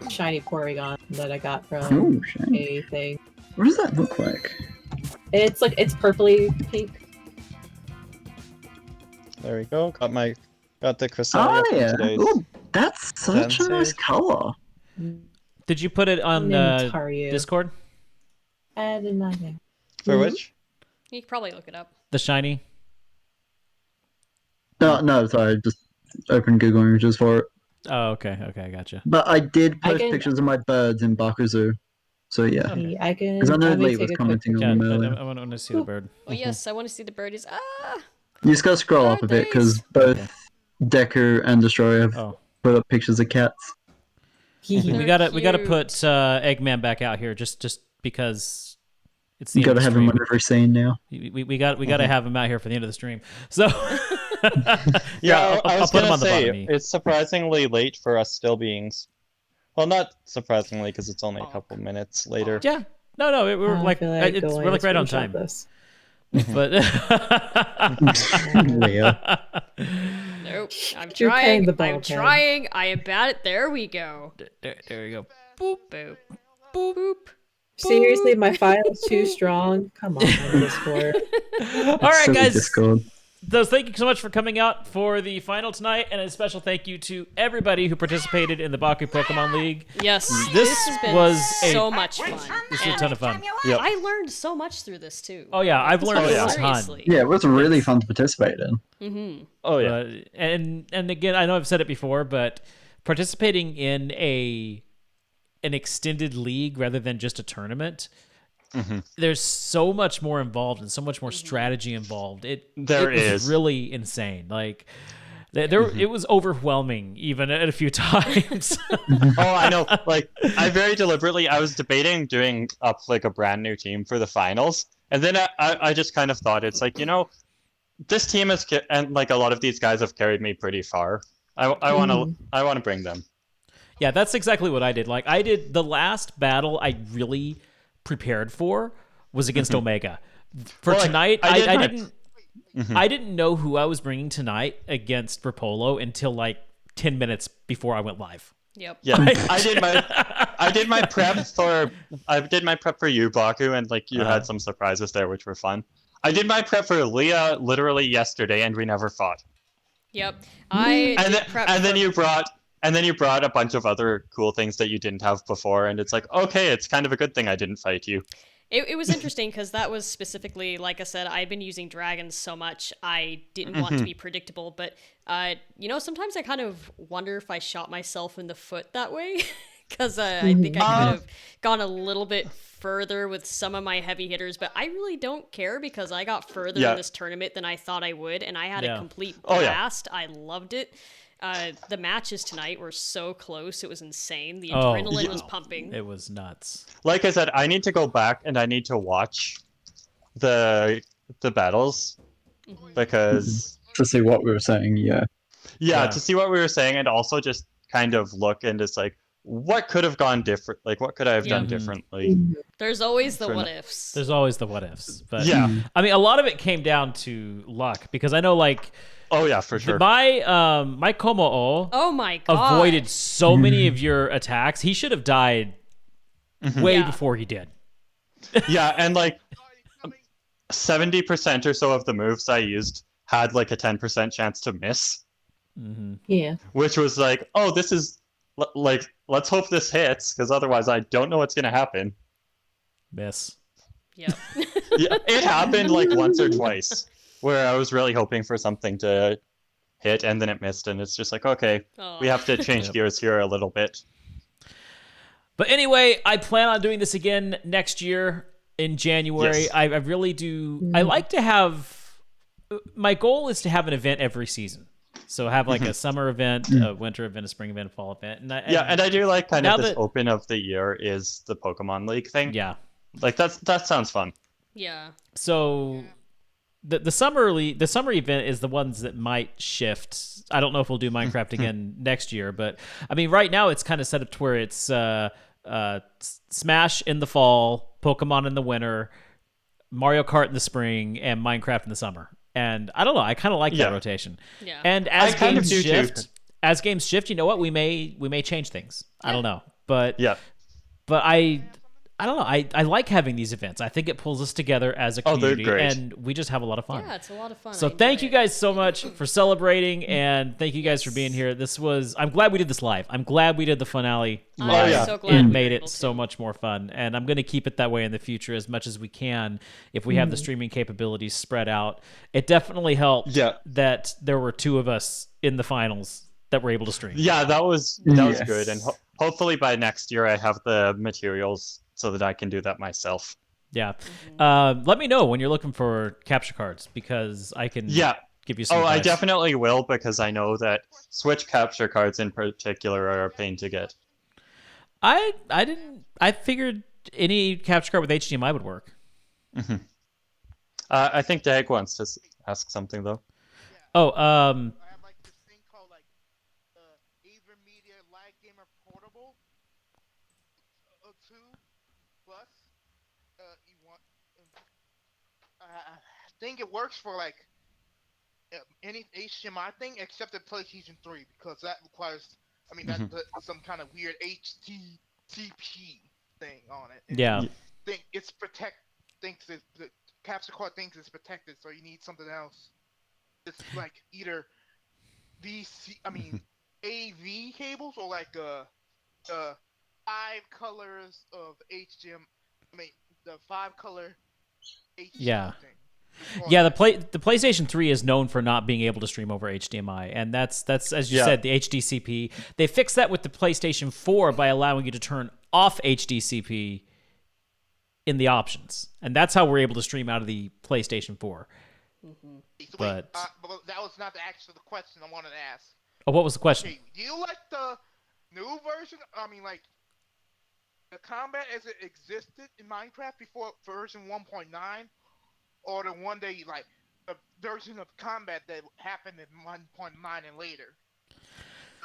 shiny Porygon that I got from Ooh, shiny. a thing. What does that look like? It's purpley pink. There we go. Got the Cresselia Oh from yeah. today's. Ooh, that's such a nice Sensei. color. Did you put it on Nimitaru. Discord? Added nothing. For which? You can probably look it up. The shiny? No, sorry, just open Google images for it. Oh, okay, I gotcha. But I did post can- pictures of my birds in Baku Zoo. So yeah. I can. Because I know let me Lee take was a quick commenting Yeah, on them earlier. I want to see the bird. Oh yes, I want to see the birdies. Ah! You just gotta scroll up a bit because both Deku and Destroyer have Oh. put up pictures of cats. We gotta cute. put Eggman back out here just because it's the You end gotta of have the him stream. on every scene now. We gotta have him out here for the end of the stream. So Yeah, I I'll was put him gonna on the say bottom. it's surprisingly late for us still being. Well, not surprisingly because it's only a couple minutes later. Yeah, no, we're I like feel like we're going like to right on screenshot time. this. But Leo. Nope. I'm You're paying trying. the ball, I'm Ken. trying. I am bad at. There we go. there you go. Boop boop boop boop. Seriously, my file's too strong. Come on, Discord. All right, Silly guys. Discord. So thank you so much for coming out for the final tonight, and a special thank you to everybody who participated in the Baku Pokemon League. Yes, This has been was so much fun. This was a ton of fun. Yep. I learned so much through this too. Oh yeah, I've learned a ton. Seriously. Yeah, it was really fun to participate in. Mm-hmm. Oh yeah. And again, I know I've said it before, but participating in an extended league rather than just a tournament, there's so much more involved and so much more strategy involved. It was really insane. Like it was overwhelming even at a few times. Oh, I know. Like, I very deliberately, I was debating doing up a brand new team for the finals, and then I just kind of thought it's this team is and a lot of these guys have carried me pretty far. I want to bring them. Yeah, that's exactly what I did. Like I did the last battle I really prepared for was against Omega. For tonight, I didn't know who I was bringing tonight against Rapolo until 10 minutes before I went live. Yep. Yeah, I did my prep for you, Baku, and you had some surprises there, which were fun. I did my prep for Leah literally yesterday, and we never fought. Yep. And then you brought a bunch of other cool things that you didn't have before, and it's okay, it's kind of a good thing I didn't fight you. It was interesting because that was specifically, like I said, I'd been using dragons so much, I didn't want to be predictable, but, sometimes I kind of wonder if I shot myself in the foot that way, because I think I could have gone a little bit further with some of my heavy hitters, but I really don't care because I got further in this tournament than I thought I would, and I had a complete blast. I loved it. The matches tonight were so close; it was insane. The Oh. adrenaline Yeah. was pumping. It was nuts. Like I said, I need to go back and I need to watch the battles because To see what we were saying, yeah. yeah, Yeah. to see what we were saying and also just kind of look and it's like what could have gone different? Like what could I have Yeah. done differently? There's always the Sure what enough. ifs. There's always the what ifs. But Yeah. I mean, a lot of it came down to luck because I know, like, Oh yeah, for sure. my Komo-o Oh my god! avoided so many of your attacks. He should have died way Yeah. before he did. Yeah, and like 70% or so of the moves I used had like a 10% chance to miss, Yeah. which was like, oh, this is like, let's hope this hits because otherwise I don't know what's gonna happen. Miss. Yeah. Yeah, it happened like once or twice where I was really hoping for something to hit and then it missed, and it's just like, okay, we have to change Yep. gears here a little bit. But anyway, I plan on doing this again next year in January. Yes. I really do. I like to have. My goal is to have an event every season. So have like a summer event, a winter event, a spring event, a fall event. And I do like kind now of this that- open of the year is the Pokemon League thing. Yeah. Like that sounds fun. Yeah. So the summer event is the ones that might shift. I don't know if we'll do Minecraft again next year, but I mean, right now it's kind of set up to where it's Smash in the fall, Pokemon in the winter, Mario Kart in the spring, and Minecraft in the summer. And I don't know, I kind of like that rotation. Yeah. And as I kind of games do too. shift, you know what? We may change things. I don't know, but Yeah. but I don't know. I like having these events. I think it pulls us together as a Oh, they're community, great. and we just have a lot of fun. Yeah, it's a lot of fun. So I thank enjoy you it. guys so much for celebrating, and thank you guys for being here. I'm glad we did this live. I'm glad we did the finale I'm live. so glad It we were made able it to. so much more fun, and I'm going to keep it that way in the future as much as we can if we have the streaming capabilities spread out. It definitely helped that there were two of us in the finals that were able to stream. Yeah, that was good, Yes. and hopefully by next year I have the materials so that I can do that myself. Yeah. Let me know when you're looking for capture cards because I can give you some Oh, I advice. definitely will because I know that Switch capture cards in particular are a pain to get. I figured any capture card with HDMI would work. I think Dag wants to ask something though. Oh, I have like this thing called like AverMedia Live Gamer Portable 2 Plus. You want? I think it works for like any HDMI thing except the PlayStation 3 because that requires. I mean, that's some kind of weird HTTP thing on it. And yeah. think it's thinks the capture card thinks it's protected, so you need something else. It's like either AV cables or like the 5 colors of HDMI. I mean, the 5 color HDMI Yeah. thing. Yeah, the PlayStation 3 is known for not being able to stream over HDMI, and that's as you said, the HDCP. They fixed that with the PlayStation 4 by allowing you to turn off HDCP in the options, and that's how we're able to stream out of the PlayStation 4. But but that was not the actual question I wanted to ask. oh, what was the question? Okay, do you like the new version? I mean, like the combat as it existed in Minecraft before version 1.9, or the one day like the version of combat that happened in 1.9 and later?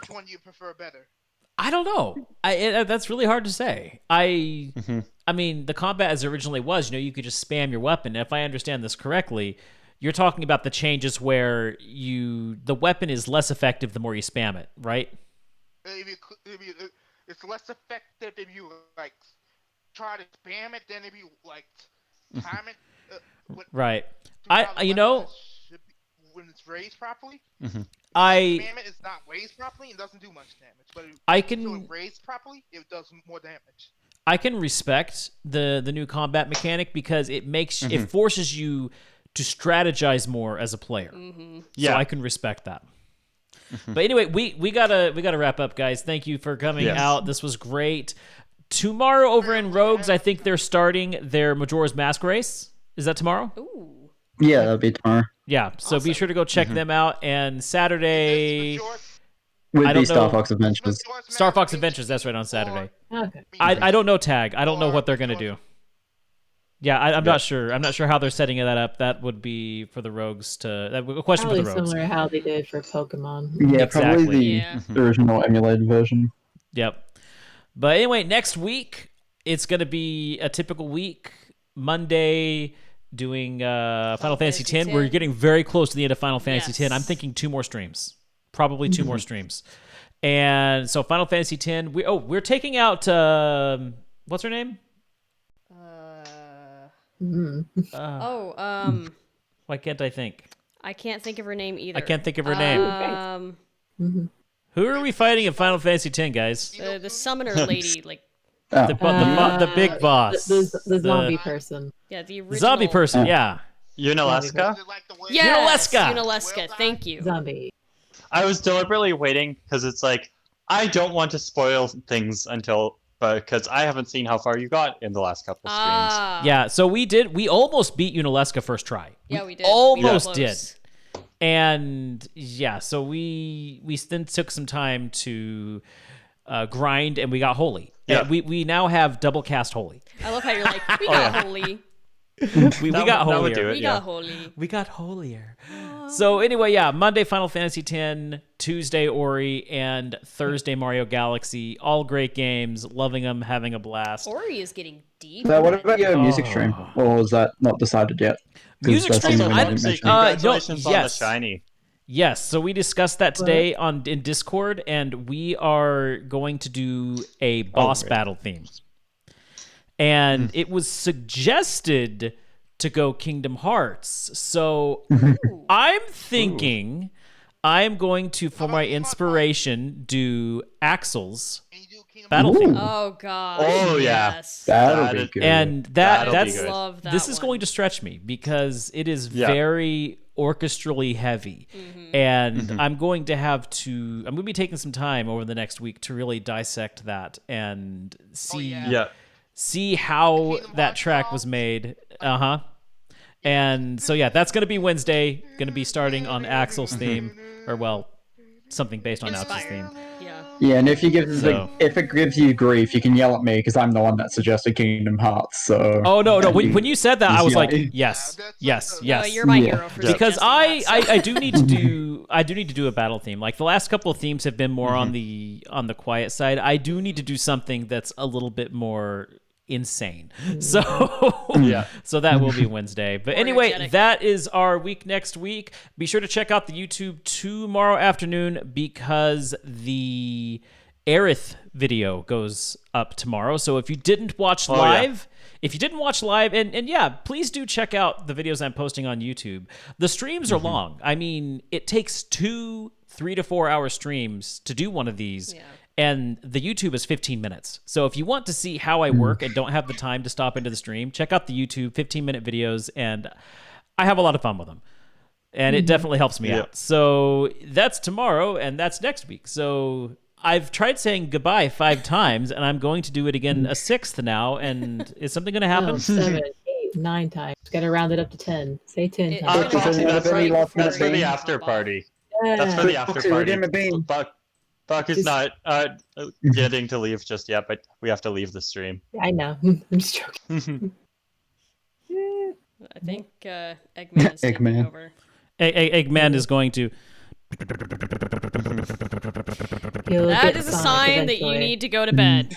Which one do you prefer better? I don't know. That's really hard to say. I mean, the combat as it originally was, you could just spam your weapon. If I understand this correctly, you're talking about the changes where the weapon is less effective the more you spam it, right? It's less effective if you like try to spam it than if you like time it. Right. When it's raised properly. Spam it is not raised properly and doesn't do much damage. But if it's raised properly, it does more damage. I can respect the new combat mechanic because it it forces you to strategize more as a player. So I can respect that. But anyway, we gotta wrap up, guys. Thank you for coming out. This was great. Tomorrow over in Rogues, I think they're starting their Majora's Mask race. Is that tomorrow? Ooh. Yeah, that'll be tomorrow. Yeah, so be sure to go check them out. And Saturday, Would I be don't Star know. Fox Adventures. Star Fox Adventures, that's right, on Saturday. Okay. I don't know tag. I don't know what they're gonna do. Yeah, I'm not sure. I'm not sure how they're setting that up. That would be for the rogues to. A question Probably for the rogues. similar to how they did for Pokemon. Yeah, Exactly. probably the Yeah. original emulated version. Yep. But anyway, next week it's gonna be a typical week. Monday, doing Final Fantasy X. We're getting very close to the end of Final Fantasy X. I'm thinking 2 more streams, probably 2 more streams. And so Final Fantasy X. We're taking out what's her name? Why can't I think? I can't think of her name either. I can't think of her name. Mm-hmm. Who are we fighting in Final Fantasy X, guys? The summoner lady, like The big boss. The zombie person. yeah, the original Zombie person, yeah. Unalaska? Yes, Unalaska. Unalaska. Thank you. Zombie. I was deliberately waiting because it's like I don't want to spoil things because I haven't seen how far you got in the last couple streams. Yeah, so we almost beat Unalaska first try. Yeah, we did. Almost We were did. close. And yeah, so we then took some time to grind, and we got holy. Yeah. And we now have double cast holy. I love how you're like, we got holy. We got that would holier. do it, We yeah. got holy. We got holier. So anyway, yeah, Monday Final Fantasy X, Tuesday Ori, and Thursday Mario Galaxy. All great games. Loving them, having a blast. Ori is getting deep. So what about your music stream? Or is that not decided yet? 'Cause Music that's stream, something I didn't don't mention. Congratulations on the yes. shiny. Yes, so we discussed that today in Discord, and we are going to do a boss battle theme. And it was suggested to go Kingdom Hearts. So I'm thinking I'm going to, for my inspiration, do Axel's battle theme. Oh god. Oh, yeah. Yes. That'll be good. And That'll be that's good. Love that this is one. going to stretch me because it is Yeah. very orchestrally heavy. And I'm going to be taking some time over the next week to really dissect that and see Yeah. see how that track was made. And so yeah, that's going to be Wednesday, going to be starting on Axel's theme, or well, something based on Axel's theme. Yeah. Yeah, and if it gives you grief, you can yell at me because I'm the one that suggested Kingdom Hearts. So. Oh no! When you said that, I was Yeah. like, yes. You're my hero for Because suggesting that, so. I do need to do a battle theme. Like the last couple of themes have been more on the quiet side. I do need to do something that's a little bit more insane. So so that will be Wednesday. But anyway, energetic. that is our week next week. Be sure to check out the YouTube tomorrow afternoon because the Aerith video goes up tomorrow. So if you didn't watch live, and yeah, please do check out the videos I'm posting on YouTube. The streams are long. I mean, it takes 2 3 to 4 hour streams to do one of these. And the YouTube is 15 minutes. So if you want to see how I work and don't have the time to stop into the stream, check out the YouTube 15-minute videos, and I have a lot of fun with them. And it definitely helps me out. So that's tomorrow, and that's next week. So I've tried saying goodbye 5 times, and I'm going to do it again a 6th now. And is something going to happen? No, 7, 8, 9 times. Gotta round it up to 10. Say 10 times. That's for the bean. after party. Yeah. That's for the after Foxy, party. redeem a bean. Buck is not getting to leave just yet, but we have to leave the stream. I know. I'm just joking. I think Eggman is taking Eggman. over. Eggman is going to... He'll That get is a Sonic sign that you eventually. need to go to bed.